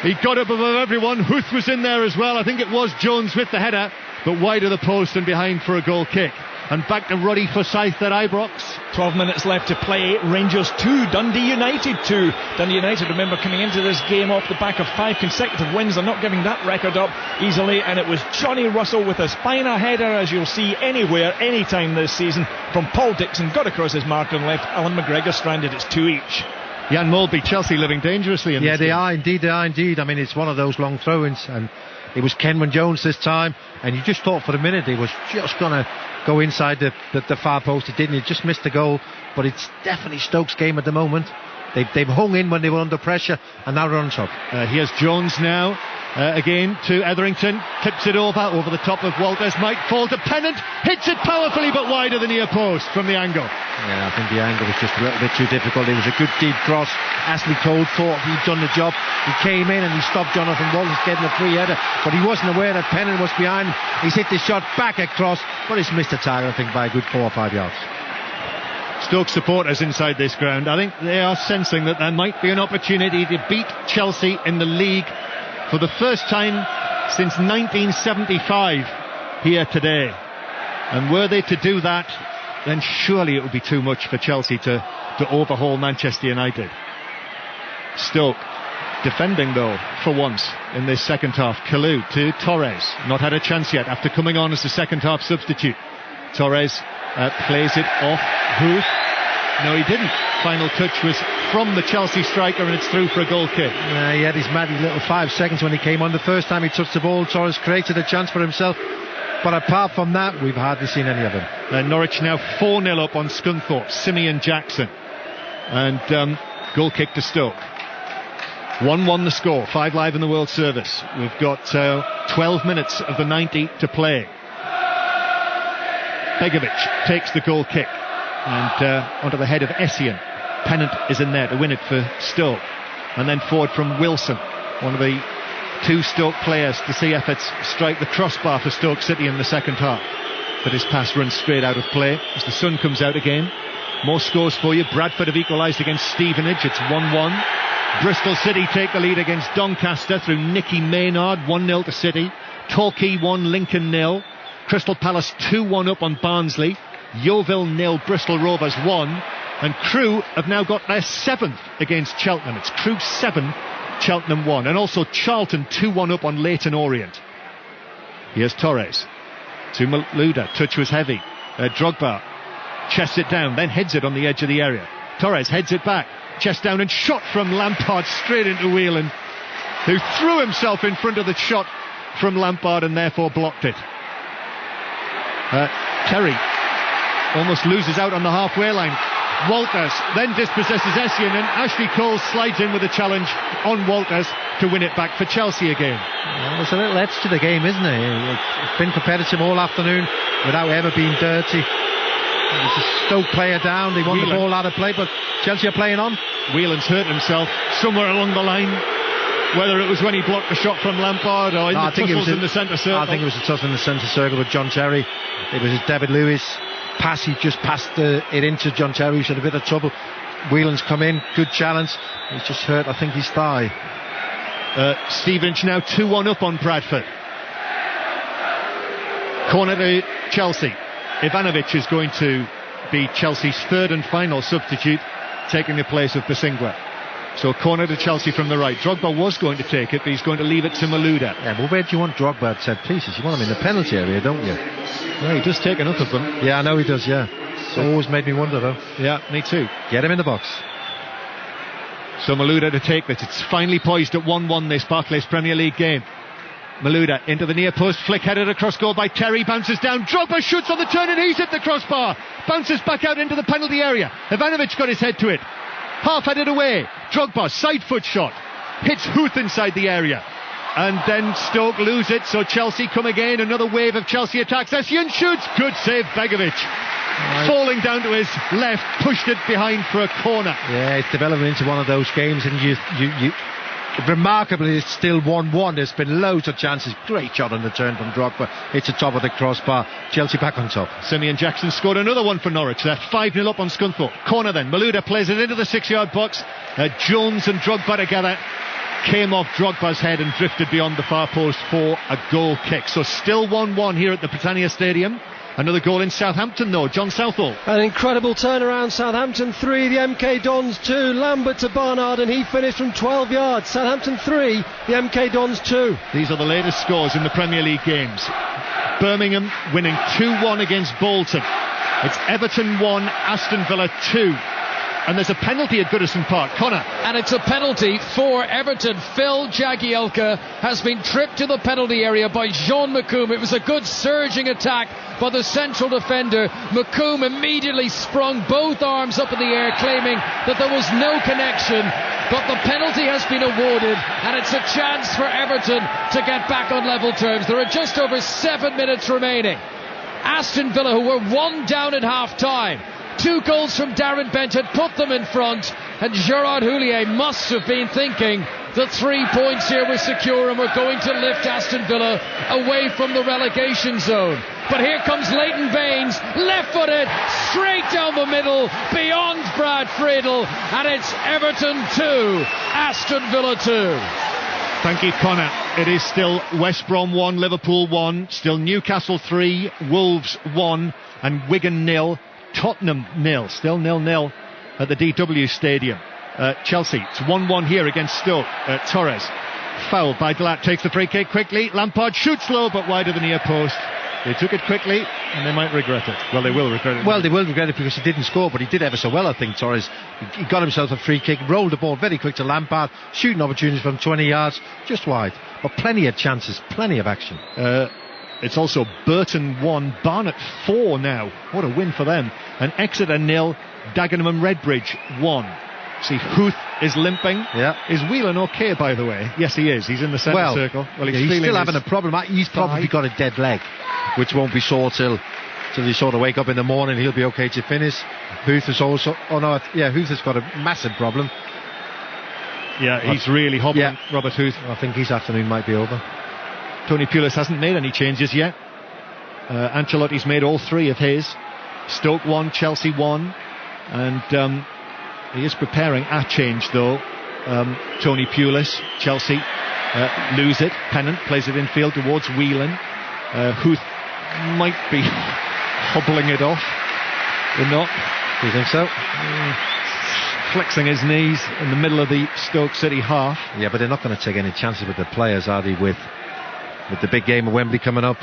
He got up above everyone. Huth was in there as well. I think it was Jones with the header, but wide of the post and behind for a goal kick. And back to Ruddy Forsyth at Ibrox. 12 minutes left to play. Rangers 2, Dundee United 2. Dundee United, remember, coming into this game off the back of 5 consecutive wins. They're not giving that record up easily. And it was Johnny Russell with a spina header, as you'll see anywhere, anytime this season, from Paul Dixon. Got across his mark on left. Alan McGregor stranded. It's 2 each. Jan Mølby, Chelsea living dangerously in this game. They are indeed. I mean, it's one of those long throw-ins, and it was Kenwyne Jones this time, and you just thought for a minute he was just going to go inside the far post. He didn't. He just missed the goal, but it's definitely Stoke's game at the moment. They've hung in when they were under pressure, and now they're on top. Here's Jones now, again to Etherington, tips it over the top of Walters, might fall to Pennant, hits it powerfully but wide of the near post from the angle. Yeah, I think the angle was just a little bit too difficult. It was a good deep cross. Ashley Cole thought he'd done the job. He came in and he stopped Jonathan Walters getting a free header, but he wasn't aware that Pennant was behind him. He's hit the shot back across, but he's missed the target, I think, by a good 4 or 5 yards. Stoke supporters inside this ground, I think they are sensing that there might be an opportunity to beat Chelsea in the league for the first time since 1975 here today. And were they to do that, then surely it would be too much for Chelsea to overhaul Manchester United. Stoke defending though for once in this second half. Kalou to Torres, not had a chance yet after coming on as the second half substitute. Torres plays it off. Huth. No, he didn't. Final touch was from the Chelsea striker, and it's through for a goal kick. He had his magic little 5 seconds when he came on. The first time he touched the ball, Torres created a chance for himself, but apart from that, we've hardly seen any of him. Norwich now 4-0 up on Scunthorpe. Simeon Jackson, and goal kick to Stoke. 1-1 the score. 5 Live in the World Service. We've got 12 minutes of the 90 to play. Begovic takes the goal kick and onto the head of Essien. Pennant is in there to win it for Stoke, and then forward from Wilson, one of the 2 Stoke players to see efforts strike the crossbar for Stoke City in the second half, but his pass runs straight out of play as the sun comes out again. More scores for you. Bradford have equalised against Stevenage. It's 1-1. Bristol City take the lead against Doncaster through Nicky Maynard. 1-0 to City. Torquay 1, Lincoln 0. Crystal Palace 2-1 up on Barnsley. Yeovil 0, Bristol Rovers 1. And Crewe have now got their 7th against Cheltenham. It's Crewe 7, Cheltenham 1. And also Charlton 2-1 up on Leyton Orient. Here's Torres to Malouda. Touch was heavy. Drogba chests it down, then heads it on the edge of the area. Torres heads it back, chest down, and shot from Lampard straight into Whelan, who threw himself in front of the shot from Lampard and therefore blocked it. Terry almost loses out on the halfway line. Walters then dispossesses Essien, and Ashley Cole slides in with a challenge on Walters to win it back for Chelsea again. Well, there's a little edge to the game, isn't it? It's been competitive all afternoon without ever being dirty. It's a Stoke player down. They want the ball out of play, but Chelsea are playing on. Whelan's hurt himself somewhere along the line, whether it was when he blocked the shot from Lampard or in the tussles in the centre circle. I think it was a tussle in the centre circle with John Terry. It was David Lewis pass. He just passed it into John Terry, who's had a bit of trouble. Whelan's come in, good challenge. He's just hurt, I think, his thigh. Stevenage now 2-1 up on Bradford. Corner to Chelsea. Ivanovic is going to be Chelsea's 3rd and final substitute, taking the place of Basingwa. So corner to Chelsea from the right. Drogba was going to take it, but he's going to leave it to Malouda. Yeah, well, where do you want Drogba at set pieces? You want him in the penalty area, don't you? Well, he does take enough of them. Yeah, I know he does, yeah. It's always made me wonder, though. Yeah, me too. Get him in the box. So Malouda to take this. It's finally poised at 1-1, this Barclays Premier League game. Malouda into the near post, flick headed across goal by Terry, bounces down, Drogba shoots on the turn and he's hit the crossbar, bounces back out into the penalty area. Ivanovic got his head to it, half headed away, Drogba side foot shot, hits Huth inside the area, and then Stoke lose it, so Chelsea come again, another wave of Chelsea attacks. Essien shoots, good save Begovic, falling down to his left, pushed it behind for a corner. Yeah, it's developing into one of those games, and you remarkably it's still 1-1. There's been loads of chances. Great shot on the turn from Drogba. It's the top of the crossbar. Chelsea back on top. Simeon Jackson scored another one for Norwich. They're 5-0 up on Scunthorpe. Corner then. Malouda plays it into the 6-yard box. Jones and Drogba together. Came off Drogba's head and drifted beyond the far post for a goal kick. So still 1-1 here at the Britannia Stadium. Another goal in Southampton though, John Southall. An incredible turnaround. Southampton 3, the MK Dons 2. Lambert to Barnard and he finished from 12 yards. Southampton 3, the MK Dons 2. These are the latest scores in the Premier League games. Birmingham winning 2-1 against Bolton. It's Everton 1, Aston Villa 2. And there's a penalty at Goodison Park. Connor. And it's a penalty for Everton. Phil Jagielka has been tripped to the penalty area by Jean McComb. It was a good surging attack by the central defender. McComb immediately sprung both arms up in the air, claiming that there was no connection. But the penalty has been awarded, and it's a chance for Everton to get back on level terms. There are just over 7 minutes remaining. Aston Villa, who were 1 down at half-time, 2 goals from Darren Bent had put them in front, and Gerard Houllier must have been thinking the 3 points here were secure and we're going to lift Aston Villa away from the relegation zone. But here comes Leighton Baines, left-footed, straight down the middle, beyond Brad Friedel, and it's Everton 2, Aston Villa 2. Thank you, Connor. It is still West Brom 1, Liverpool 1, still Newcastle 3, Wolves 1, and Wigan 0. Tottenham 0, still 0-0 at the DW Stadium. Chelsea, it's 1-1 here against Stoke. Torres, fouled by Delat, takes the free kick quickly. Lampard shoots low but wide of the near post. They took it quickly and they might regret it. Well, they will regret it. Well, they will regret it because he didn't score, but he did ever so well, I think, Torres. He got himself a free kick, rolled the ball very quick to Lampard, shooting opportunities from 20 yards, just wide. But plenty of chances, plenty of action. It's also Burton 1, Barnet 4 now. What a win for them. And Exeter 0, Dagenham and Redbridge 1. See, Huth is limping. Yeah. Is Whelan okay, by the way? Yes, he is. He's in the centre circle. Well, he's still having a problem. He's probably got a dead leg, which won't be sore till you sort of wake up in the morning. He'll be okay to finish. Huth is also... Huth has got a massive problem. Yeah, he's really hobbling, yeah. Robert Huth. I think his afternoon might be over. Tony Pulis hasn't made any changes yet. Ancelotti's made all 3 of his. Stoke 1, Chelsea 1, and he is preparing a change though. Tony Pulis, Chelsea lose it. Pennant plays it infield towards Whelan. Huth might be hobbling it off. They're not. Do you think so? Flexing his knees in the middle of the Stoke City half. Yeah, but they're not going to take any chances with the players, are they? With the big game of Wembley coming up,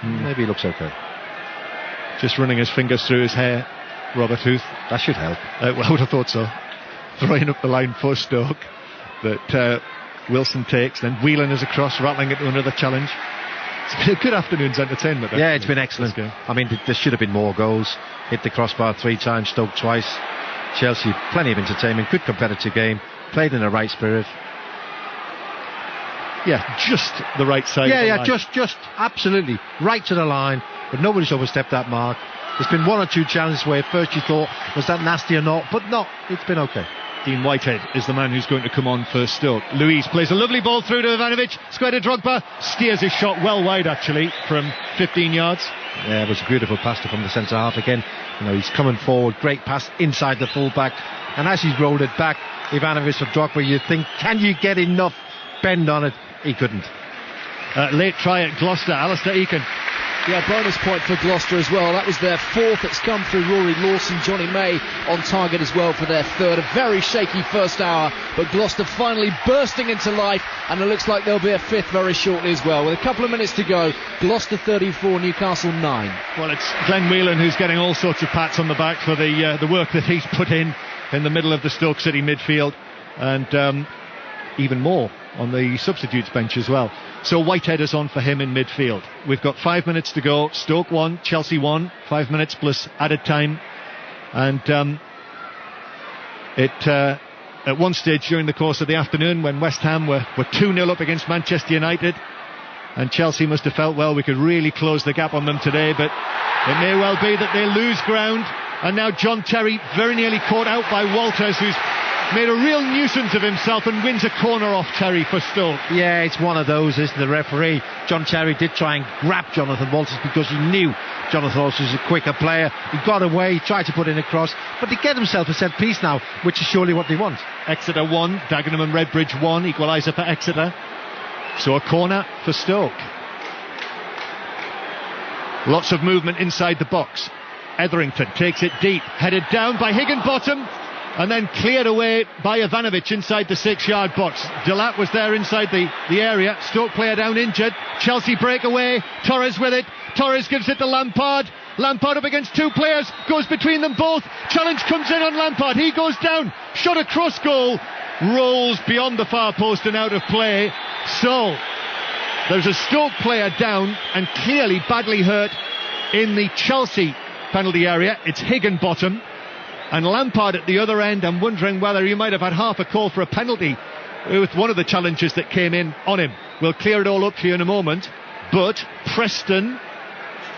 maybe he looks okay. Just running his fingers through his hair, Robert Huth. That should help. Well, I would have thought so. Throwing up the line for Stoke that Wilson takes. Then Whelan is across, rattling it to another challenge. It's been a good afternoon's entertainment. Yeah, it's been excellent. I mean, there should have been more goals. Hit the crossbar 3 times, Stoke twice. Chelsea, plenty of entertainment. Good competitive game. Played in the right spirit. Yeah, just the right side. Yeah, just absolutely right to the line, but nobody's overstepped that mark. There's been 1 or 2 challenges where at first you thought, was that nasty or not? But no, it's been okay. Dean Whitehead is the man who's going to come on for Stoke. Luiz plays a lovely ball through to Ivanovic. Square to Drogba. Steers his shot well wide, actually, from 15 yards. Yeah, it was a beautiful pass from the centre half again. You know, he's coming forward. Great pass inside the full-back. And as he's rolled it back, Ivanovic for Drogba, you think, can you get enough bend on it? He couldn't. Late try at Gloucester. Alistair Eakin Yeah, bonus point for Gloucester as well. That was their fourth. It's come through Rory Lawson, Johnny May on target as well for their third. A very shaky first hour, but Gloucester finally bursting into life, and it looks like there'll be a fifth very shortly as well. With a couple of minutes to go, Gloucester 34, Newcastle 9. Well, it's Glenn Whelan who's getting all sorts of pats on the back for the work that he's put in the middle of the Stoke City midfield, and even more on the substitutes bench as well. So Whitehead is on for him in midfield. We've got 5 minutes to go. Stoke 1, Chelsea 1, 5 minutes plus added time. And at one stage during the course of the afternoon, when West Ham were 2-0 up against Manchester United, and Chelsea must have felt, well, we could really close the gap on them today, but it may well be that they lose ground. And now John Terry very nearly caught out by Walters, who's made a real nuisance of himself, and wins a corner off Terry for Stoke. Yeah, it's one of those, isn't the referee? John Terry did try and grab Jonathan Walters because he knew Jonathan Walters was a quicker player. He got away, he tried to put in a cross, but to get himself a set piece now, which is surely what they want. Exeter 1, Dagenham and Redbridge 1, equaliser for Exeter. So a corner for Stoke. Lots of movement inside the box. Etherington takes it deep, headed down by Higginbottom, and then cleared away by Ivanovic inside the 6-yard box. Delap was there inside the area. Stoke player down injured. Chelsea breakaway. Torres with it. Torres gives it to Lampard. Lampard up against two players. Goes between them both. Challenge comes in on Lampard. He goes down. Shot across goal. Rolls beyond the far post and out of play. So there's a Stoke player down and clearly badly hurt in the Chelsea penalty area. It's Higginbottom. And Lampard at the other end, I'm wondering whether he might have had half a call for a penalty with one of the challenges that came in on him. We'll clear it all up for you in a moment. But Preston,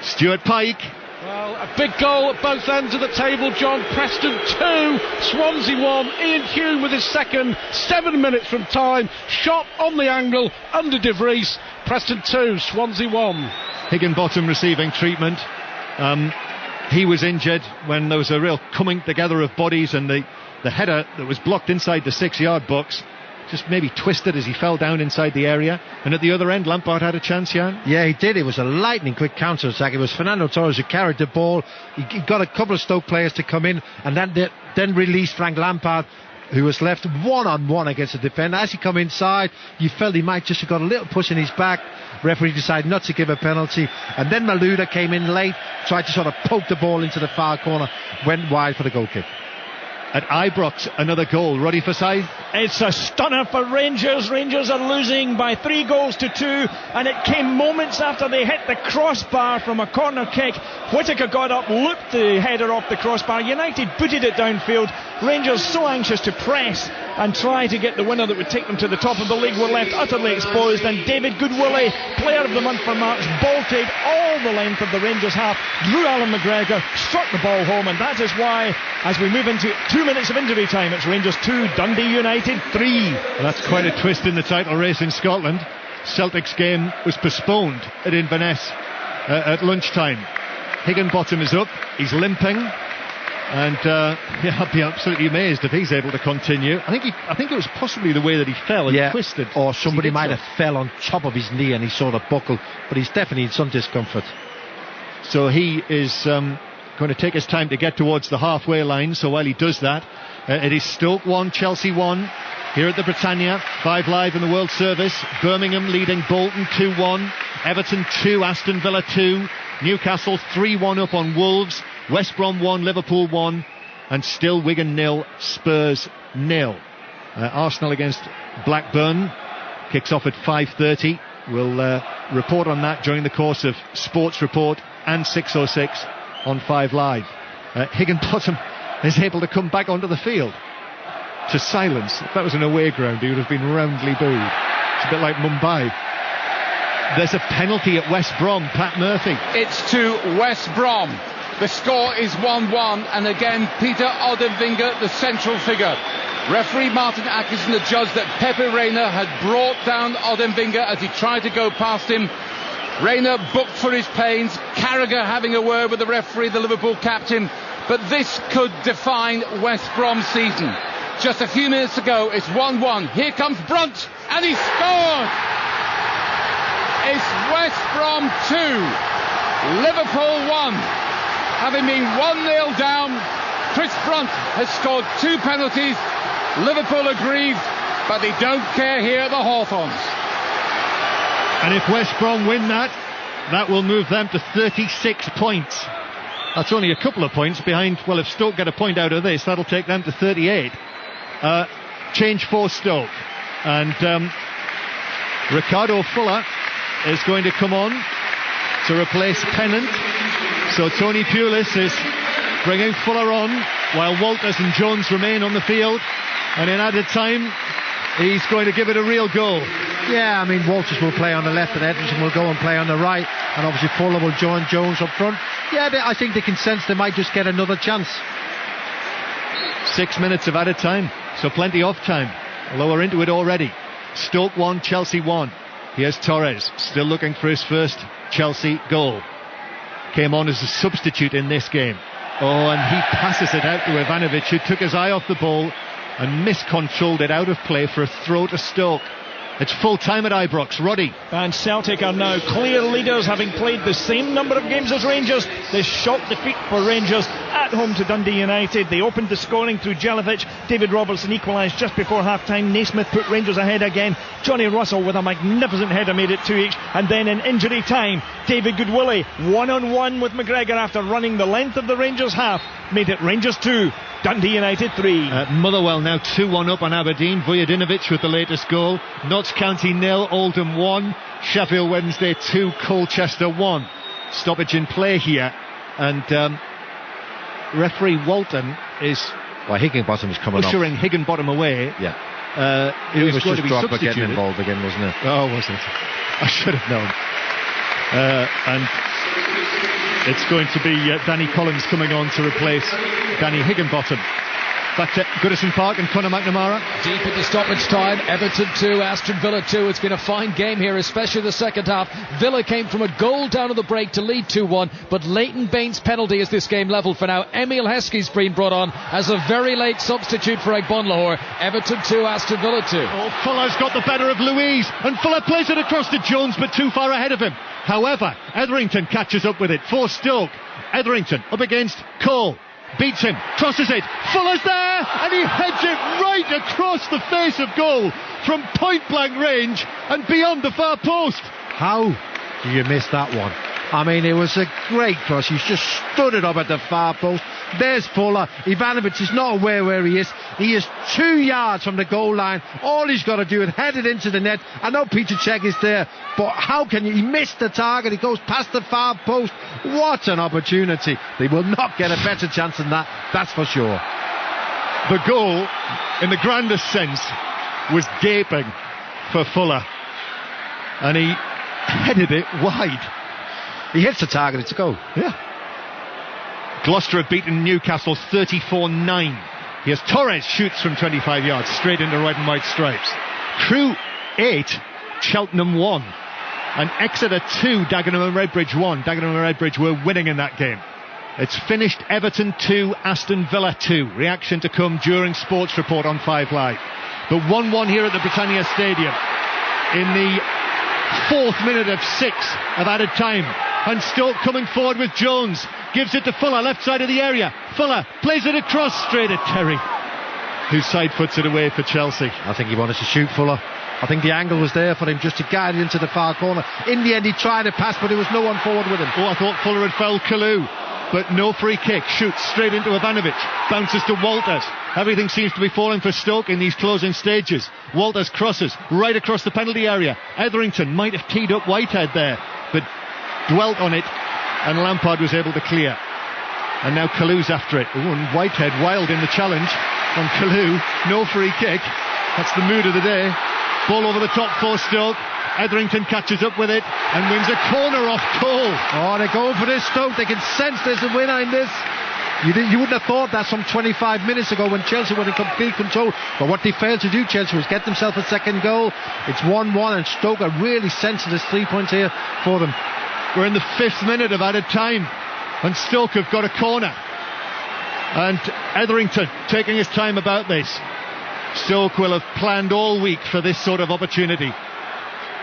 Stuart Pike. Well, a big goal at both ends of the table, John. Preston 2, Swansea 1. Ian Hume with his second, 7 minutes from time. Shot on the angle, under De Vries. Preston 2, Swansea 1. Higginbottom receiving treatment. He was injured when there was a real coming together of bodies, and the header that was blocked inside the 6-yard box just maybe twisted as he fell down inside the area. And at the other end, Lampard had a chance, Jan. Yeah, he did. It was a lightning quick counter attack. It was Fernando Torres who carried the ball. He got a couple of Stoke players to come in, and then released Frank Lampard, who was left one-on-one against the defender. As he come inside, you felt he might just have got a little push in his back. Referee decided not to give a penalty, and then Malouda came in late, tried to sort of poke the ball into the far corner, went wide for the goal kick. At Ibrox, another goal. Roddy Forsyth. It's a stunner for Rangers. Rangers are losing by 3-2, and it came moments after they hit the crossbar from a corner kick. Whittaker got up, looped the header off the crossbar. United booted it downfield. Rangers so anxious to press and try to get the winner that would take them to the top of the league were left utterly exposed, and David Goodwillie, player of the month for March, bolted all the length of the Rangers half, drew Alan McGregor, struck the ball home, and that is why, as we move into 2 minutes of injury time, it's Rangers 2, Dundee United 3. Well, that's quite a twist in the title race in Scotland. Celtic's game was postponed at Inverness at lunchtime. Higginbottom is up, he's limping, and I'd be absolutely amazed if he's able to continue. I think it was possibly the way that he fell and twisted, or somebody might have fell on top of his knee and he sort of buckled, but he's definitely in some discomfort. So he is going to take his time to get towards the halfway line. So while he does that, it is Stoke 1, Chelsea 1 here at the Britannia. 5 Live in the World Service. Birmingham leading Bolton 2-1, Everton 2, Aston Villa 2, Newcastle 3-1 up on Wolves, West Brom 1, Liverpool 1, and still Wigan 0, Spurs 0. Arsenal against Blackburn kicks off at 5:30. We'll report on that during the course of Sports Report and 606 on 5 Live. Higginbottom is able to come back onto the field to silence. If that was an away ground, he would have been roundly booed. It's a bit like Mumbai. There's a penalty at West Brom, Pat Murphy. It's to West Brom. The score is 1-1, and again Peter Odenvinger, the central figure. Referee Martin Atkinson adjudged that Pepe Reina had brought down Odenvinger as he tried to go past him. Reina booked for his pains, Carragher having a word with the referee, the Liverpool captain, but this could define West Brom's season. Just a few minutes ago, it's 1-1. Here comes Brunt, and he scored! It's West Brom 2, Liverpool 1. Having been 1-0 down, Chris Brunt has scored 2 penalties. Liverpool aggrieved, but they don't care here at the Hawthorns. And if West Brom win that will move them to 36 points. That's only a couple of points behind. Well, if Stoke get a point out of this, that'll take them to 38. Change for Stoke. And Ricardo Fuller is going to come on to replace Pennant. So Tony Pulis is bringing Fuller on while Walters and Jones remain on the field. And in added time, he's going to give it a real go. Yeah, I mean, Walters will play on the left and Edmondson will go and play on the right. And obviously Fuller will join Jones up front. Yeah, I think they can sense they might just get another chance. 6 minutes of added time, so plenty of time. Although we're into it already. Stoke 1, Chelsea 1. Here's Torres, still looking for his first Chelsea goal. Came on as a substitute in this game. Oh, and he passes it out to Ivanovic, who took his eye off the ball and miscontrolled it out of play for a throw to Stoke. It's full time at Ibrox. Roddy. And Celtic are now clear leaders, having played the same number of games as Rangers. This shock defeat for Rangers at home to Dundee United. They opened the scoring through Jelavic. David Robertson equalised just before half-time. Naismith put Rangers ahead again. Johnny Russell with a magnificent header made it 2 each. And then in injury time, David Goodwillie, 1-on-1 with McGregor after running the length of the Rangers half, made it Rangers 2, Dundee United 3. Motherwell now 2-1 up on Aberdeen. Vujadinovic with the latest goal. Notts County 0, Oldham 1, Sheffield Wednesday 2, Colchester 1. Stoppage in play here, and referee Walton is Higginbottom is coming ushering Higginbottom away. Yeah, he was going to be Drogba substituted. getting involved again, wasn't it? Oh, was it? I should have known. And it's going to be Danny Collins coming on to replace Danny Higginbottom. Back to Goodison Park and Conor McNamara. Deep into stoppage time, Everton 2, Aston Villa 2. It's been a fine game here, especially the second half. Villa came from a goal down at the break to lead 2-1, but Leighton Baines' penalty is this game level for now. Emil Heskey's been brought on as a very late substitute for Egbonlahor. Everton 2, Aston Villa 2. Oh, Fuller's got the better of Louise, and Fuller plays it across to Jones, but too far ahead of him. However, Etherington catches up with it for Stoke. Etherington up against Cole. Beats him, crosses it, Fuller's there, and he heads it right across the face of goal from point blank range and beyond the far post. How do you miss that one? I mean, it was a great cross. He's just stood it up at the far post. There's Fuller. Ivanovic is not aware where he is. He is 2 yards from the goal line. All he's got to do is head it into the net. I know Peter Cech is there, but how can he miss the target? He goes past the far post. What an opportunity. They will not get a better chance than that, that's for sure. The goal, in the grandest sense, was gaping for Fuller, and he headed it wide. He hits the target, it's a goal. Yeah. Gloucester have beaten Newcastle 34-9. Here's Torres, shoots from 25 yards straight into red and white stripes. Crewe 8, Cheltenham 1, and Exeter 2, Dagenham and Redbridge 1. Dagenham and Redbridge were winning in that game. It's finished Everton 2, Aston Villa 2. Reaction to come during Sports Report on 5 Live. But 1-1 here at the Britannia Stadium in the 4th minute of 6 of added time. And Stoke coming forward with Jones. Gives it to Fuller, left side of the area. Fuller plays it across straight at Terry, who side foots it away for Chelsea. I think he wanted to shoot Fuller. I think the angle was there for him just to guide it into the far corner. In the end he tried to pass, but there was no one forward with him. Oh, I thought Fuller had fouled Kalou, but no free kick. Shoots straight into Ivanovic, bounces to Walters. Everything seems to be falling for Stoke in these closing stages. Walters crosses right across the penalty area. Etherington might have teed up Whitehead there, but dwelt on it, and Lampard was able to clear. And now Kalou's after it. Ooh, and Whitehead wild in the challenge from Kalou. No free kick. That's the mood of the day. Ball over the top for Stoke. Etherington catches up with it and wins a corner off Cole. Oh, they're going for this, Stoke. They can sense there's a winner in this. You wouldn't have thought that some 25 minutes ago when Chelsea were in complete control. But what they failed to do, Chelsea, was get themselves a second goal. It's 1-1, and Stoke are really sensing there's 3 points here for them. We're in the 5th minute of added time, and Stoke have got a corner. And Etherington taking his time about this. Stoke will have planned all week for this sort of opportunity.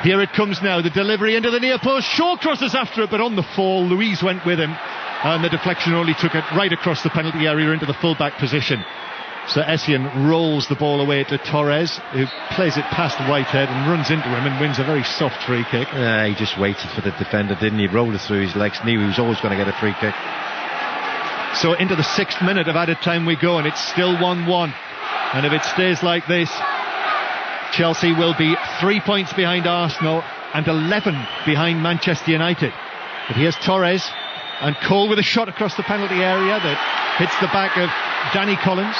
Here it comes now, the delivery into the near post. Shaw crosses after it, but on the fall, Louise went with him, and the deflection only took it right across the penalty area into the full-back position. So Essien rolls the ball away to Torres, who plays it past Whitehead and runs into him and wins a very soft free kick. Yeah, he just waited for the defender, didn't he? Rolled it through his legs, knew he was always going to get a free kick. So into the 6th minute of added time we go, and it's still 1-1. And if it stays like this, Chelsea will be 3 points behind Arsenal and 11 behind Manchester United. But here's Torres, and Cole with a shot across the penalty area that hits the back of Danny Collins.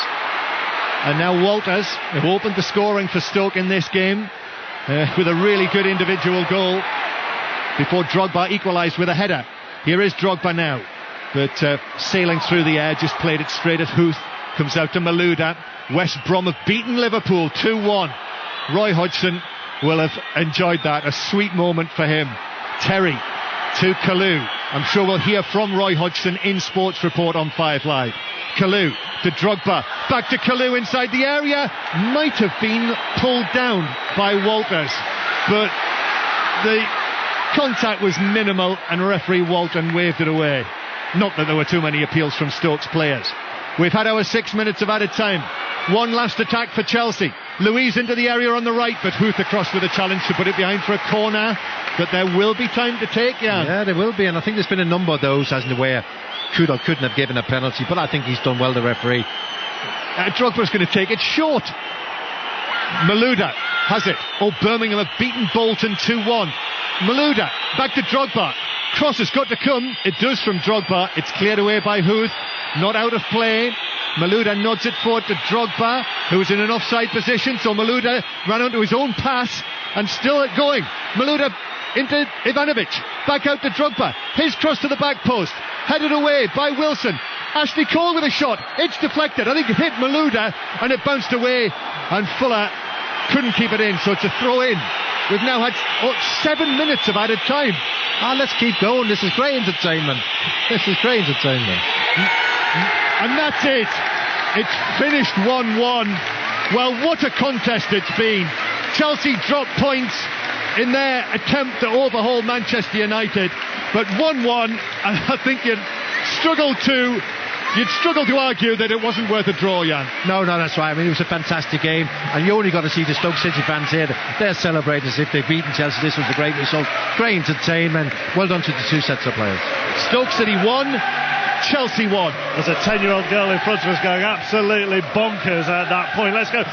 And now Walters, who opened the scoring for Stoke in this game with a really good individual goal before Drogba equalised with a header. Here is Drogba now, but sailing through the air, just played it straight at Huth. Comes out to Malouda. West Brom have beaten Liverpool 2-1. Roy Hodgson will have enjoyed that, a sweet moment for him. Terry to Kalou. I'm sure we'll hear from Roy Hodgson in Sports Report on 5 Live. Kalou to Drogba, back to Kalou inside the area. Might have been pulled down by Walters, but the contact was minimal and referee Walton waved it away. Not that there were too many appeals from Stoke's players. We've had our 6 minutes of added time. One last attack for Chelsea. Louise into the area on the right, but Huth across with a challenge to put it behind for a corner that there will be time to take, Jan. Yeah, there will be, and I think there's been a number of those, hasn't there, where could or couldn't have given a penalty, but I think he's done well, the referee. Drogba's going to take it short. Malouda has it. Oh, Birmingham have beaten Bolton 2-1. Malouda back to Drogba. Cross has got to come. It does from Drogba. It's cleared away by Huth. Not out of play. Malouda nods it forward to Drogba, who's in an offside position, so Malouda ran onto his own pass and still going. Malouda into Ivanovic, back out to Drogba. His cross to the back post, headed away by Wilson. Ashley Cole with a shot. It's deflected. I think it hit Malouda and it bounced away, and Fuller couldn't keep it in, so it's a throw in. We've now had 7 minutes of added time. Let's keep going. This is great entertainment. And that's it. It's finished 1-1. Well, what a contest it's been. Chelsea dropped points in their attempt to overhaul Manchester United, but 1-1, and I think you'd struggle to argue that it wasn't worth a draw, Jan. No, that's right. I mean, it was a fantastic game, and you only got to see the Stoke City fans here. They're celebrating as if they've beaten Chelsea. This was a great result, great entertainment. Well done to the two sets of players. Stoke City won, Chelsea won. There's a 10-year-old girl in front of us going absolutely bonkers at that point. Let's go.